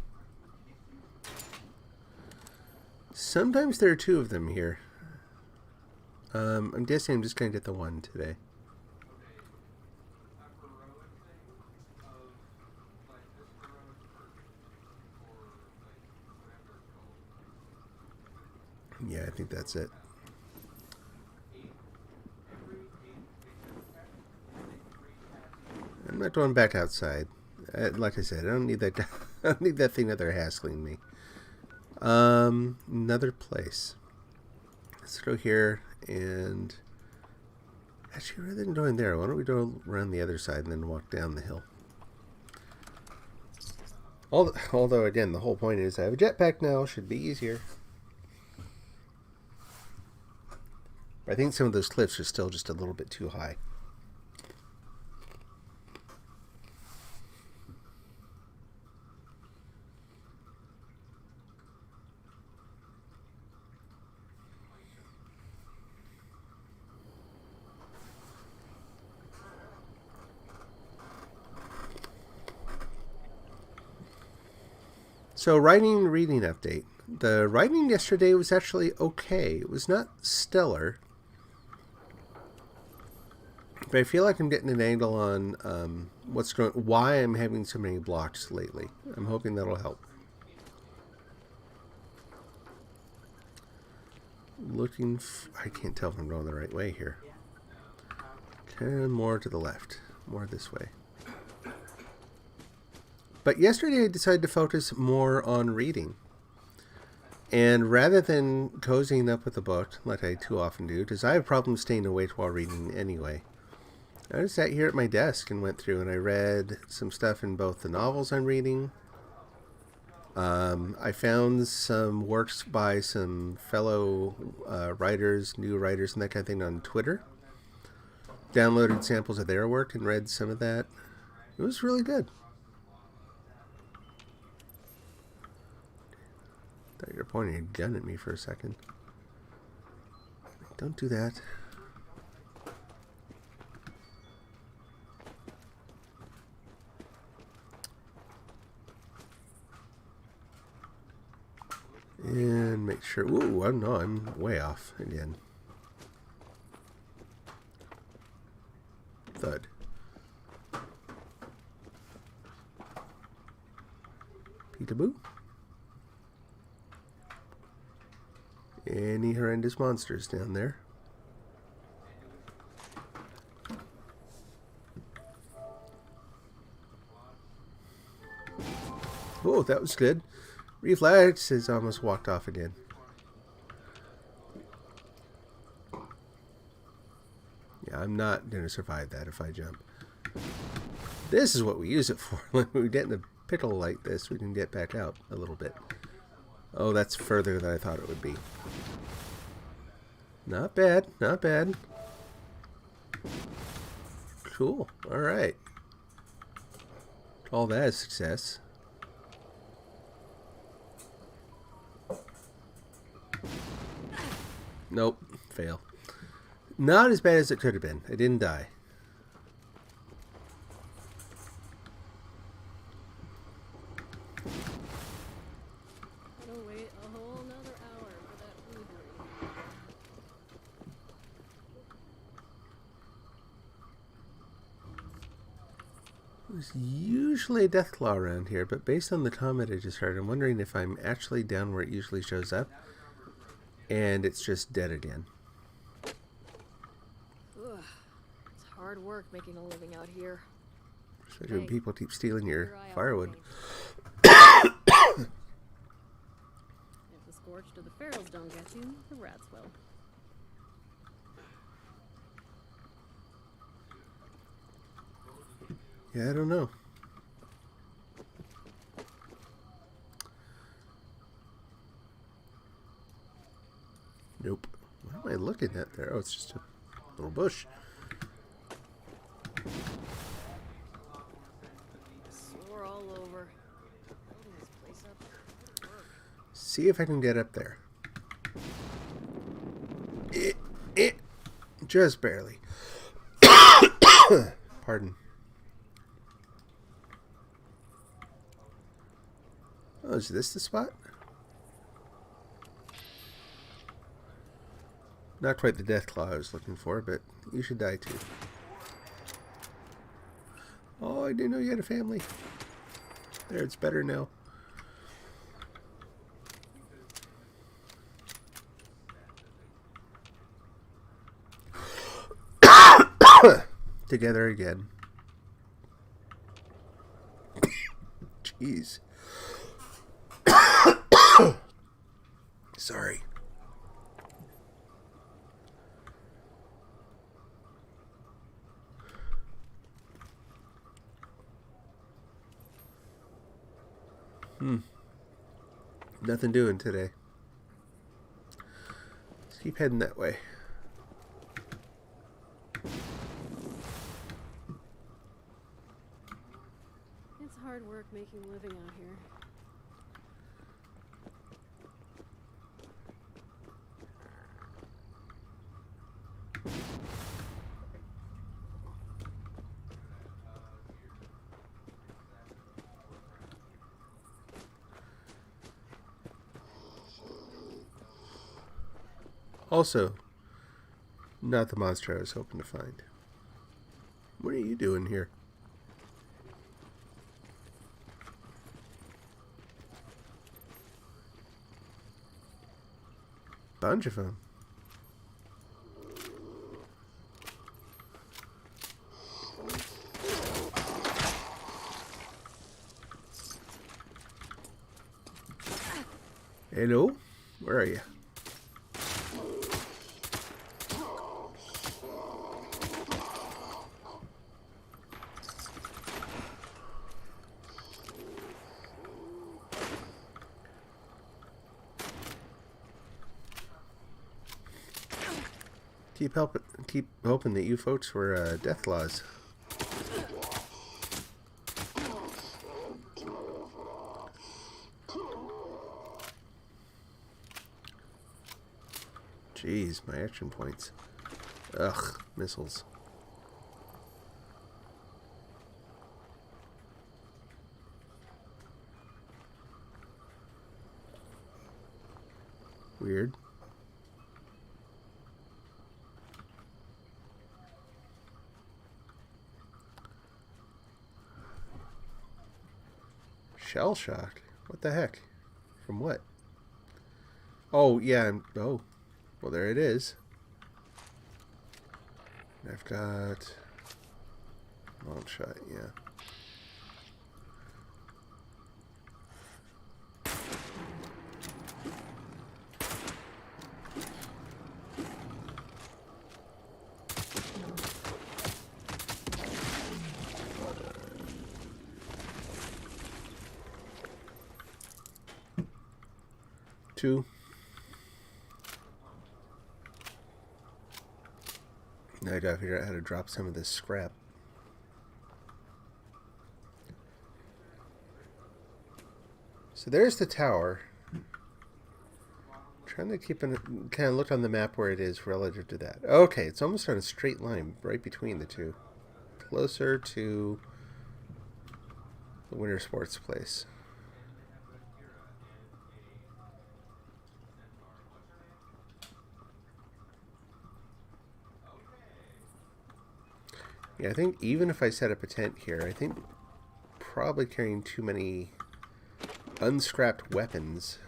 Sometimes there are 2 of them here. I'm guessing I'm just going to get the one today. Yeah, I think that's it. I'm not going back outside. Like I said, I don't need that. I don't need that thing that they're hassling me. Another place. Let's go here and actually, rather than going there, why don't we go around the other side and then walk down the hill? Although, again, the whole point is I have a jetpack now. Should be easier. I think some of those cliffs are still just a little bit too high. So, writing and reading update. The writing yesterday was actually okay. It was not stellar. But I feel like I'm getting an angle on why I'm having so many blocks lately. I'm hoping that'll help. I can't tell if I'm going the right way here. Okay, more to the left. More this way. But yesterday I decided to focus more on reading. And rather than cozying up with a book, like I too often do, because I have problems staying awake while reading anyway, I just sat here at my desk and went through and I read some stuff in both the novels I'm reading. I found some works by some fellow writers, new writers, and that kind of thing on Twitter. Downloaded samples of their work and read some of that. It was really good. Thought you were pointing a gun at me for a second. Don't do that. And make sure. Ooh, I'm way off again. Thud. Peekaboo. Any horrendous monsters down there? Oh, that was good. Reflex has almost walked off again. Yeah, I'm not going to survive that if I jump. This is what we use it for. When we get in a pickle like this, we can get back out a little bit. Oh, that's further than I thought it would be. Not bad, not bad. Cool, alright. Call that a success. Nope, fail. Not as bad as it could have been. I didn't die. Gotta wait a whole another hour for that food. There's usually a deathclaw around here, but based on the comment I just heard, I'm wondering if I'm actually down where it usually shows up, and it's just dead again. Ugh, it's hard work making a living out here. Especially when people keep stealing your firewood. If the scorched or the ferals don't get you, the rats will. Yeah, I don't know. Nope. What am I looking at there? Oh, it's just a little bush. Sore all over. Building this place up. See if I can get up there. Just barely. Pardon. Oh, is this the spot? Not quite the deathclaw I was looking for, but you should die too. Oh, I didn't know you had a family. There, it's better now. Together again. Jeez. Sorry. Nothing doing today. Let's keep heading that way. It's hard work making a living out here. Also, not the monster I was hoping to find. What are you doing here? Bunch of them. Hello? Where are you? Keep hoping that you folks were death laws. Jeez, my action points. Ugh, missiles. Weird. Shell shock? What the heck? From what? Oh, yeah. Oh. Well, there it is. I've got... Long shot, yeah. Two. Now I gotta figure out how to drop some of this scrap. So there's the tower. Trying to keep an kind of look on the map where it is relative to that. Okay, it's almost on a straight line right between the two. Closer to the winter sports place. Yeah, I think even if I set up a tent here, I think probably carrying too many unscrapped weapons.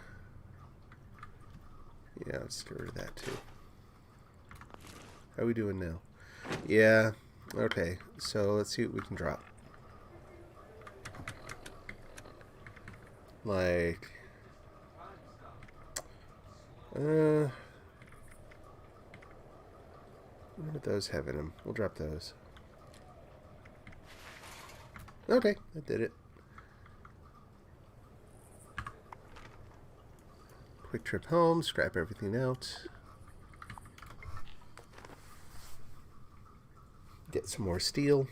Yeah, let's get rid of that too. How are we doing now? Yeah, okay. So let's see what we can drop. Like... what do those have in them? We'll drop those. Okay, that did it. Quick trip home, scrap everything out. Get some more steel.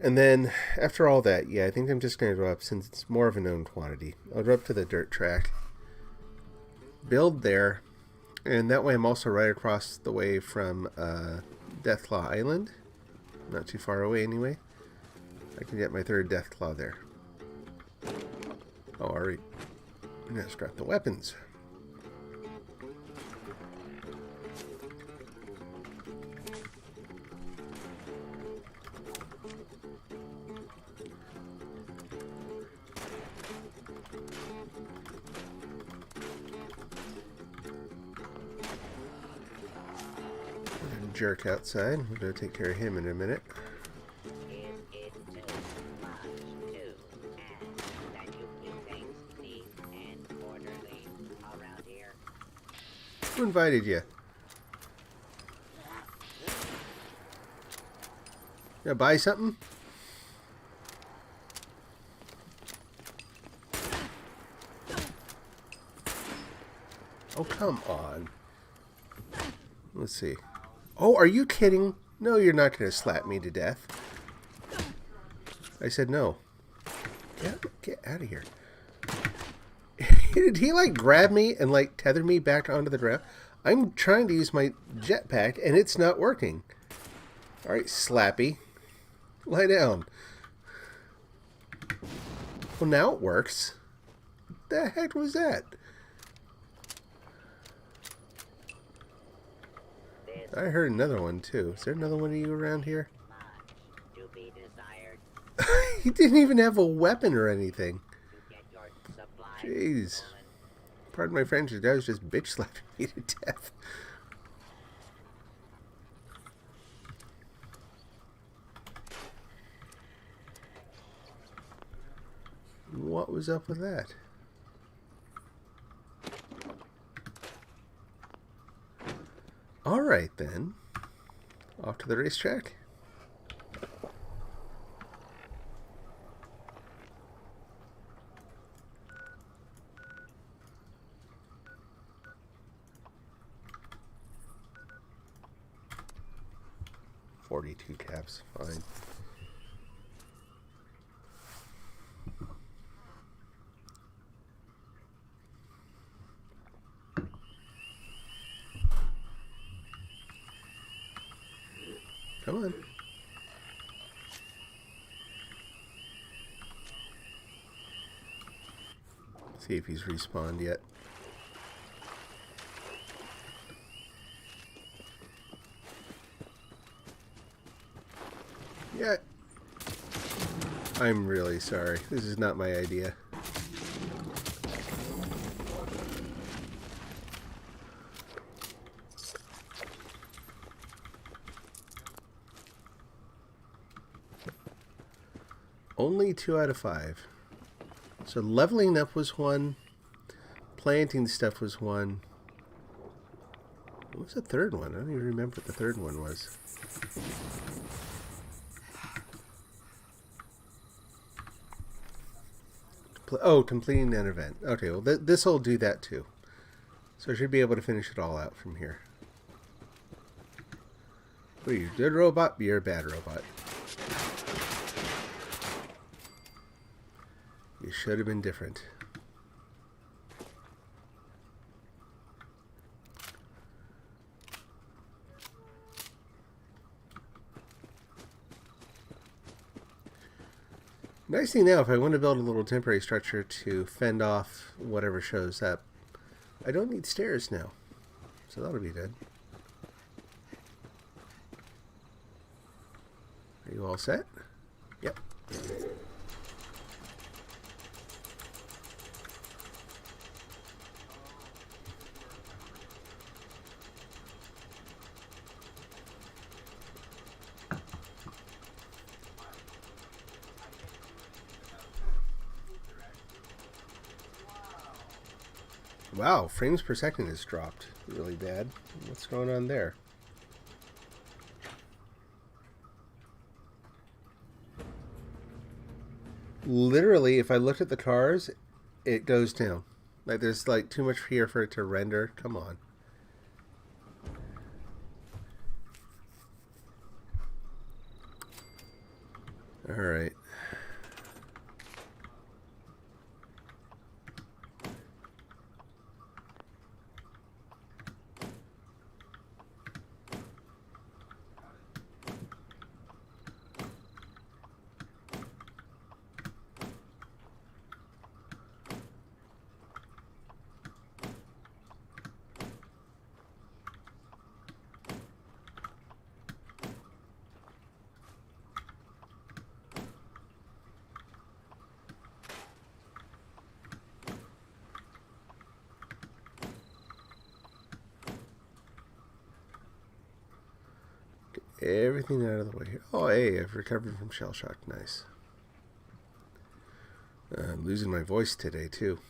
And then, after all that, yeah, I think I'm just going to go up, since it's more of a known quantity. I'll go up to the dirt track. Build there, and that way I'm also right across the way from Deathclaw Island. Not too far away anyway. I can get my third Deathclaw there. Oh, alright. Now scrap the weapons. Jerk outside. We're going to take care of him in a minute. Who invited you? Gonna buy something? Oh, come on. Let's see. Oh, are you kidding? No, you're not going to slap me to death. I said no. Get out of here. Did he, like, grab me and, like, tether me back onto the ground? I'm trying to use my jetpack, and it's not working. Alright, Slappy. Lie down. Well, now it works. What the heck was that? I heard another one, too. Is there another one of you around here? He didn't even have a weapon or anything. Jeez. Pardon my French, the guy was just bitch slapping me to death. what was up with that. Alright then. Off to the racetrack. $42 caps, fine. Come on. See if he's respawned yet. Yeah. I'm really sorry. This is not my idea. Only 2 out of 5. So leveling up was 1. Planting stuff was 1. What was the third one? I don't even remember what the third one was. Oh, completing an event. Okay, well this will do that too. So I should be able to finish it all out from here. What are you, good robot? You're a bad robot. You should have been different. Nice thing now, if I want to build a little temporary structure to fend off whatever shows up, I don't need stairs now. So that'll be good. Are you all set? Yep. Wow, frames per second has dropped really bad. What's going on there? Literally, if I look at the cars, it goes down. Like there's like too much here for it to render. Come on. All right. Everything out of the way here. Oh, hey, I've recovered from shell shock. Nice. I'm losing my voice today, too.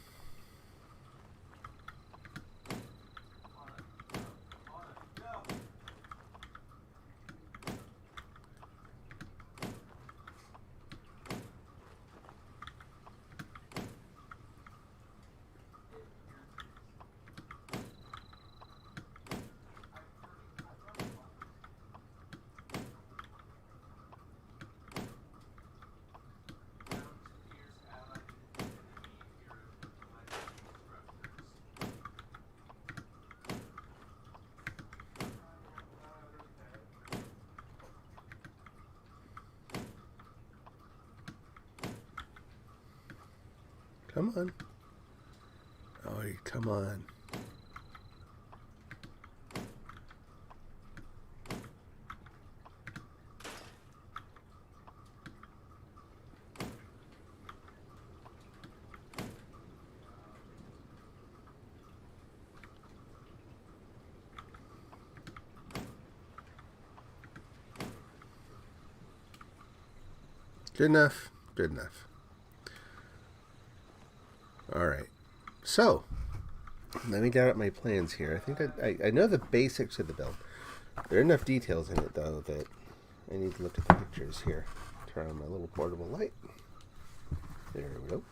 Come on. Oh, come on. Good enough. Good enough. Alright. So, let me get out my plans here. I think I know the basics of the build. There are enough details in it, though, that I need to look at the pictures here. Turn on my little portable light. There we go.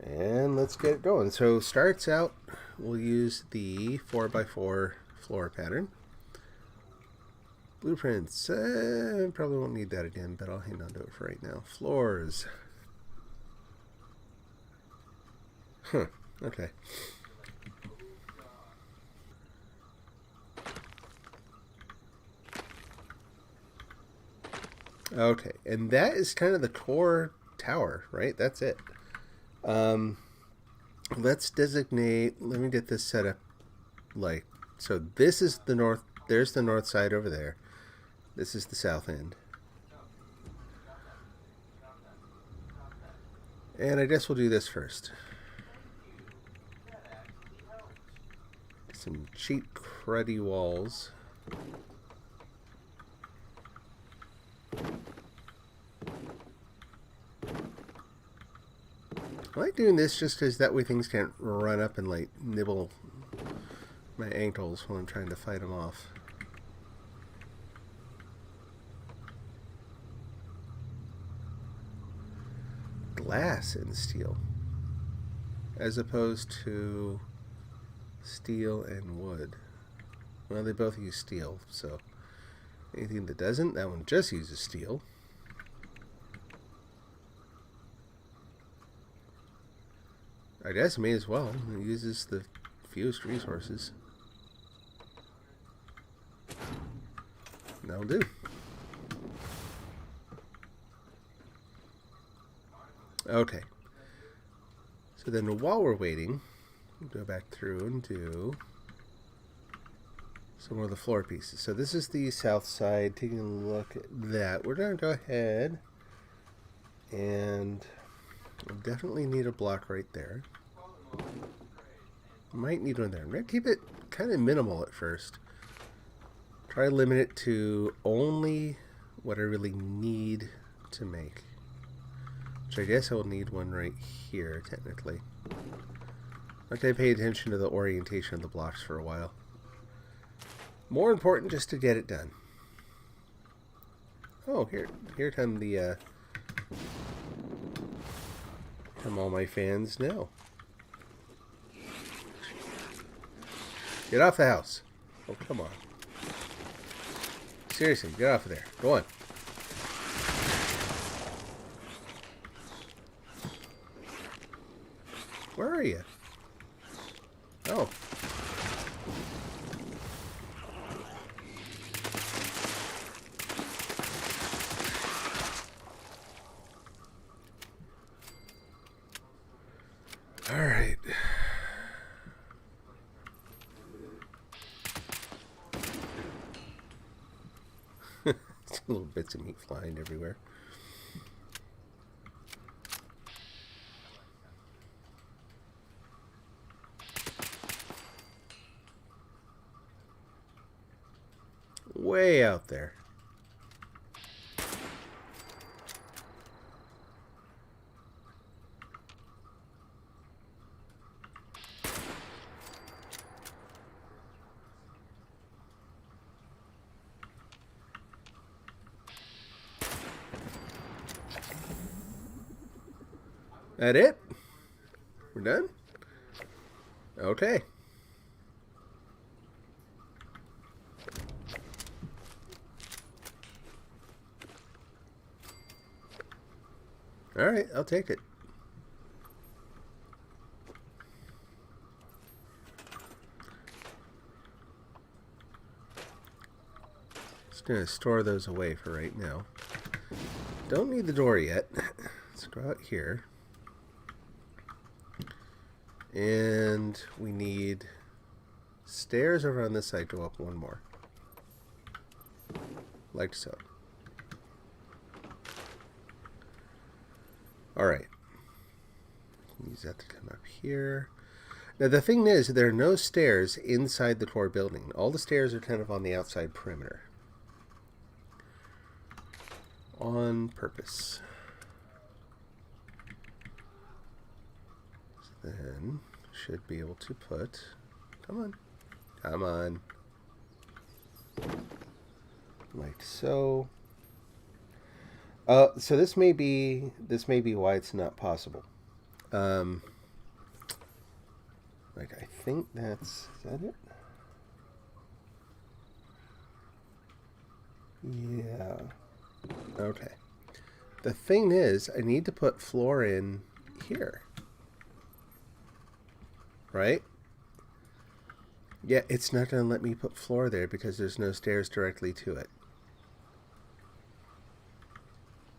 And let's get it going. So, starts out, we'll use the 4x4 floor pattern. Blueprints. Probably won't need that again, but I'll hang on to it for right now. Floors. Huh. Okay. Okay, and that is kind of the core tower, right? That's it. Let's designate, let me get this set up like, so this is the north, there's the north side over there. This is the south end. And I guess we'll do this first. Some cheap, cruddy walls. I like doing this just because that way things can't run up and like nibble my ankles when I'm trying to fight them off. Glass and steel, as opposed to steel and wood. Well, they both use steel, so anything that doesn't, that one just uses steel. I guess may as well. It uses the fewest resources. That'll do. Okay. So then while we're waiting, we'll go back through and do some more of the floor pieces. So this is the south side. Taking a look at that. We're going to go ahead and we'll definitely need a block right there. Might need one there. I'm going to keep it kind of minimal at first. Try to limit it to only what I really need to make. Which I guess I will need one right here, technically. Okay, pay attention to the orientation of the blocks for a while. More important just to get it done. Oh, here come the, come all my fans now. Get off the house. Oh, come on. Seriously, get off of there. Go on. Where are you? Oh. All right. Little bits of meat flying everywhere. Way out there. That it? We're done? Okay. Alright, I'll take it. Just going to store those away for right now. Don't need the door yet. Let's go out here. And we need stairs over on this side. Go up one more. Like so. Alright. Use that to come up here. Now the thing is, there are no stairs inside the core building. All the stairs are kind of on the outside perimeter. On purpose. then should be able to put, come on, come on, like so. So this may be why it's not possible. Like I think is that it? Yeah. Okay. The thing is, I need to put floor in here. Right? Yeah, it's not going to let me put floor there because there's no stairs directly to it.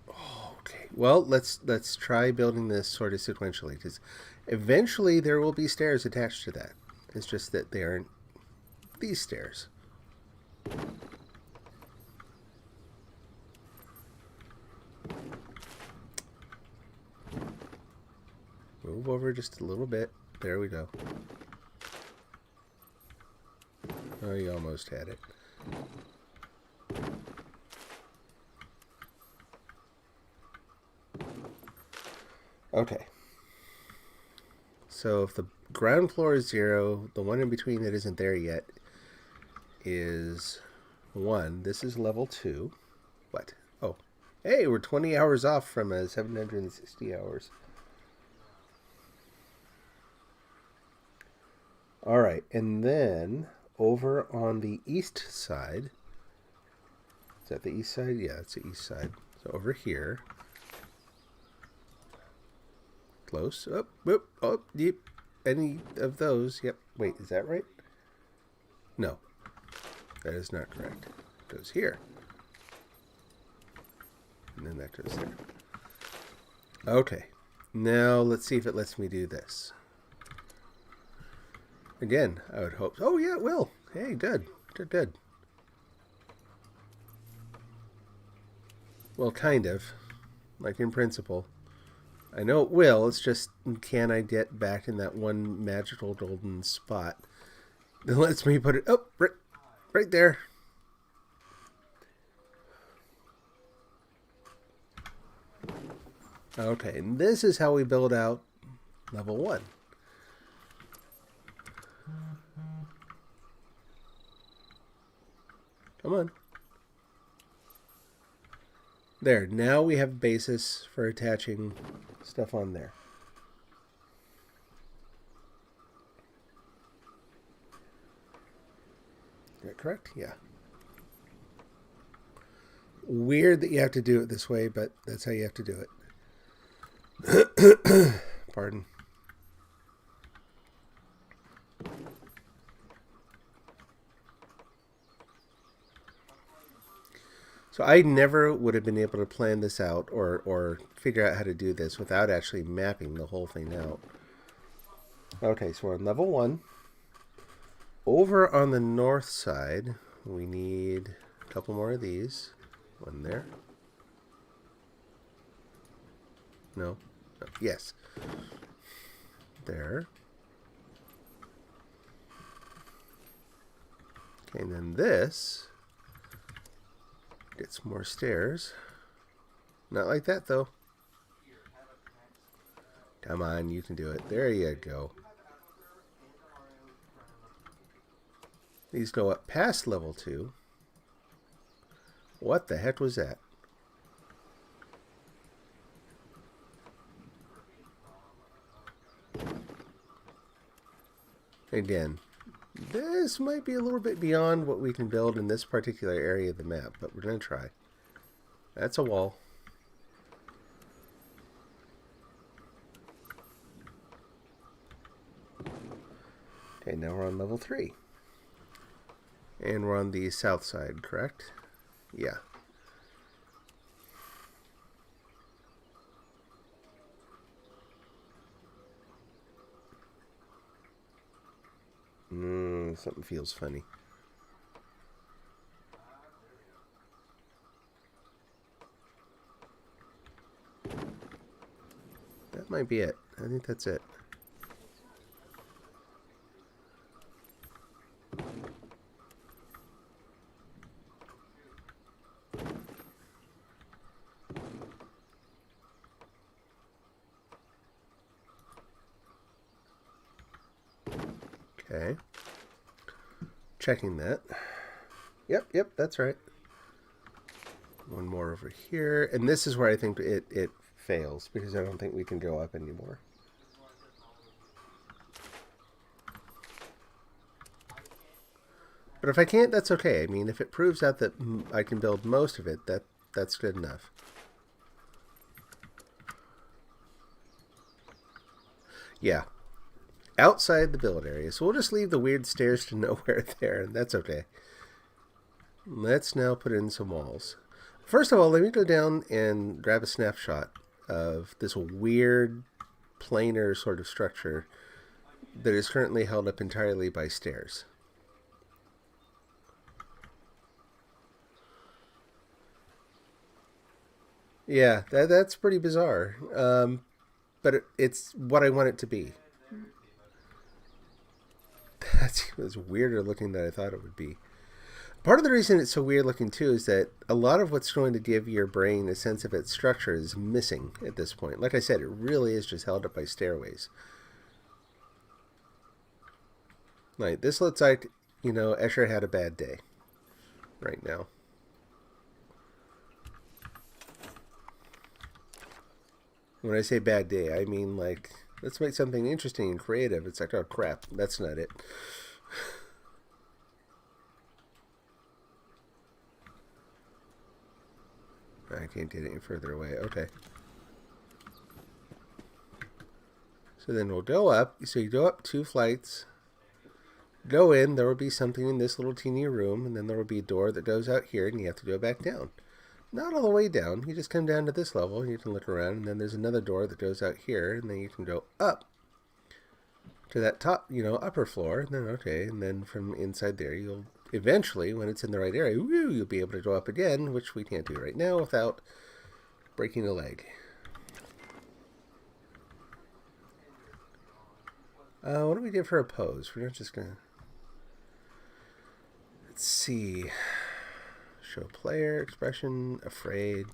Okay. Well, let's try building this sort of sequentially, because eventually there will be stairs attached to that. It's just that they aren't these stairs. Move over just a little bit. There we go. Oh, you almost had it. Okay. So if the ground floor is 0, the one in between that isn't there yet is 1. This is level 2. What? Oh. Hey, we're 20 hours off from 760 hours. All right, and then over on the east side, is that the east side? Yeah, it's the east side. So over here, close, up, yep, any of those, yep. Wait, is that right? No, that is not correct. It goes here, and then that goes there. Okay, now let's see if it lets me do this. Again, I would hope. Oh, yeah, it will. Hey, good. Good. Well, kind of. Like in principle. I know it will. It's just, can I get back in that one magical golden spot that lets me put it... Oh, right there. Okay, and this is how we build out level 1. Come on. There, now we have a basis for attaching stuff on there. Is that correct? Yeah. Weird that you have to do it this way, but that's how you have to do it. Pardon. So I never would have been able to plan this out or figure out how to do this without actually mapping the whole thing out. Okay, so we're on level 1. Over on the north side, we need a couple more of these. One there. No. Yes. There. Okay, and then this gets more stairs. Not like that, though. Come on, you can do it. There you go. These go up past level 2. What the heck was that? Again, this might be a little bit beyond what we can build in this particular area of the map, but we're going to try. That's a wall. Okay, now we're on level 3. And we're on the south side, correct? Yeah. Something feels funny. That might be it. I think that's it. Okay. Checking that. Yep, that's right. One more over here. And this is where I think it fails, because I don't think we can go up anymore. But if I can't, that's okay. I mean, if it proves out that I can build most of it, that's good enough. Yeah. Outside the build area. So we'll just leave the weird stairs to nowhere there, and that's okay. Let's now put in some walls. First of all, let me go down and grab a snapshot of this weird planar sort of structure that is currently held up entirely by stairs. Yeah, that's pretty bizarre. But it's what I want it to be. That's weirder looking than I thought it would be. Part of the reason it's so weird looking too is that a lot of what's going to give your brain a sense of its structure is missing at this point. Like I said, it really is just held up by stairways. Like, this looks like, you know, Escher had a bad day right now. When I say bad day, I mean, like, let's make something interesting and creative. It's like, oh crap, that's not it. I can't get any further away. Okay. So then we'll go up. So you go up 2 flights. Go in. There will be something in this little teeny room. And then there will be a door that goes out here. And you have to go back down. Not all the way down. You just come down to this level. And you can look around. And then there's another door that goes out here. And then you can go up to that top, you know, upper floor. And then, okay. And then from inside there, you'll eventually, when it's in the right area, woo, you'll be able to go up again, which we can't do right now without breaking a leg. What do we give her a pose? We're not just gonna... Let's see. Show player, expression, afraid.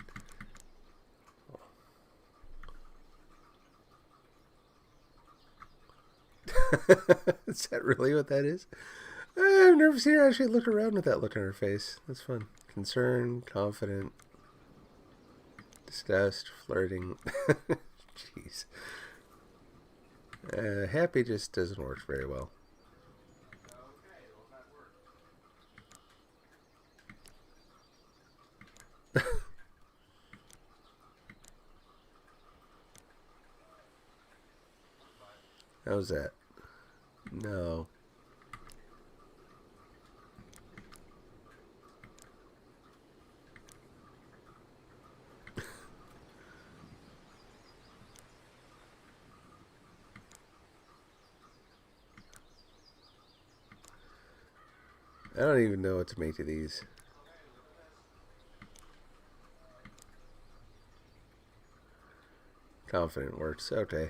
Is that really what that is? I've never seen her actually look around with that look on her face. That's fun. Concerned, confident, disgust, flirting. Jeez. Happy just doesn't work very well. How's that? No. I don't even know what to make of these. Confident works. Okay.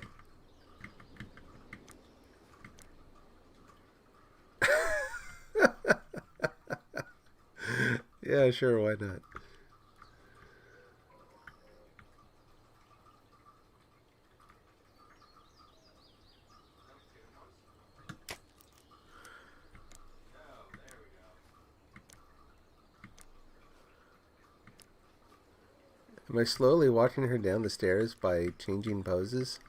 Yeah, sure, why not? Am I slowly walking her down the stairs by changing poses?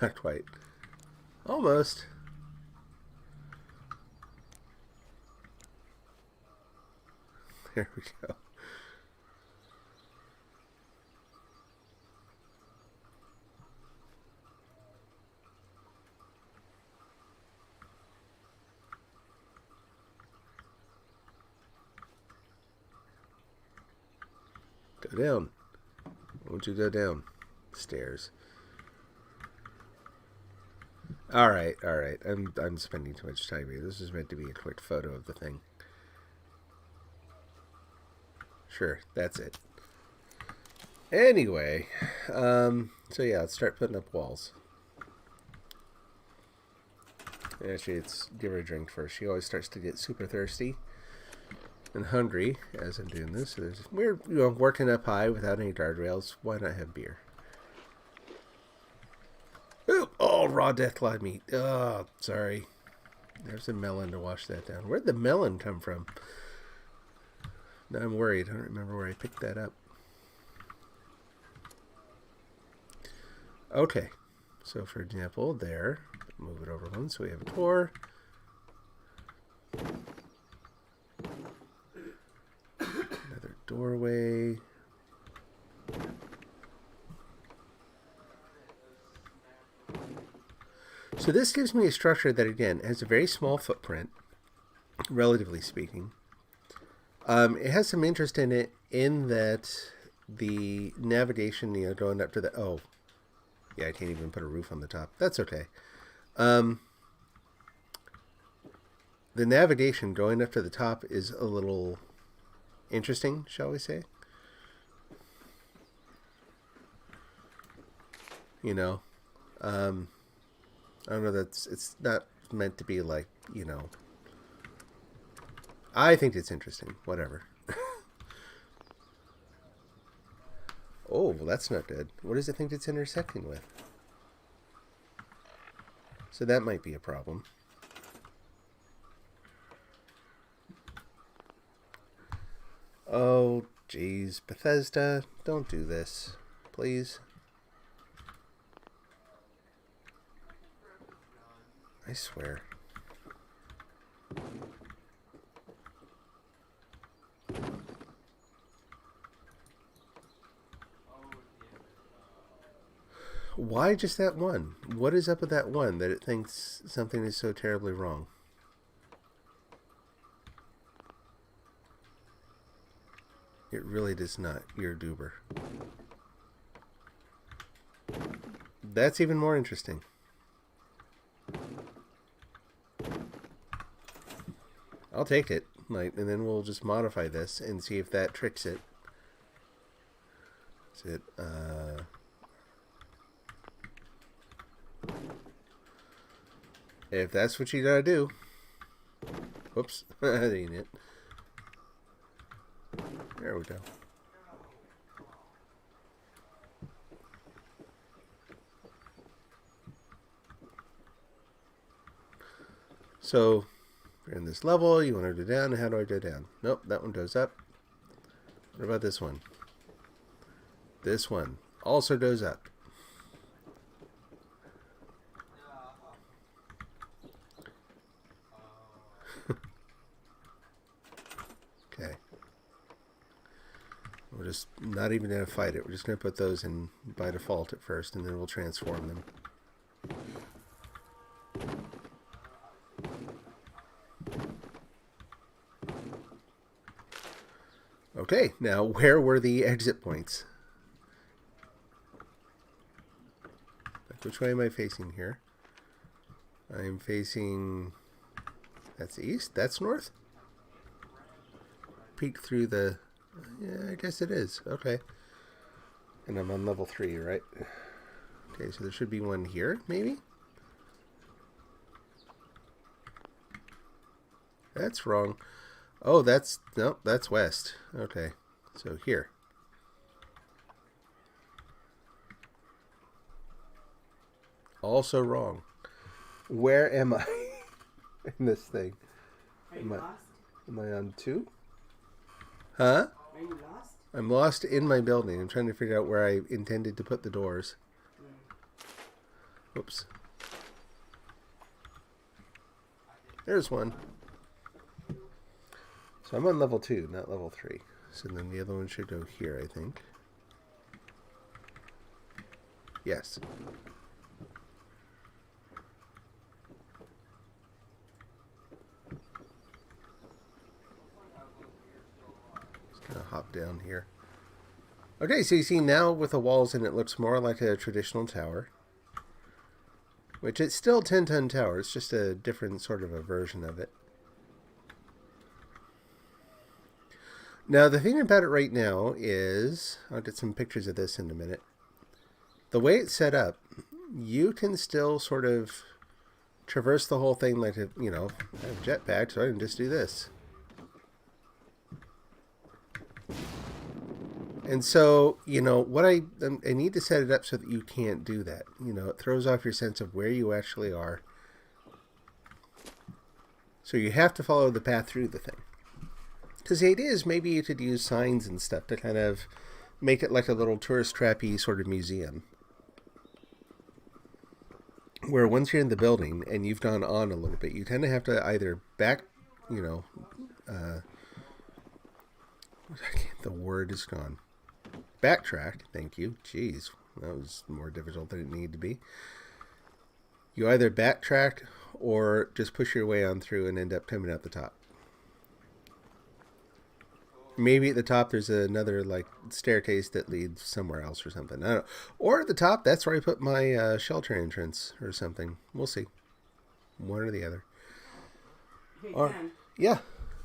Not quite. Almost. There we go. Go down. Won't you go down? Stairs. All right. I'm spending too much time here. This is meant to be a quick photo of the thing. Sure, that's it. Anyway, so yeah, let's start putting up walls. Actually, it's give her a drink first. She always starts to get super thirsty and hungry as I'm doing this. So we're working up high without any guardrails. Why not have beer? Ooh, oh, raw deathclaw meat. Oh, sorry. There's a melon to wash that down. Where'd the melon come from? Now I'm worried. I don't remember where I picked that up. Okay. So, for example, there. Move it over one so we have a door. Another doorway. So this gives me a structure that, again, has a very small footprint, relatively speaking. It has some interest in it in that the navigation, going up to the... Oh, yeah, I can't even put a roof on the top. That's okay. The navigation going up to the top is a little interesting, shall we say? I don't know, it's not meant to be like, I think it's interesting. Whatever. Oh, well, that's not good. What does it think it's intersecting with? So that might be a problem. Oh, geez. Bethesda, don't do this. Please. I swear. Why just that one? What is up with that one that it thinks something is so terribly wrong? It really does not. You're a goober. That's even more interesting. I'll take it, and then we'll just modify this and see if that tricks it. Is it, if that's what you gotta do. Whoops, that ain't it. There we go. So, we're in this level, you want to go down, how do I go down? Nope, that one goes up. What about this one? This one also goes up. Okay. We're just not even going to fight it. We're just going to put those in by default at first, and then we'll transform them. Okay, now where were the exit points? Like, which way am I facing here? I'm facing... That's east? That's north? Peek through the... Yeah, I guess it is. Okay. And I'm on level 3, right? Okay, so there should be one here, maybe? That's wrong. Oh, that's... Nope, that's west. Okay. So here. Also wrong. Where am I in this thing? Are you lost? Am I on 2? Huh? Are you lost? I'm lost in my building. I'm trying to figure out where I intended to put the doors. Oops. There's one. So I'm on level 2, not level 3. So then the other one should go here, I think. Yes. Just gonna hop down here. Okay, so you see now with the walls in it looks more like a traditional tower. Which it's still 10-ton tower, it's just a different sort of a version of it. Now, the thing about it right now is, I'll get some pictures of this in a minute. The way it's set up, you can still sort of traverse the whole thing like, you know, I have a jetpack, so I can just do this. And so, you know, what I need to set it up so that you can't do that. You know, it throws off your sense of where you actually are. So you have to follow the path through the thing. Because the idea is maybe you could use signs and stuff to kind of make it like a little tourist trappy sort of museum. Where once you're in the building and you've gone on a little bit, you kind of have to either back, you know, the word is gone. Backtrack, thank you. Jeez, that was more difficult than it needed to be. You either backtrack or just push your way on through and end up coming out the top. Maybe at the top there's another like staircase that leads somewhere else or something. I don't know. Or at the top, that's where I put my shelter entrance or something. We'll see. One or the other. Hey, Or, Ken. yeah.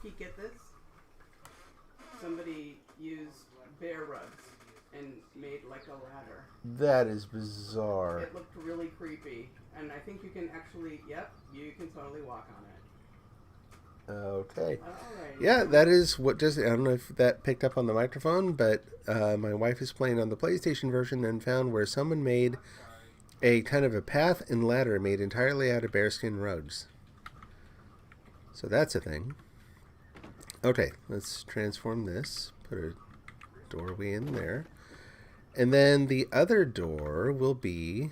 You get this? Somebody used bear rugs and made like a ladder. That is bizarre. It looked really creepy. And I think you can actually, yep, you can totally walk on it. Okay. Alright. Yeah, that is what just, I don't know if that picked up on the microphone, but my wife is playing on the PlayStation version and found where someone made a kind of a path and ladder made entirely out of bearskin rugs. So that's a thing. Okay, let's transform this. Put a doorway in there. And then the other door will be...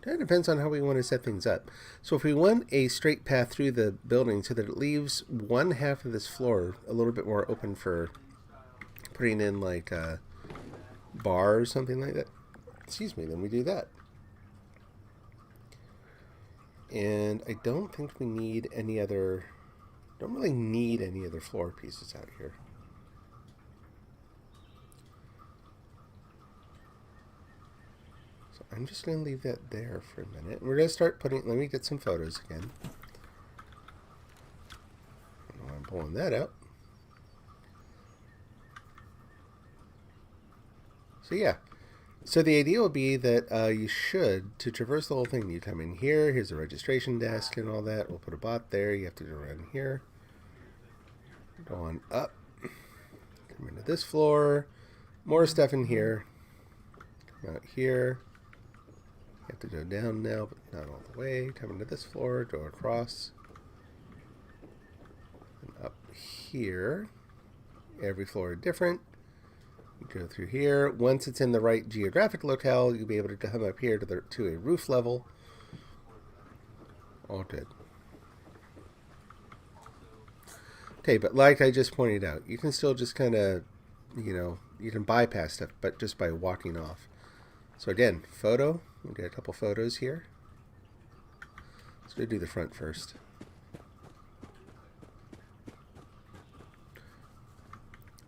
That depends on how we want to set things up. So if we want a straight path through the building so that it leaves one half of this floor a little bit more open for putting in like a bar or something like that, excuse me, then we do that. And I don't think we need any other, don't really need any other floor pieces out here. I'm just going to leave that there for a minute. We're going to start putting... Let me get some photos again. I'm pulling that out. So yeah. So the idea will be that you should, to traverse the whole thing, you come in here. Here's a registration desk and all that. We'll put a bot there. You have to go around here. Go on up. Come into this floor. More stuff in here. Come out here. You have to go down now, but not all the way. Come into this floor, go across. And up here. Every floor is different. You go through here. Once it's in the right geographic locale, you'll be able to come up here to a roof level. All good. Okay, but like I just pointed out, you can still just kind of, you know, you can bypass stuff, but just by walking off. So again, photo. We'll get a couple photos here. Let's go do the front first.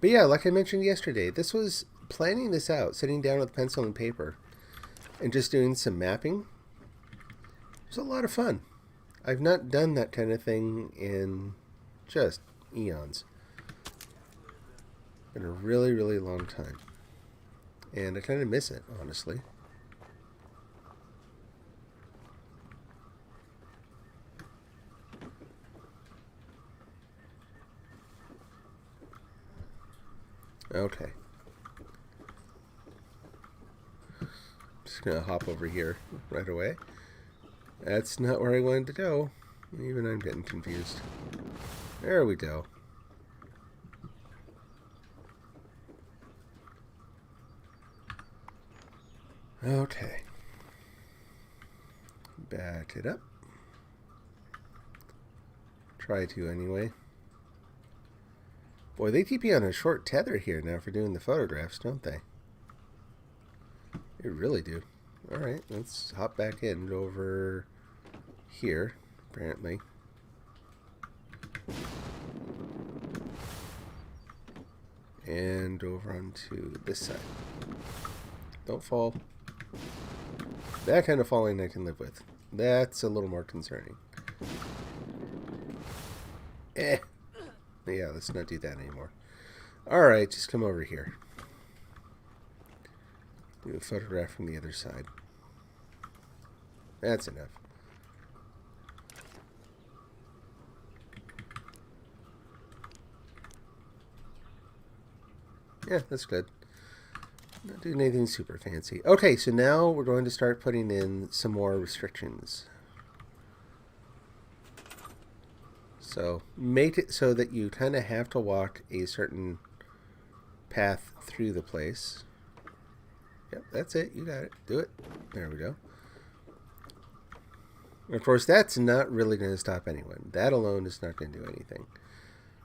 But yeah, like I mentioned yesterday, this was planning this out, sitting down with pencil and paper and just doing some mapping. It was a lot of fun. I've not done that kind of thing in just eons. Been a really, really long time. And I kind of miss it, honestly. Okay. Just gonna hop over here right away. That's not where I wanted to go. Even I'm getting confused. There we go. Okay. Back it up. Try to anyway. Boy, they keep you on a short tether here now for doing the photographs, don't they? They really do. Alright, let's hop back in. Go over here, apparently. And over onto this side. Don't fall. That kind of falling I can live with. That's a little more concerning. Yeah, let's not do that anymore. Alright, just come over here. Do a photograph from the other side. That's enough. Yeah, that's good. Not doing anything super fancy. Okay, so now we're going to start putting in some more restrictions. So make it so that you kind of have to walk a certain path through the place. Yep, that's it. You got it. Do it. There we go. Of course, that's not really going to stop anyone. That alone is not going to do anything.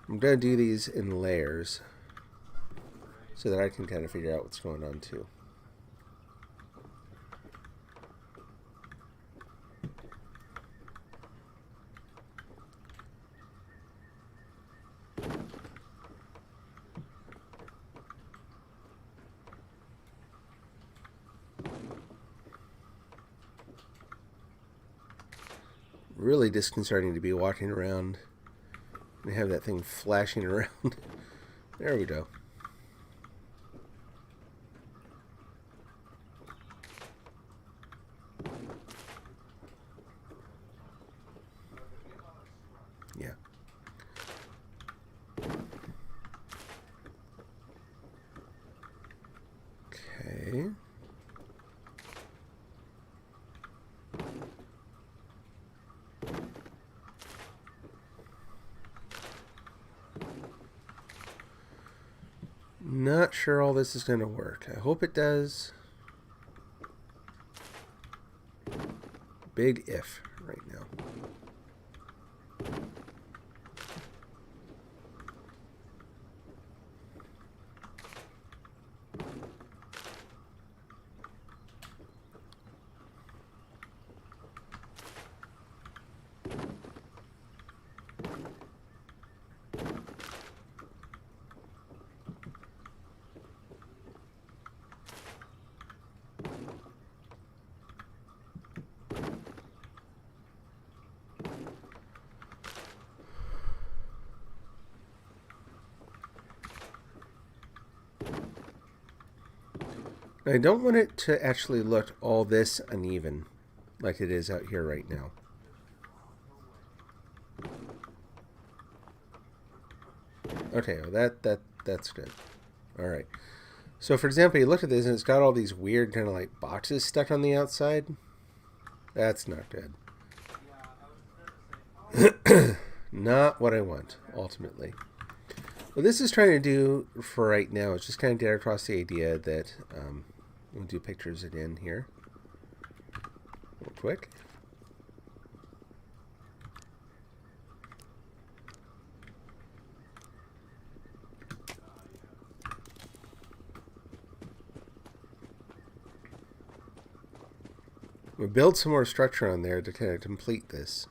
I'm going to do these in layers so that I can kind of figure out what's going on too. Really disconcerting to be walking around and have that thing flashing around. There we go. Yeah. Okay. Not sure all this is going to work. I hope it does. Big if right now. I don't want it to actually look all this uneven like it is out here right now. Okay, well that's good. All right. So for example, you look at this and it's got all these weird kind of like boxes stuck on the outside. That's not good. Not what I want, ultimately. What this is trying to do for right now is just kind of get across the idea that we'll do pictures again here real quick. We'll build some more structure on there to kind of complete this.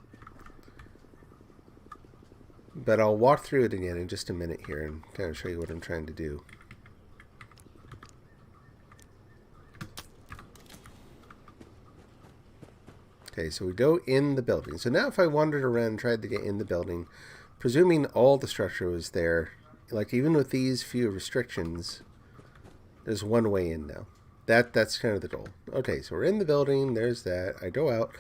But I'll walk through it again in just a minute here and kind of show you what I'm trying to do. Okay, so we go in the building. So now if I wandered around and tried to get in the building, presuming all the structure was there, like even with these few restrictions, there's one way in now. That's kind of the goal. Okay, so we're in the building, there's that. I go out,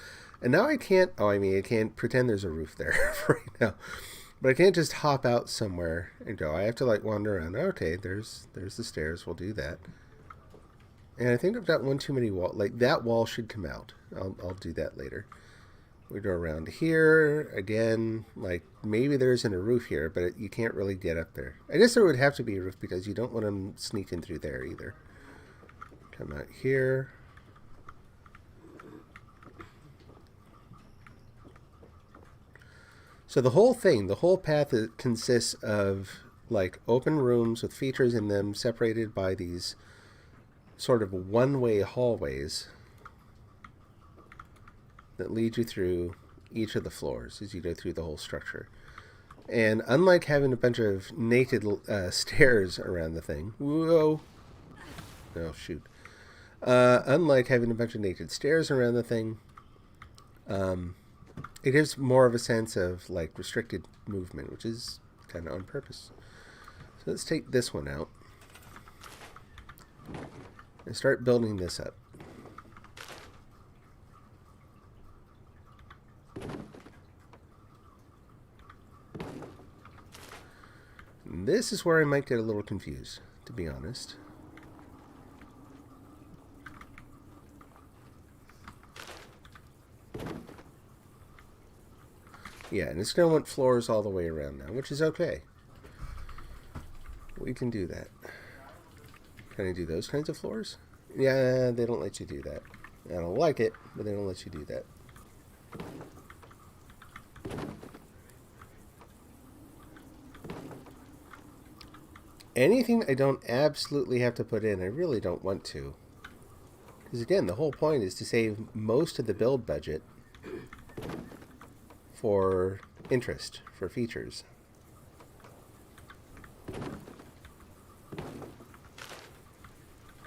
and now I can't, I can't pretend there's a roof there right now. But I can't just hop out somewhere and go. I have to like wander around. Okay, there's the stairs. We'll do that. And I think I've got one too many walls. Like that wall should come out. I'll do that later. We go around here again. Like maybe there isn't a roof here, but you can't really get up there. I guess there would have to be a roof because you don't want them sneaking through there either. Come out here. So the whole thing, the whole path consists of like open rooms with features in them separated by these sort of one-way hallways that lead you through each of the floors as you go through the whole structure. And unlike having a bunch of naked stairs around the thing, whoa, oh shoot. Unlike having a bunch of naked stairs around the thing, it gives more of a sense of like restricted movement, which is kind of on purpose. So let's take this one out and start building this up. And this is where I might get a little confused. to be honest. Yeah, and it's going to want floors all the way around now, which is okay. We can do that. Can I do those kinds of floors? Yeah, they don't let you do that. I don't like it, but they don't let you do that. Anything I don't absolutely have to put in, I really don't want to. Because again, the whole point is to save most of the build budget for interest, for features.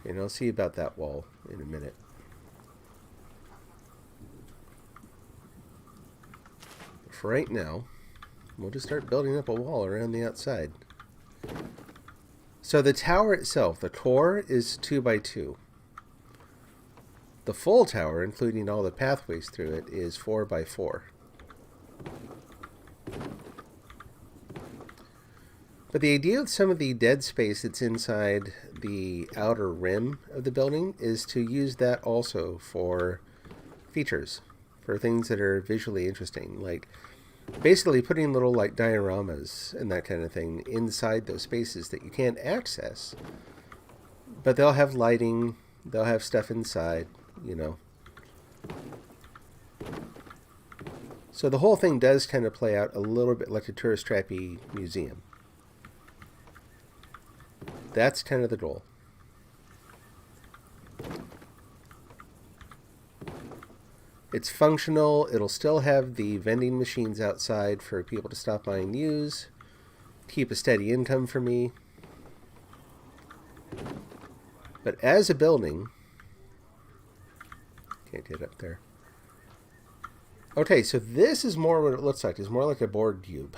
And I'll see about that wall in a minute. But for right now, we'll just start building up a wall around the outside. So the tower itself, the core is 2 by 2. The full tower, including all the pathways through it, is 4 by 4. But the idea of some of the dead space that's inside the outer rim of the building is to use that also for features, for things that are visually interesting, like basically putting little like dioramas and that kind of thing inside those spaces that you can't access. But they'll have lighting, they'll have stuff inside, you know. So the whole thing does kind of play out a little bit like a tourist trappy museum. That's kind of the goal. It's functional. It'll still have the vending machines outside for people to stop by and use. Keep a steady income for me. But as a building... Can't get up there. Okay, so this is more what it looks like. It's more like a board cube,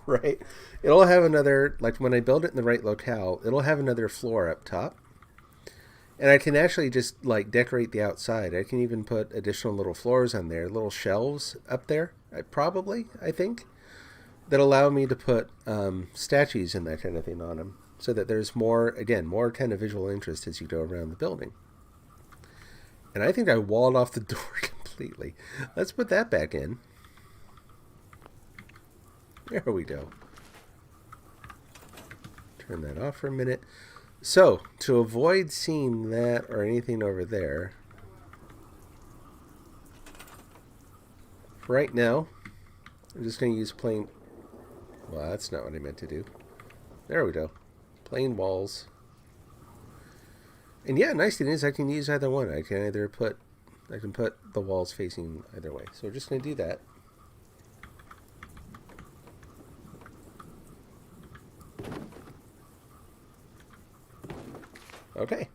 right? It'll have another, like when I build it in the right locale, it'll have another floor up top. And I can actually just like decorate the outside. I can even put additional little floors on there, little shelves up there, I think, that allow me to put statues and that kind of thing on them. So that there's more, again, more kind of visual interest as you go around the building. And I think I walled off the door completely. Let's put that back in. There we go. Turn that off for a minute. So, to avoid seeing that or anything over there, right now, I'm just going to use plain... Well, that's not what I meant to do. There we go. Plain walls. And yeah, nice thing is I can use either one. I can either put... I can put the walls facing either way. So we're just going to do that. Okay.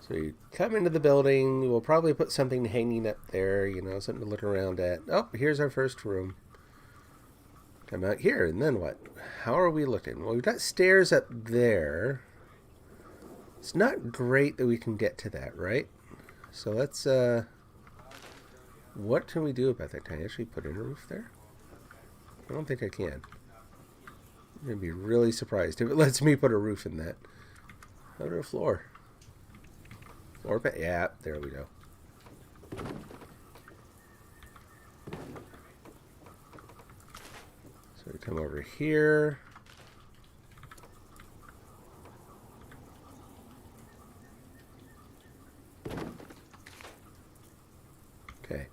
So you come into the building. We'll probably put something hanging up there, you know, something to look around at. Oh, here's our first room. Come out here, and then what? How are we looking? Well, we've got stairs up there. It's not great that we can get to that, right? So let's, what can we do about that? Can I actually put in a roof there? I don't think I can. I'm going to be really surprised if it lets me put a roof in that. How to a floor? Floor pad? Yeah, there we go. So we come over here. Okay.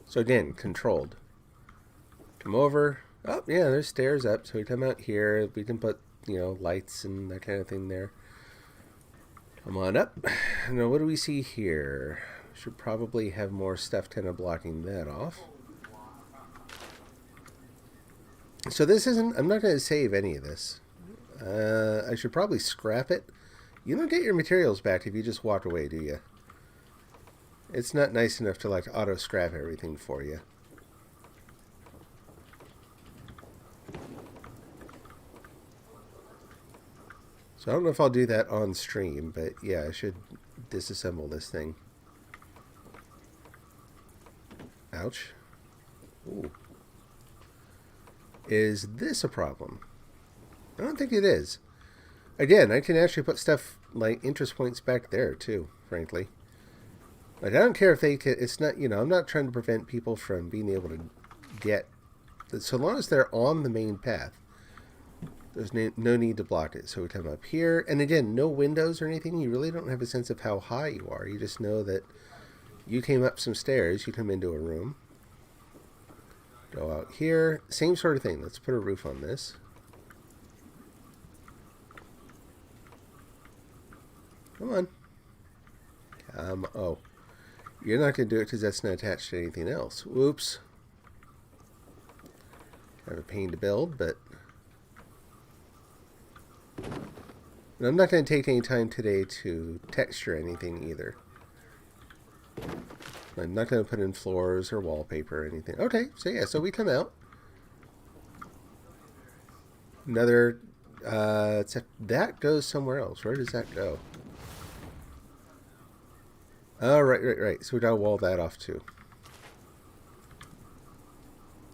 So again, controlled. Come over. Oh, yeah, there's stairs up. So we come out here. We can put, you know, lights and that kind of thing there. Come on up. Now, what do we see here? Should probably have more stuff kind of blocking that off. So this isn't... I'm not going to save any of this. I should probably scrap it. You don't get your materials back if you just walk away, do you? It's not nice enough to, like, auto-scrap everything for you. So I don't know if I'll do that on stream, but yeah, I should disassemble this thing. Ouch. Ooh. Is this a problem? I don't think it is. Again, I can actually put stuff like interest points back there too, frankly. Like, I don't care if they can, it's not, you know, I'm not trying to prevent people from being able to get, so long as they're on the main path, there's no need to block it. So we come up here, and again, no windows or anything. You really don't have a sense of how high you are. You just know that you came up some stairs, you come into a room. Go out here, same sort of thing. Let's put a roof on this. Come on. Oh. You're not going to do it because that's not attached to anything else. Whoops. Kind of a pain to build, but... And I'm not going to take any time today to texture anything either. I'm not going to put in floors or wallpaper or anything. Okay, so yeah, so we come out. Another... that goes somewhere else. Where does that go? Oh, right. So we gotta wall that off too.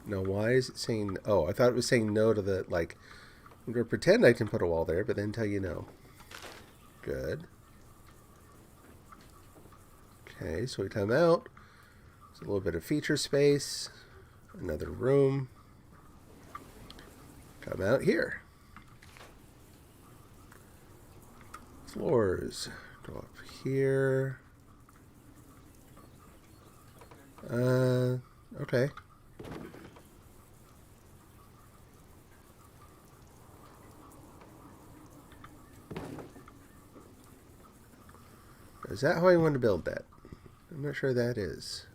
Now, why is it saying... Oh, I thought it was saying no to the, like... I'm gonna pretend I can put a wall there, but then tell you no. Good. Okay, so we come out. There's a little bit of feature space. Another room. Come out here. Floors. Go up here. Okay. Is that how I want to build that? I'm not sure that is.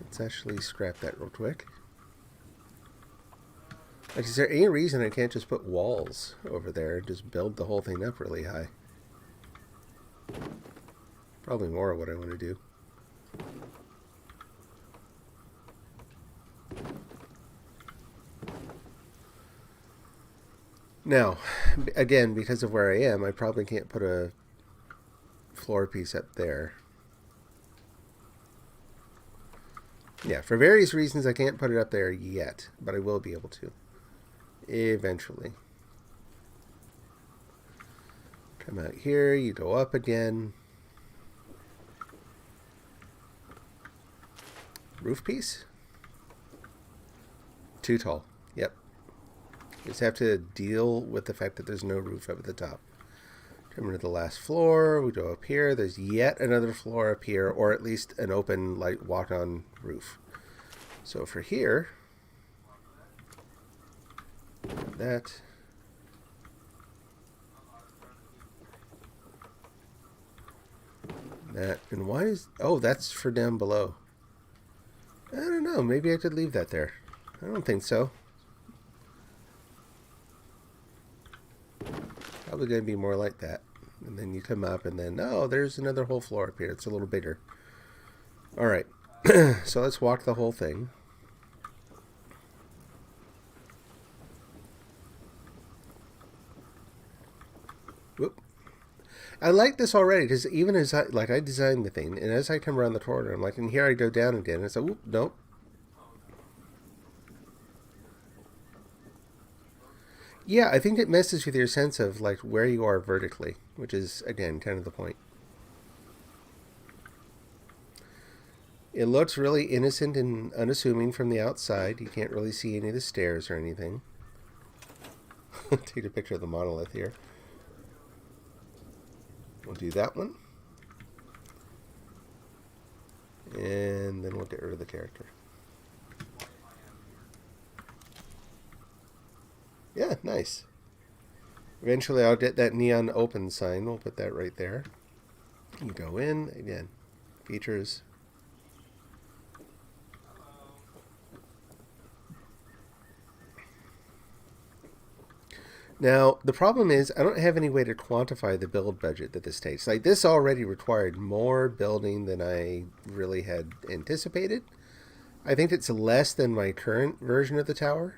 Let's actually scrap that real quick. Like, is there any reason I can't just put walls over there and just build the whole thing up really high? Probably more of what I want to do. Now, again, because of where I am, I probably can't put a floor piece up there. Yeah, for various reasons, I can't put it up there yet, but I will be able to. Eventually. Come out here, you go up again. Roof piece? Too tall. Yep. You just have to deal with the fact that there's no roof up at the top. Come into the last floor. We go up here. There's yet another floor up here, or at least an open, like, walk-on roof. So for here, that. That. And why is... Oh, that's for down below. I don't know. Maybe I could leave that there. I don't think so. Probably going to be more like that. And then you come up and then, oh, there's another whole floor up here. It's a little bigger. All right. So let's walk the whole thing. Whoop. I like this already because even as I designed the thing, and as I come around the corner, I'm like, and here I go down again. And it's like, whoop, nope. Yeah, I think it messes with your sense of like where you are vertically, which is again kind of the point. It looks really innocent and unassuming from the outside. You can't really see any of the stairs or anything. Take a picture of the monolith here. We'll do that one. And then we'll get rid of the character. Yeah, nice. Eventually I'll get that neon open sign. We'll put that right there. You go in, again, features. Now, the problem is I don't have any way to quantify the build budget at this stage. Like, this already required more building than I really had anticipated. I think it's less than my current version of the tower.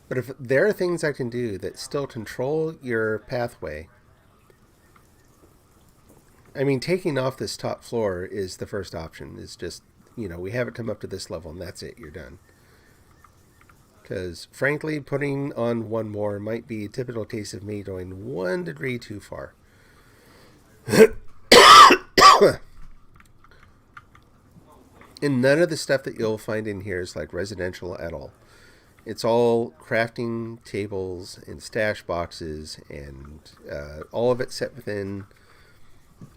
But if there are things I can do that still control your pathway, I mean, taking off this top floor is the first option. It's just, you know, we have it come up to this level and that's it. You're done. Because, frankly, putting on one more might be a typical case of me going 1 degree too far. And none of the stuff that you'll find in here is like residential at all. It's all crafting tables and stash boxes, and all of it set within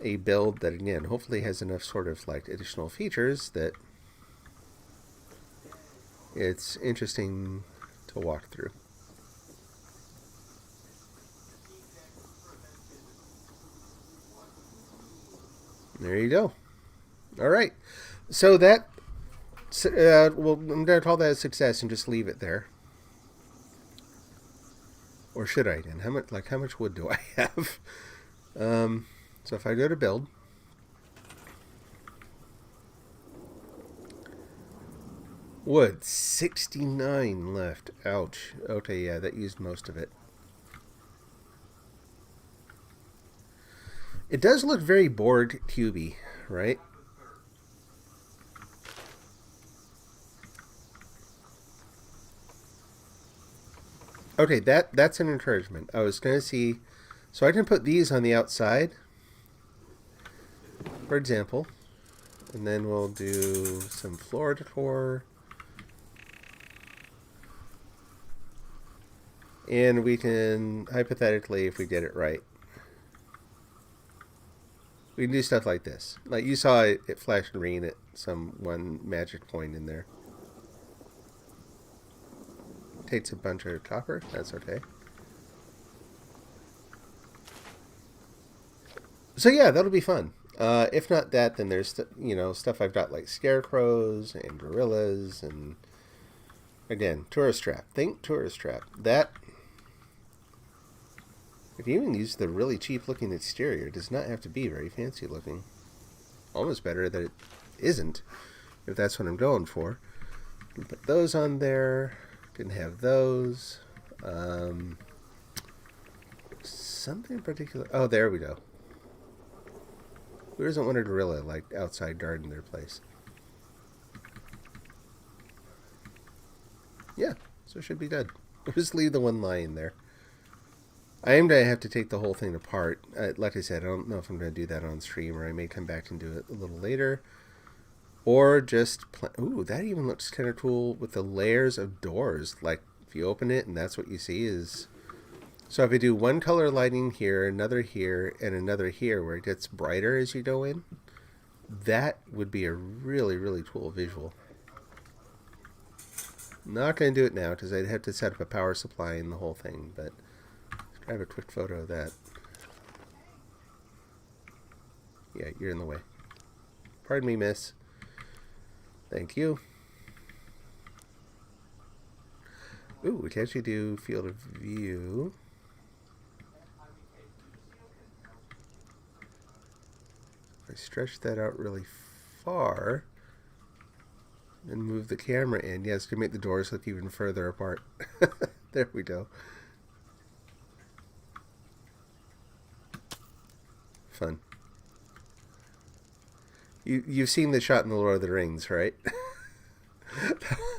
a build that, again, hopefully has enough sort of like additional features that it's interesting to walk through. There you go. All right. So that, well, I'm going to call that a success and just leave it there. Or should I? And how much wood do I have? So if I go to build, wood, 69 left. Ouch. Okay, yeah, that used most of it. It does look very board cubey, right? Okay, that's an encouragement. I was going to see... So I can put these on the outside, for example. And then we'll do some floor decor. And we can, hypothetically, if we get it right, we can do stuff like this. Like you saw it flash green at some one magic point in there. Takes a bunch of copper. That's okay. So yeah, that'll be fun. If not that, then there's stuff I've got like scarecrows and gorillas and again tourist trap. Think tourist trap. That if you even use the really cheap looking exterior, it does not have to be very fancy looking. Almost better that it isn't, if that's what I'm going for. Put those on there. Can have those. Something in particular. Oh, there we go. Who doesn't want a gorilla like outside guarding their place? Yeah, so it should be good. We'll just leave the one lying there. I am going to have to take the whole thing apart. Like I said, I don't know if I'm going to do that on stream, or I may come back and do it a little later. Or just... Ooh, that even looks kind of cool with the layers of doors. Like, if you open it and that's what you see is... So if I do one color lighting here, another here, and another here, where it gets brighter as you go in, that would be a really, really cool visual. Not going to do it now, because I'd have to set up a power supply and the whole thing, but... I have a quick photo of that. Yeah, you're in the way. Pardon me, miss. Thank you. Ooh, we can actually do field of view. If I stretch that out really far and move the camera in, yeah, it's going to make the doors look even further apart. There we go. Fun. You've seen the shot in the Lord of the Rings, right?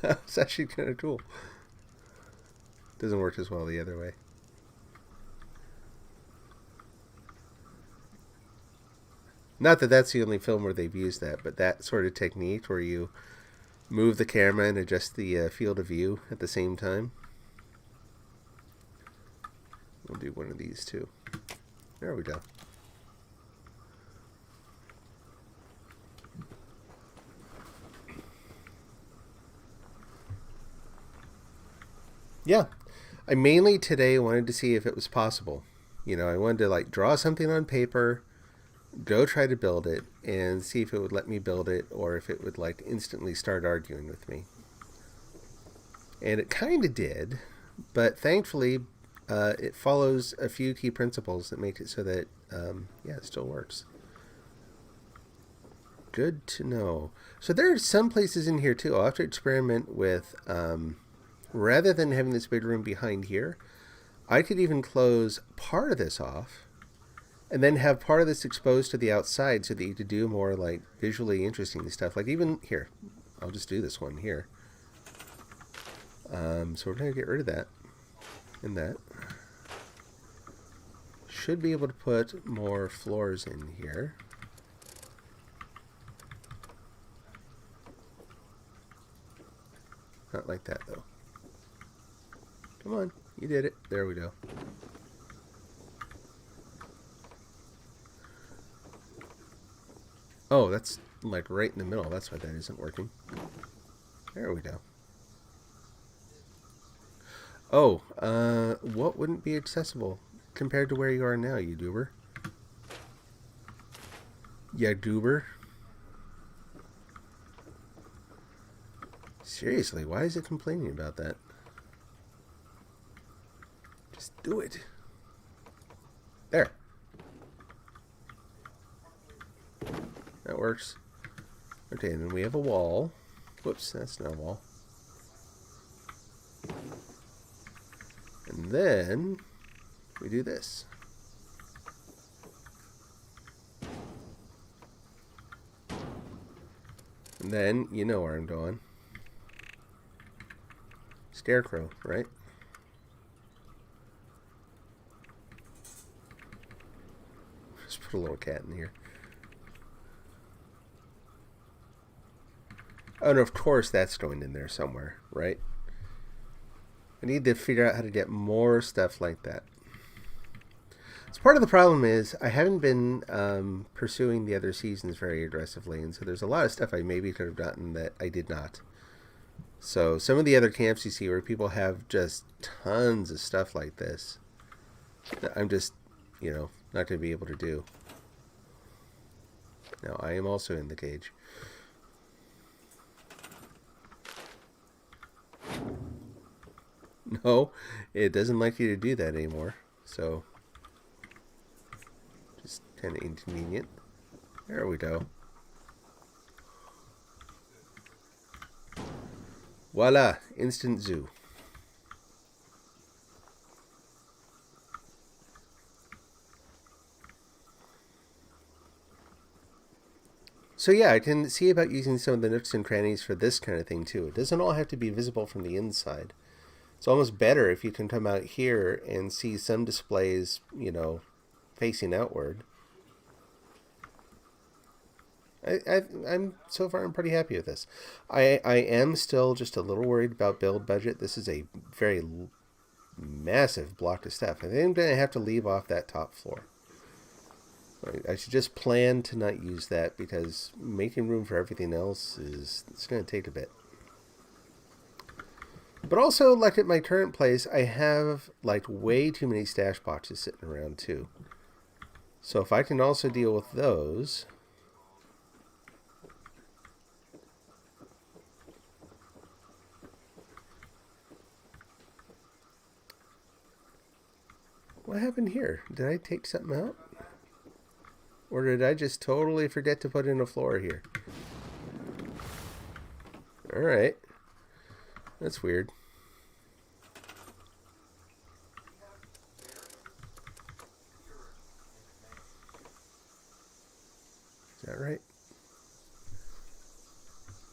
That's actually kind of cool. Doesn't work as well the other way. Not that that's the only film where they've used that, but that sort of technique where you move the camera and adjust the field of view at the same time. We'll do one of these too. There we go. Yeah, I mainly today wanted to see if it was possible. You know, I wanted to like draw something on paper, go try to build it, and see if it would let me build it or if it would like instantly start arguing with me. And it kind of did, but thankfully it follows a few key principles that make it so that, yeah, it still works. Good to know. So there are some places in here too. I'll have to experiment with... rather than having this big room behind here, I could even close part of this off and then have part of this exposed to the outside so that you could do more like visually interesting stuff. Like even here, I'll just do this one here. So we're going to get rid of that and that. Should be able to put more floors in here. Not like that, though. Come on, you did it. There we go. Oh, that's like right in the middle. That's why that isn't working. There we go. Oh, what wouldn't be accessible compared to where you are now, you goober? Yeah, goober. Seriously, why is it complaining about that? Just do it. There. That works. Okay, and then we have a wall. Whoops, that's not a wall. And then we do this. And then, you know where I'm going. Scarecrow, right? Just put a little cat in here. Oh, and of course that's going in there somewhere, right? I need to figure out how to get more stuff like that. So part of the problem is I haven't been pursuing the other seasons very aggressively, and so there's a lot of stuff I maybe could have gotten that I did not. So some of the other camps you see where people have just tons of stuff like this, I'm just, you know, not going to be able to do. Now, I am also in the cage. No, it doesn't like you to do that anymore. So, just kind of inconvenient. There we go. Voila, instant zoo. So yeah, I can see about using some of the nooks and crannies for this kind of thing too. It doesn't all have to be visible from the inside. It's almost better if you can come out here and see some displays, you know, facing outward. I'm so far I'm pretty happy with this. I am still just a little worried about build budget. This is a very massive block of stuff. I think I'm going to have to leave off that top floor. I should just plan to not use that because making room for everything else it's going to take a bit. But also, like at my current place, I have like way too many stash boxes sitting around too. So if I can also deal with those. What happened here? Did I take something out? Or did I just totally forget to put in a floor here? Alright. That's weird. Is that right?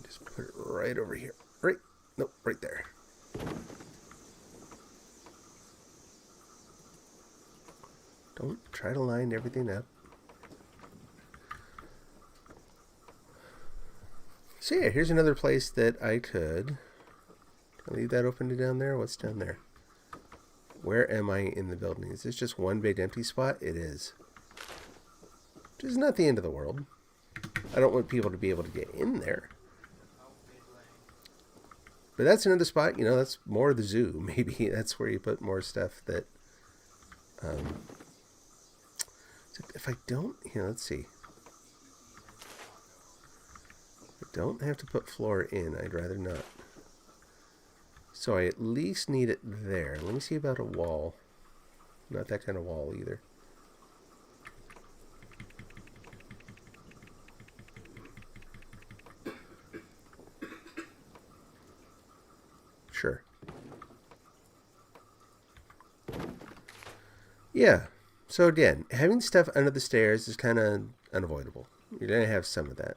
Just put it right over here. Right? Nope, right there. Don't try to line everything up. So yeah, here's another place that I could leave that open to down there. What's down there? Where am I in the building? Is this just one big empty spot? It is. Which is not the end of the world. I don't want people to be able to get in there. But that's another spot, you know, that's more of the zoo. Maybe that's where you put more stuff that... if I don't... Here, let's see. I don't have to put floor in. I'd rather not. So I at least need it there. Let me see about a wall. Not that kind of wall either. Sure. Yeah. So again, having stuff under the stairs is kind of unavoidable. You're going to have some of that.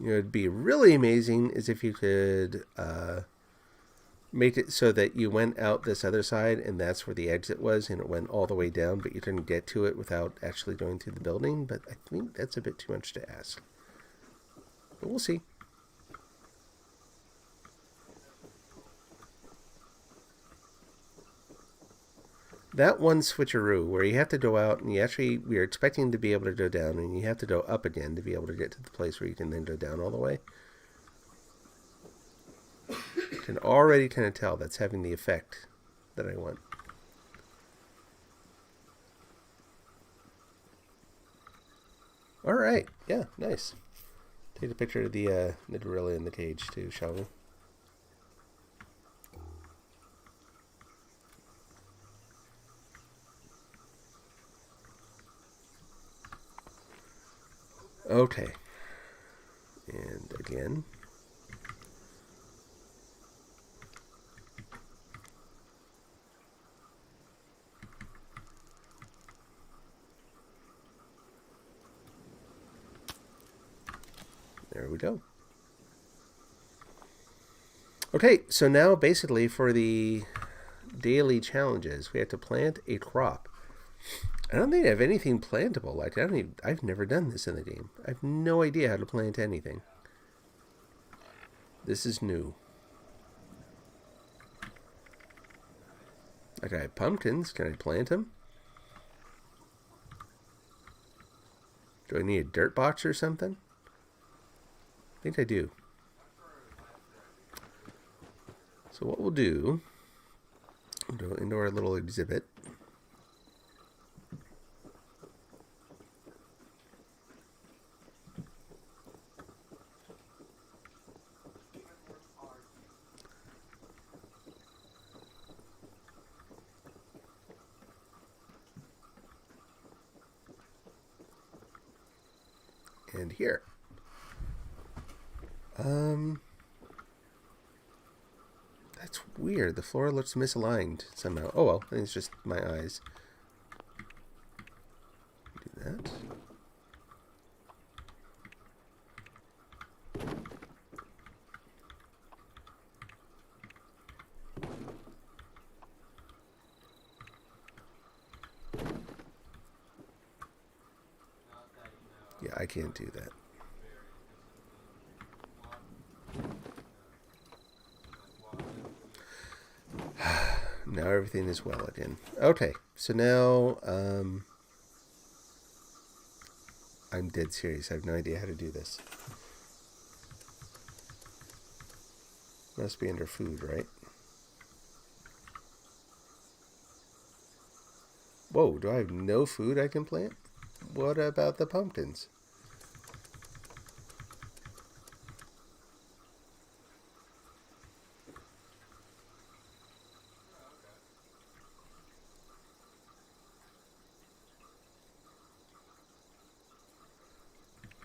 You know, it'd be really amazing is if you could make it so that you went out this other side and that's where the exit was and it went all the way down, but you couldn't get to it without actually going through the building. But I think that's a bit too much to ask. But we'll see. That one switcheroo where you have to go out and we are expecting to be able to go down and you have to go up again to be able to get to the place where you can then go down all the way. You can already kind of tell that's having the effect that I want. All right. Yeah, nice. Take a picture of the gorilla in the cage too, shall we? Okay. And again. There we go. Okay, so now basically for the daily challenges, we have to plant a crop. I don't think I have anything plantable. Like I've never done this in the game. I have no idea how to plant anything. This is new. Like I have pumpkins. Can I plant them? Do I need a dirt box or something? I think I do. So what we'll do, we'll go into our little exhibit. And here. That's weird. The floor looks misaligned somehow. Oh well, I think it's just my eyes. Do that. Yeah, I can't do that. Now everything is well again. Okay, so now I'm dead serious. I have no idea how to do this. Must be under food, right? Whoa, do I have no food I can plant? What about the pumpkins?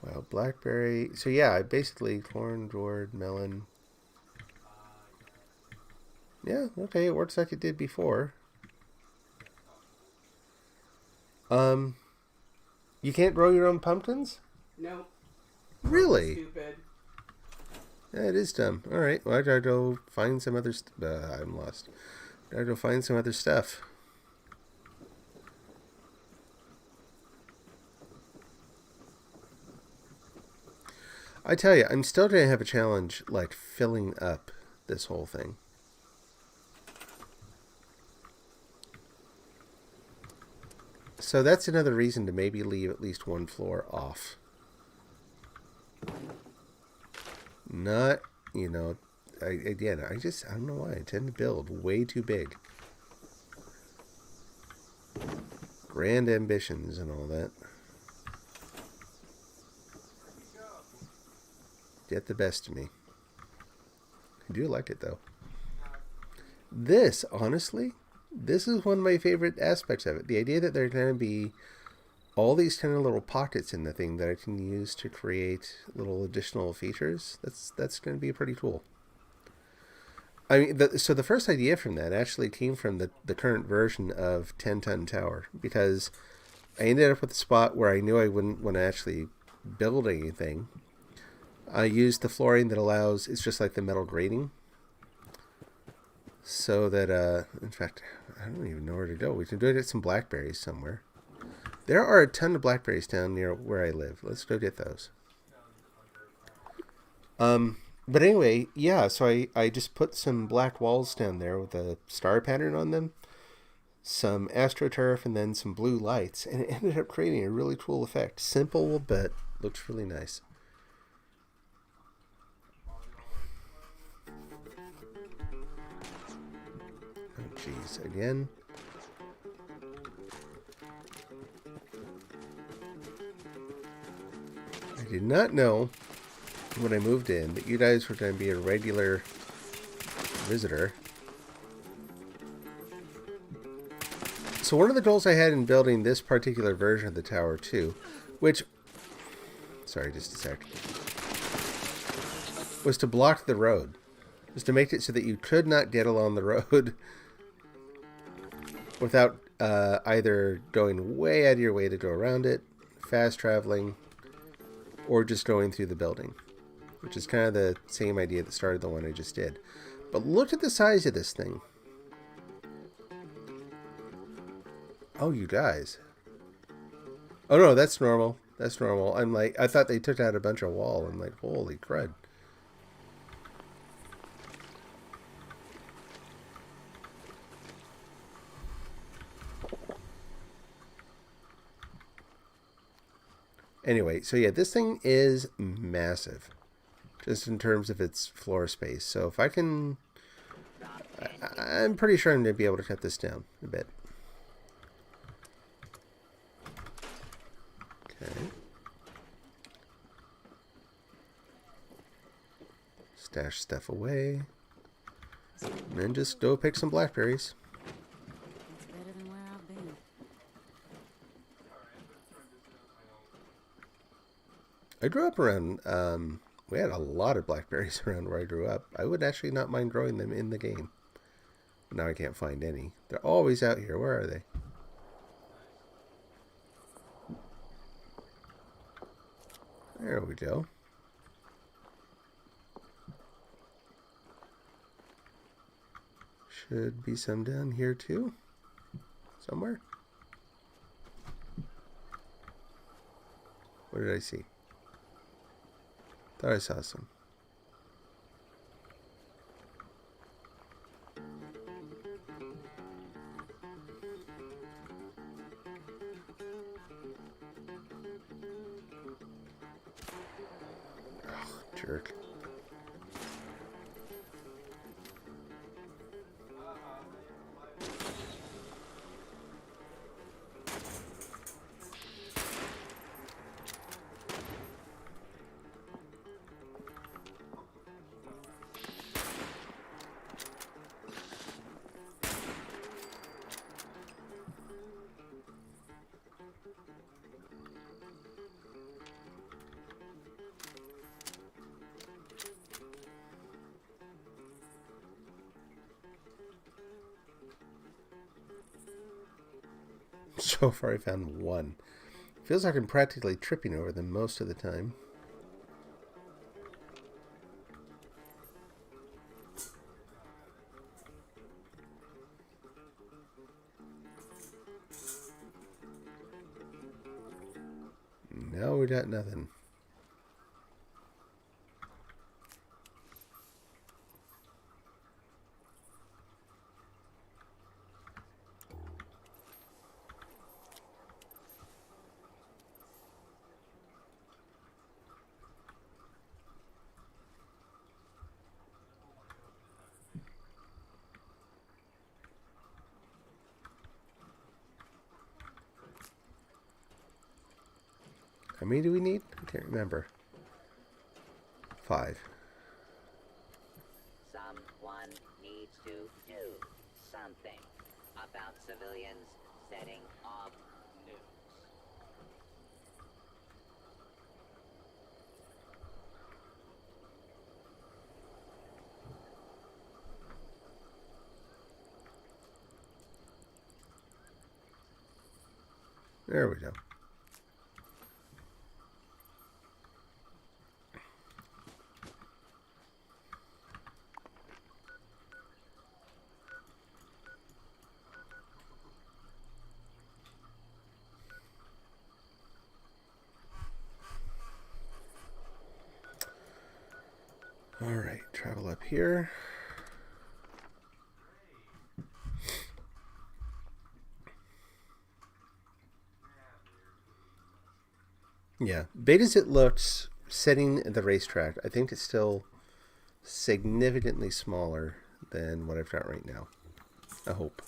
Well, blackberry. So yeah, basically corn, gourd, melon. Yeah, okay, it works like it did before. You can't grow your own pumpkins? No. Really? Stupid. Yeah, it is dumb. All right, well, I gotta go find some other. I'm lost. Gotta go find some other stuff. I tell you, I'm still gonna have a challenge like filling up this whole thing. So that's another reason to maybe leave at least one floor off. Not, you know, I don't know why. I tend to build way too big. Grand ambitions and all that. Get the best of me. I do like it, though. This, honestly, this is one of my favorite aspects of it. The idea that there are going to be all these kind of little pockets in the thing that I can use to create little additional features. That's going to be pretty cool. I mean, so the first idea from that actually came from the current version of 10-ton tower, because I ended up with a spot where I knew I wouldn't want to actually build anything. I used the flooring that allows, it's just like the metal grating. So that, in fact, I don't even know where to go. We can go get some blackberries somewhere. There are a ton of blackberries down near where I live. Let's go get those. But anyway, yeah, so I just put some black walls down there with a star pattern on them, some astroturf, and then some blue lights, and it ended up creating a really cool effect. Simple, but looks really nice. Oh, jeez, again. I did not know when I moved in that you guys were going to be a regular visitor. So one of the goals I had in building this particular version of the tower too, which, sorry, just a sec, was to block the road. Was to make it so that you could not get along the road without either going way out of your way to go around it, fast traveling, or just going through the building. Which is kind of the same idea that started the one I just did. But look at the size of this thing. Oh, you guys. Oh no, that's normal. That's normal. I'm like, I thought they took out a bunch of wall. I'm like, holy crud. Anyway, so yeah, this thing is massive. Just in terms of its floor space. So if I can... I'm pretty sure I'm going to be able to cut this down a bit. Okay. Stash stuff away. And then just go pick some blackberries. That's better than where I've been. I grew up around... we had a lot of blackberries around where I grew up. I would actually not mind growing them in the game. Now I can't find any. They're always out here. Where are they? There we go. Should be some down here too. Somewhere. What did I see? Thought I saw some. Oh, jerk. So far I found one. Feels like I'm practically tripping over them most of the time. No, we got nothing. How many do we need? I can't remember. 5. Someone needs to do something about civilians setting off nukes. There we go. Alright, travel up here. Yeah, big as it looks, setting the racetrack, I think it's still significantly smaller than what I've got right now. I hope.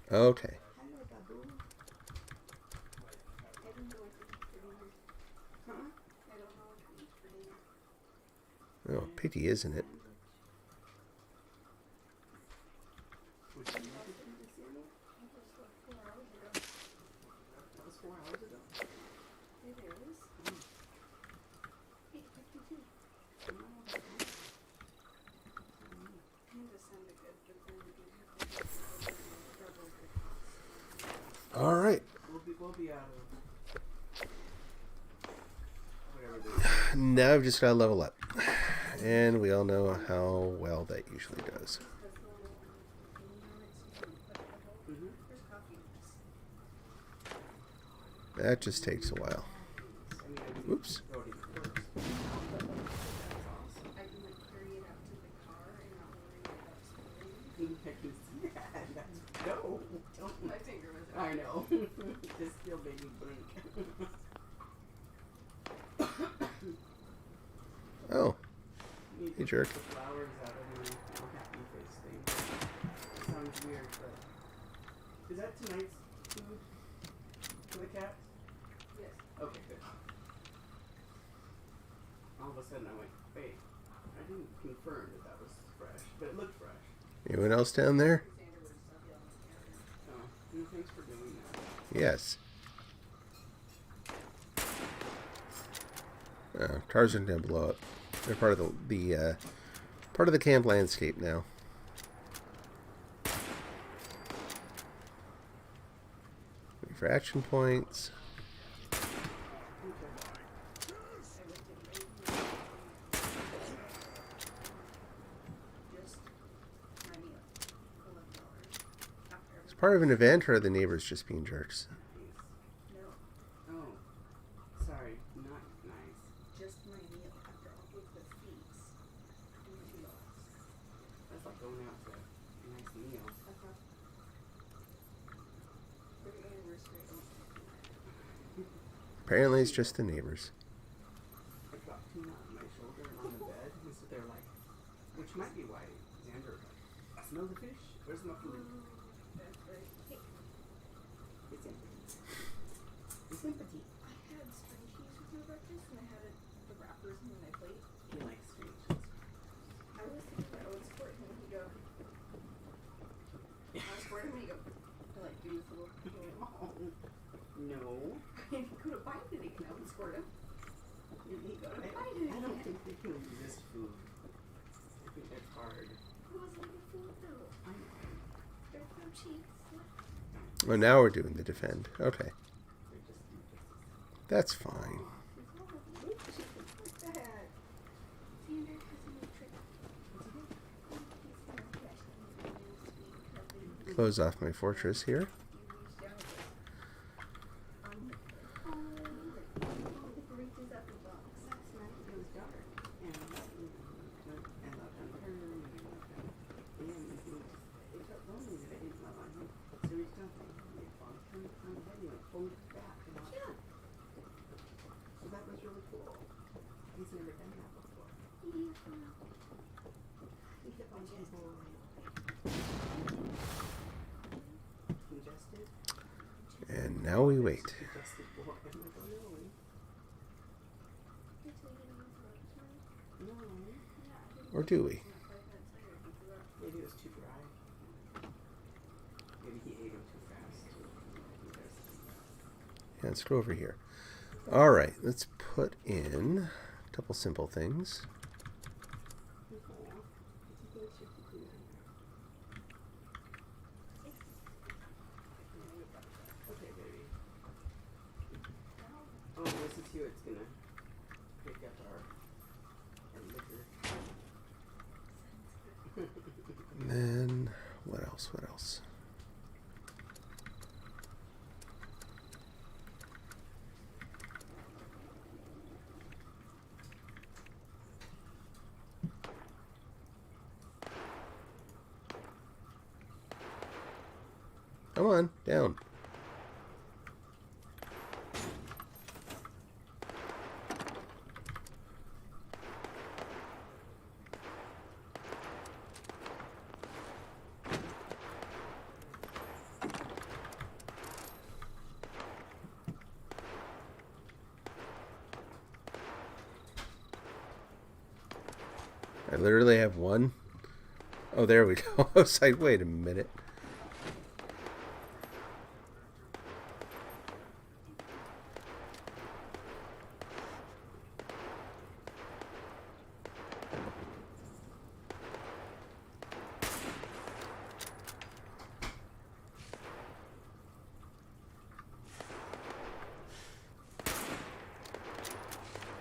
Okay. Oh, pity, isn't it? All right. We'll be out of Now I've just got to level up. And we all know how well that usually does. That just takes a while. Oops. No, don't. My finger was I know. Just still made me blink. Oh. Hey, jerk. The flowers out of my happy face thing. Sounds weird, but is that tonight's food for the cats? Yes. Okay, good. All of a sudden I went, wait, I didn't confirm that was fresh, but it looked fresh. Anyone else down there? Oh, thanks for doing that. Yes. Cars are going to blow up. They're part of the part of the camp landscape now. For action points. It's part of an event, or are the neighbors just being jerks? Oh, sorry, not nice. Just my meal after all of the feast. That's like going out to a nice meal. Apparently it's just the neighbors. I dropped him on my shoulder and on the bed, and so they're like, which might be why Xander was like, I smell the fish. Where's my food? That's right. It's empty. It's empty. I had string cheese with my breakfast, and I had the wrappers in my plate. He likes string cheese. I was thinking that I would squirt him, and he'd go. I squirt him, and he'd go. I like do this little. Oh, no. If he could have bitten it, I would squirt him. And he go. I don't think they can resist food. I think that's hard. It wasn't even food though. I know. There's no cheese. Oh, now we're doing the defend. Okay. That's fine. Close off my fortress here. And now we wait. Or do we? Maybe it was too dry. Maybe he ate him too fast. And screw over here. Alright, let's put in a couple simple things. Okay, baby. Oh, this is who it's gonna pick up our liquor. And then, what else? What else? Come on, down. I literally have one. Oh, there we go. I was like, wait a minute.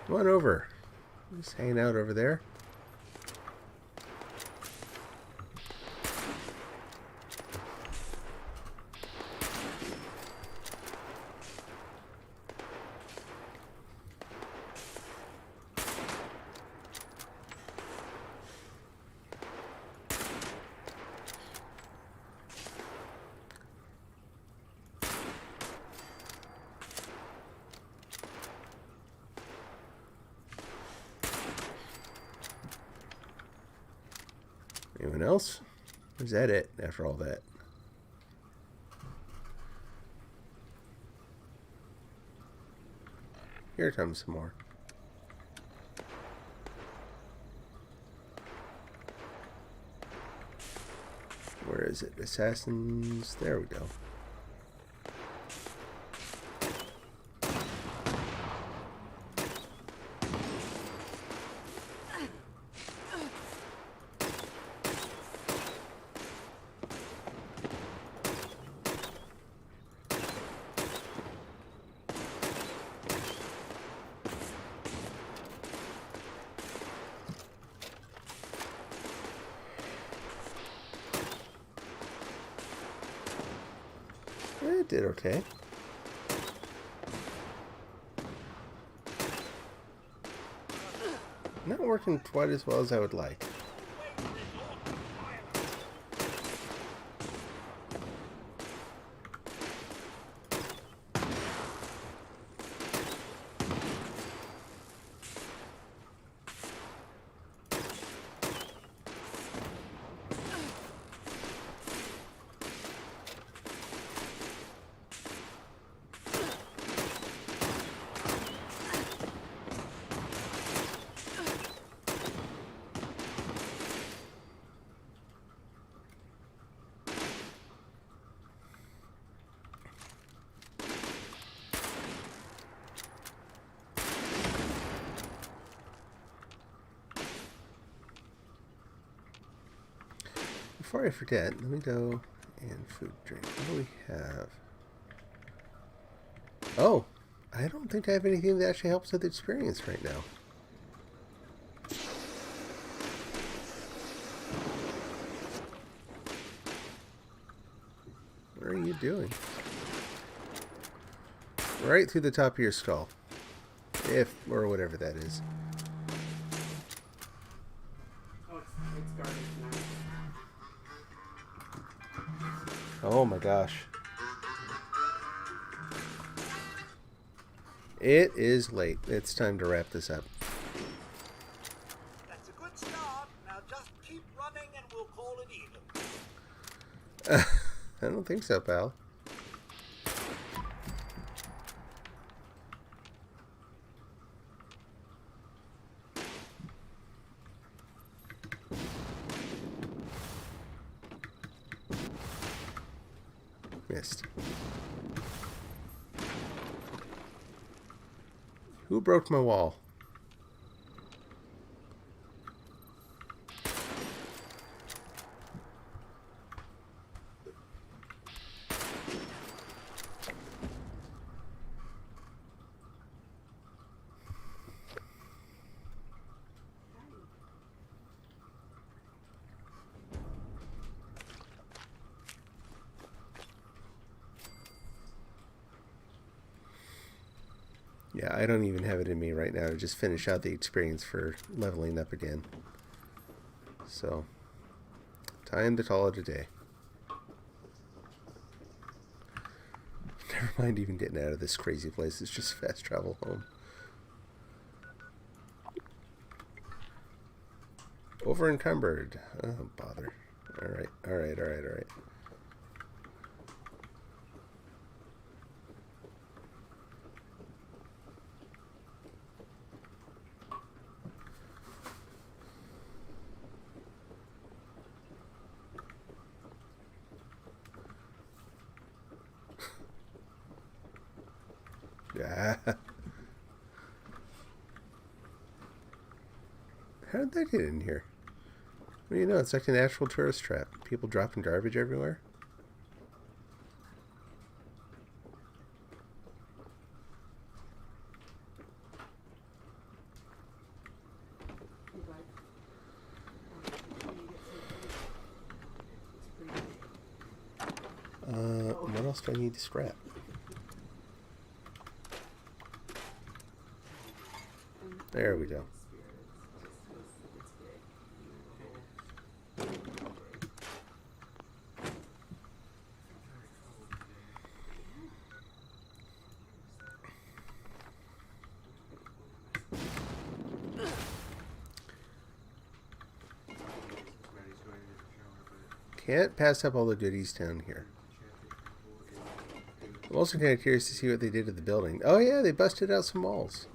Come on over. Just hanging out over there. Anyone else? Or is that it after all that? Here comes some more. Where is it? Assassins. There we go. It did okay. Not working quite as well as I would like. Before I forget, let me go and food drink. What do we have? Oh, I don't think I have anything that actually helps with experience right now. What are you doing? Right through the top of your skull. If, or whatever that is. Oh, it's garbage now. Oh my gosh. It is late. It's time to wrap this up. That's a good start. Now just keep running and we'll call it even. I don't think so, pal. Missed. Who broke my wall? Yeah, I don't even have it in me right now to just finish out the experience for leveling up again. So, time to call it a day. Never mind even getting out of this crazy place. It's just fast travel home. Over encumbered. Oh, bother. Alright, alright, alright, alright. Yeah. How did that get in here? What do you know? It's like an actual tourist trap. People dropping garbage everywhere. What else do I need to scrap? There we go. Can't pass up all the goodies down here. I'm also kind of curious to see what they did to the building. Oh yeah, they busted out some walls.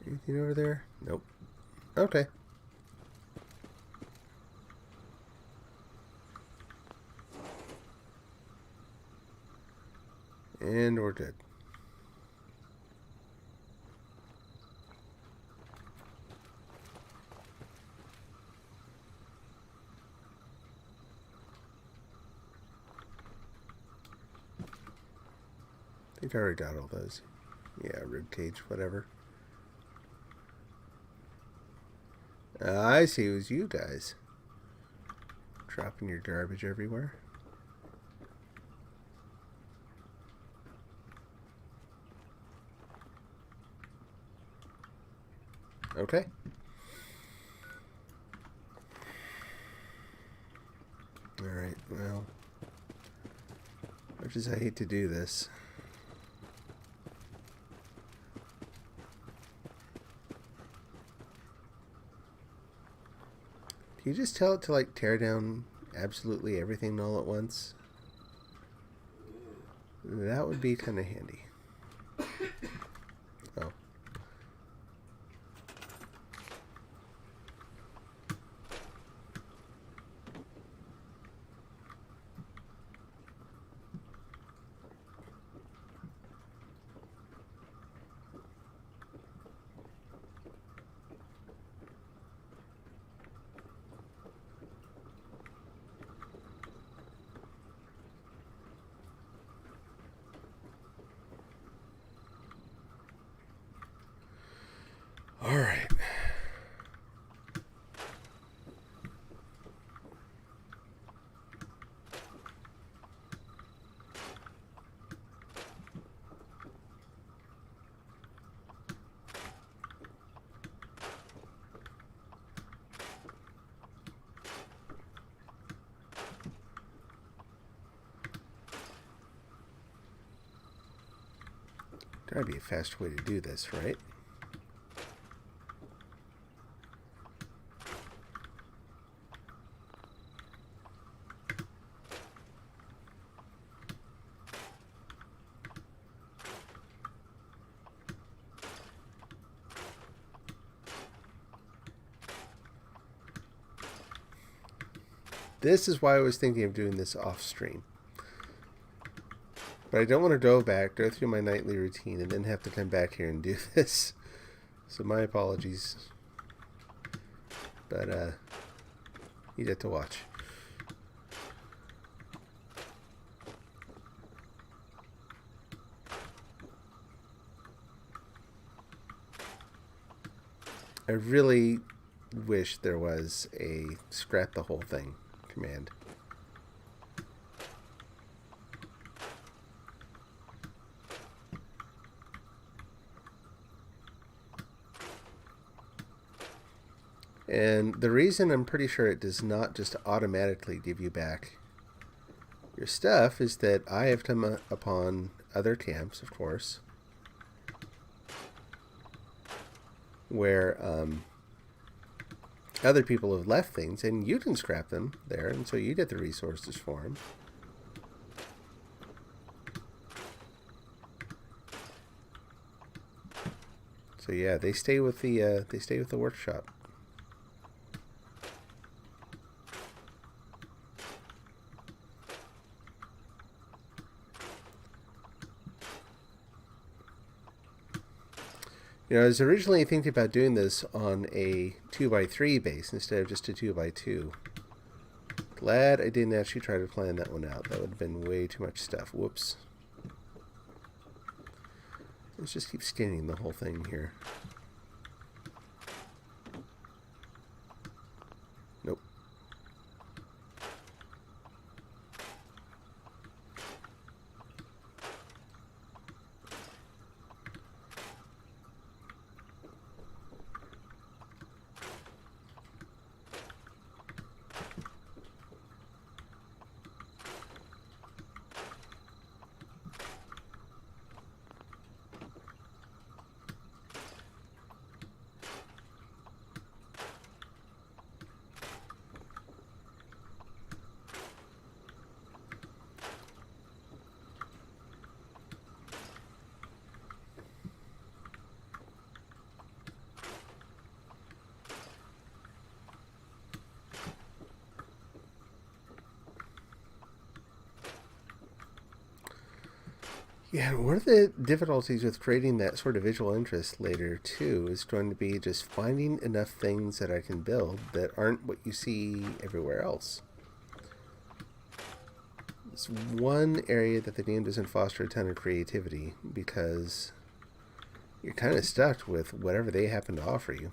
Anything over there? Nope. Okay. And we're good. I think I already got all those. Yeah, ribcage, whatever. I see, it was you guys. Dropping your garbage everywhere. Okay. Alright, well. Much as I hate to do this. Can you just tell it to, like, tear down absolutely everything all at once? That would be kind of handy. Oh. All right. Gotta be a faster way to do this, right? This is why I was thinking of doing this off stream. But I don't want to go through my nightly routine, and then have to come back here and do this. So my apologies. But, you get to watch. I really wish there was a scrap the whole thing command. And the reason I'm pretty sure it does not just automatically give you back your stuff is that I have come upon other camps, of course, where other people have left things, and you can scrap them there, and so you get the resources for them. So yeah, they stay with the workshop. You know, I was originally thinking about doing this on a 2x3 base instead of just a 2x2. Glad I didn't actually try to plan that one out. That would have been way too much stuff. Whoops. Let's just keep scanning the whole thing here. Nope. Yeah, one of the difficulties with creating that sort of visual interest later, too, is going to be just finding enough things that I can build that aren't what you see everywhere else. It's one area that the game doesn't foster a ton of creativity, because you're kind of stuck with whatever they happen to offer you.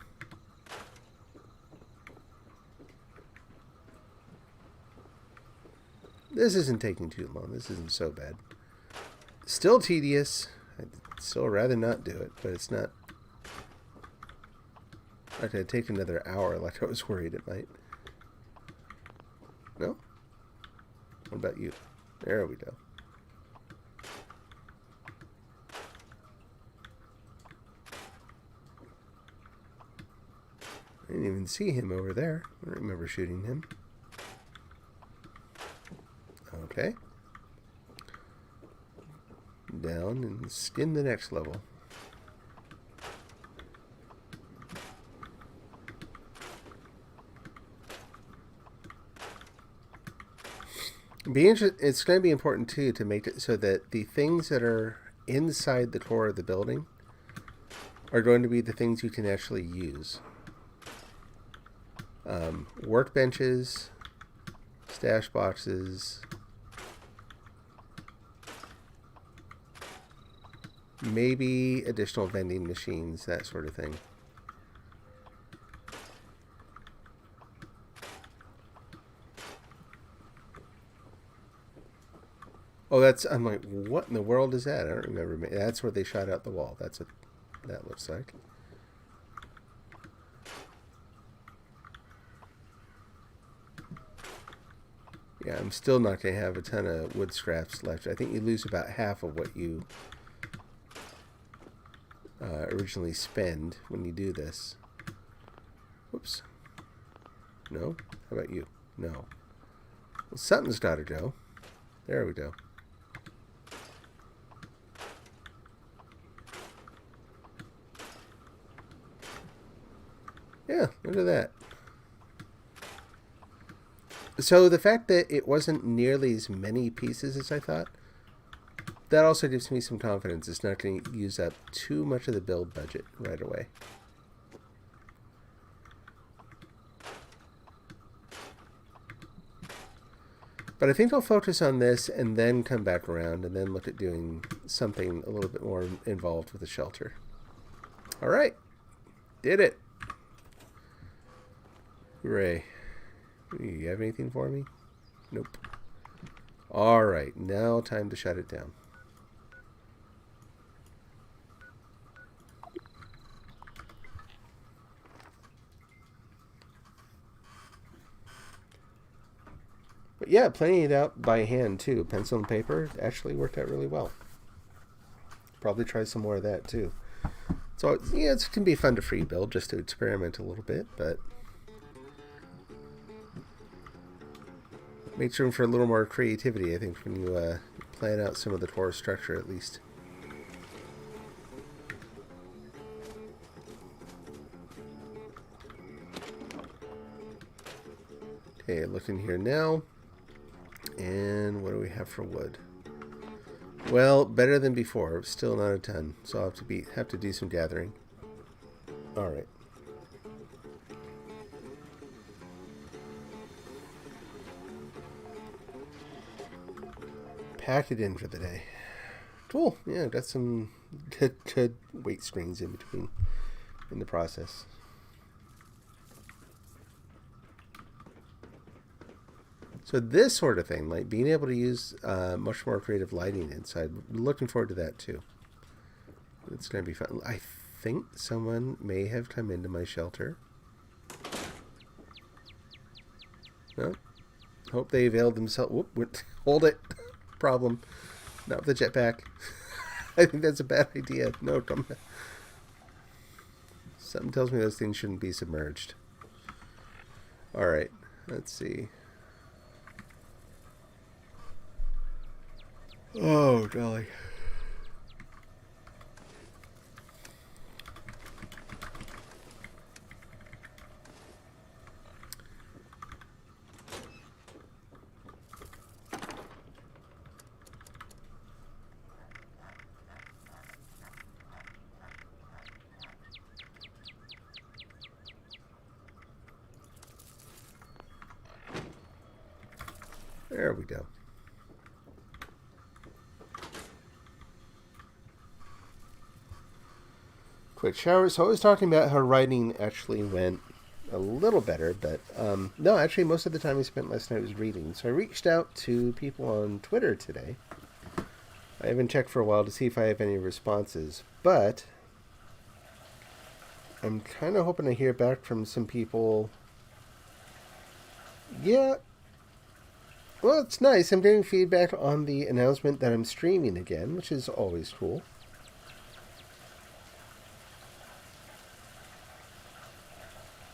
This isn't taking too long. This isn't so bad. Still tedious. I'd still rather not do it, but it's not like it'd take another hour like I was worried it might. No? What about you? There we go. I didn't even see him over there. I don't remember shooting him. Okay. Down and skin the next level. It's going to be important too to make it so that the things that are inside the core of the building are going to be the things you can actually use. Workbenches, stash boxes, maybe additional vending machines, that sort of thing. Oh, I'm like, what in the world is that? I don't remember. That's where they shot out the wall. That's what that looks like. Yeah, I'm still not going to have a ton of wood scraps left. I think you lose about half of what you originally spend when you do this. Whoops. No? How about you? No. Well, something's got to go. There we go. Yeah, look at that. So the fact that it wasn't nearly as many pieces as I thought, that also gives me some confidence it's not going to use up too much of the build budget right away. But I think I'll focus on this and then come back around and then look at doing something a little bit more involved with the shelter. All right. Did it. Hooray. You have anything for me? Nope. All right. Now time to shut it down. But yeah, planning it out by hand too. Pencil and paper actually worked out really well. Probably try some more of that too. So yeah, it can be fun to free build just to experiment a little bit, but makes room for a little more creativity, I think, when you plan out some of the core structure at least. Okay, looking here now. And what do we have for wood? Well, better than before. Still not a ton, so I'll have to do some gathering. All right. Pack it in for the day. Cool. Yeah, got some good weight screens in between in the process. So this sort of thing, like being able to use much more creative lighting inside, looking forward to that too. It's going to be fun. I think someone may have come into my shelter. No? Hope they availed themselves. Whoop, hold it. Problem. Not with the jetpack. I think that's a bad idea. No, come on. Something tells me those things shouldn't be submerged. Alright, let's see. Oh, golly. There we go. Quick shower. So I was talking about how writing actually went a little better, but no, actually most of the time I spent last night was reading. So I reached out to people on Twitter today. I haven't checked for a while to see if I have any responses, but I'm kind of hoping to hear back from some people. Yeah. Well, it's nice. I'm getting feedback on the announcement that I'm streaming again, which is always cool.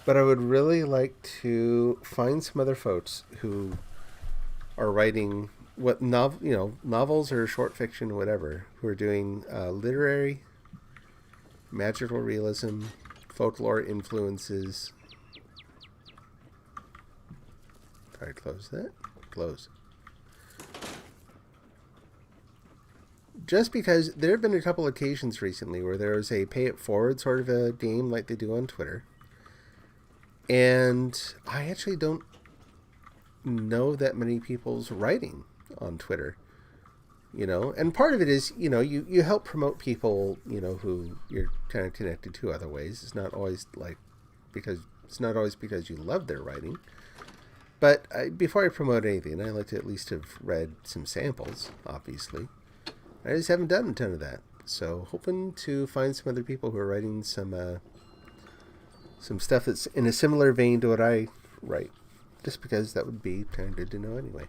But I would really like to find some other folks who are writing novels or short fiction, whatever, who are doing literary, magical realism, folklore influences. Try to close that. Close. Just because there have been a couple occasions recently where there was a pay it forward sort of a game like they do on Twitter. And I actually don't know that many people's writing on Twitter, and part of it is, you help promote people, who you're kind of connected to other ways. It's not always because you love their writing. But before I promote anything, I like to at least have read some samples, obviously. I just haven't done a ton of that. So hoping to find some other people who are writing some stuff that's in a similar vein to what I write. Just because that would be kind of good to know anyway.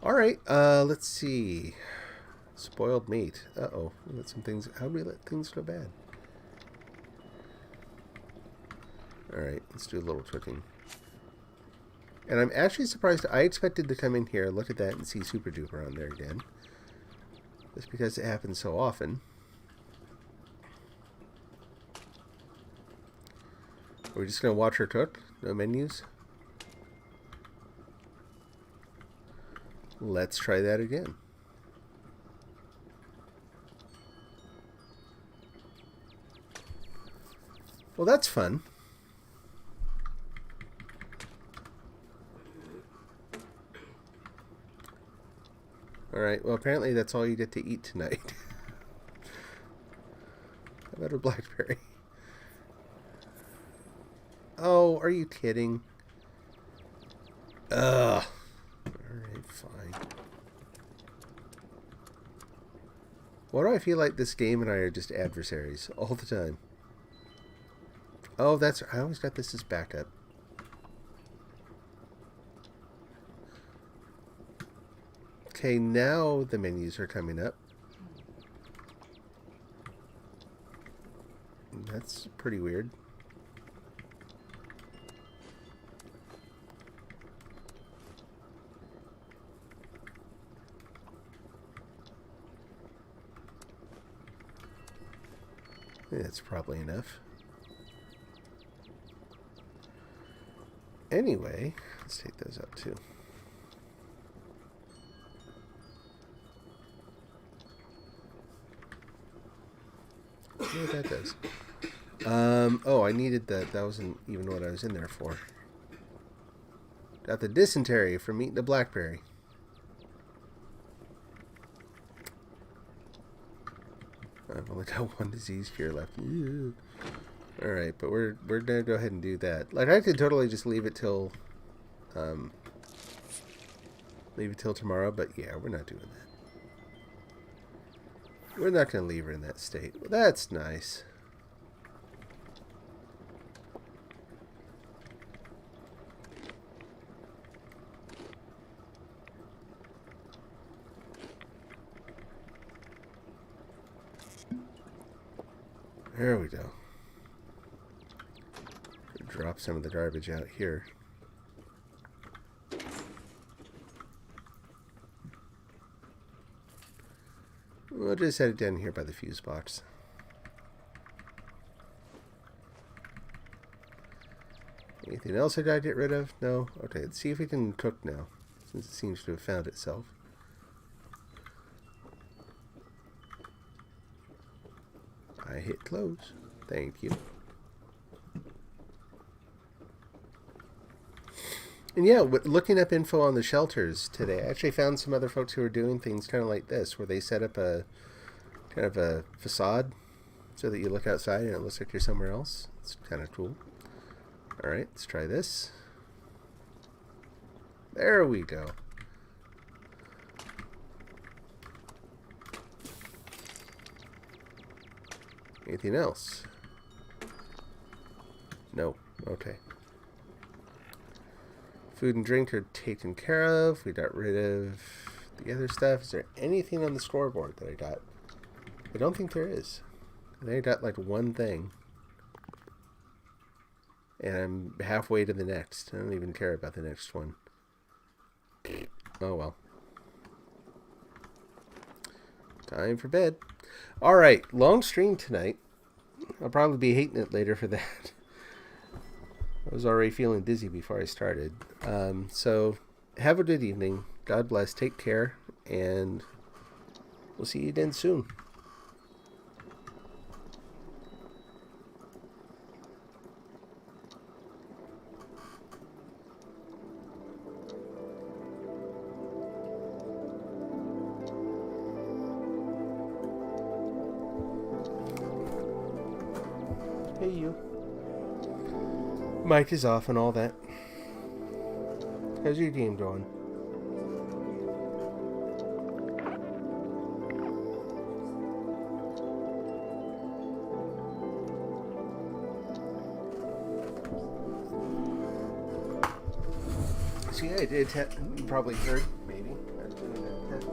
Alright, let's see. Spoiled meat. Uh-oh. We let some things... How do we let things go bad? Alright, let's do a little tweaking. And I'm actually surprised. I expected to come in here, look at that, and see Super Duper on there again. Just because it happens so often. Are we just going to watch her cook? No menus? Let's try that again. Well, that's fun. Alright, well apparently that's all you get to eat tonight. How about a blackberry? Oh, are you kidding? Ugh. Alright, fine. Why do I feel like this game and I are just adversaries all the time? Oh, that's... I always got this as backup. Okay, now the menus are coming up. That's pretty weird. That's probably enough. Anyway, let's take those up too. See what that does. Oh, I needed that. That wasn't even what I was in there for. Got the dysentery from eating a blackberry. I've only got one disease cure left. Alright, but we're gonna go ahead and do that. Like, I could totally just leave it till tomorrow, but yeah, we're not doing that. We're not gonna leave her in that state. Well, that's nice. There we go. Drop some of the garbage out here. We'll just set it down here by the fuse box. Anything else I gotta get rid of? No? Okay, let's see if we can cook now, since it seems to have found itself. I hit close. Thank you. And yeah, looking up info on the shelters today, I actually found some other folks who are doing things kind of like this, where they set up a kind of a facade so that you look outside and it looks like you're somewhere else. It's kind of cool. Alright, let's try this. There we go. Anything else? No. Okay. Food and drink are taken care of. We got rid of the other stuff. Is there anything on the scoreboard that I got? I don't think there is. I think I got like one thing. And I'm halfway to the next. I don't even care about the next one. Oh well. Time for bed. Alright, long stream tonight. I'll probably be hating it later for that. I was already feeling dizzy before I started. So, have a good evening. God bless. Take care. And we'll see you again soon. Hey, you. Mic is off and all that. How's your game going? So yeah, I did. You probably heard, maybe. I was doing a test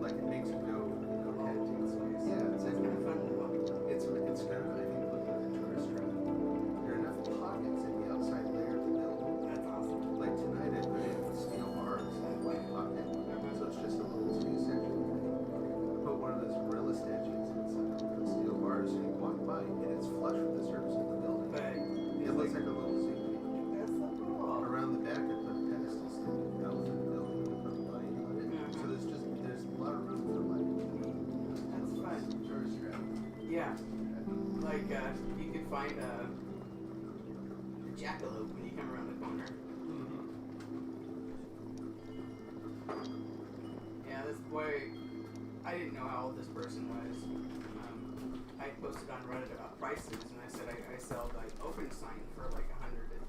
like it makes you go you could find a jackalope when you come around the corner. Yeah, this boy, I didn't know how old this person was. I posted on Reddit about prices, and I said I sell like open sign for like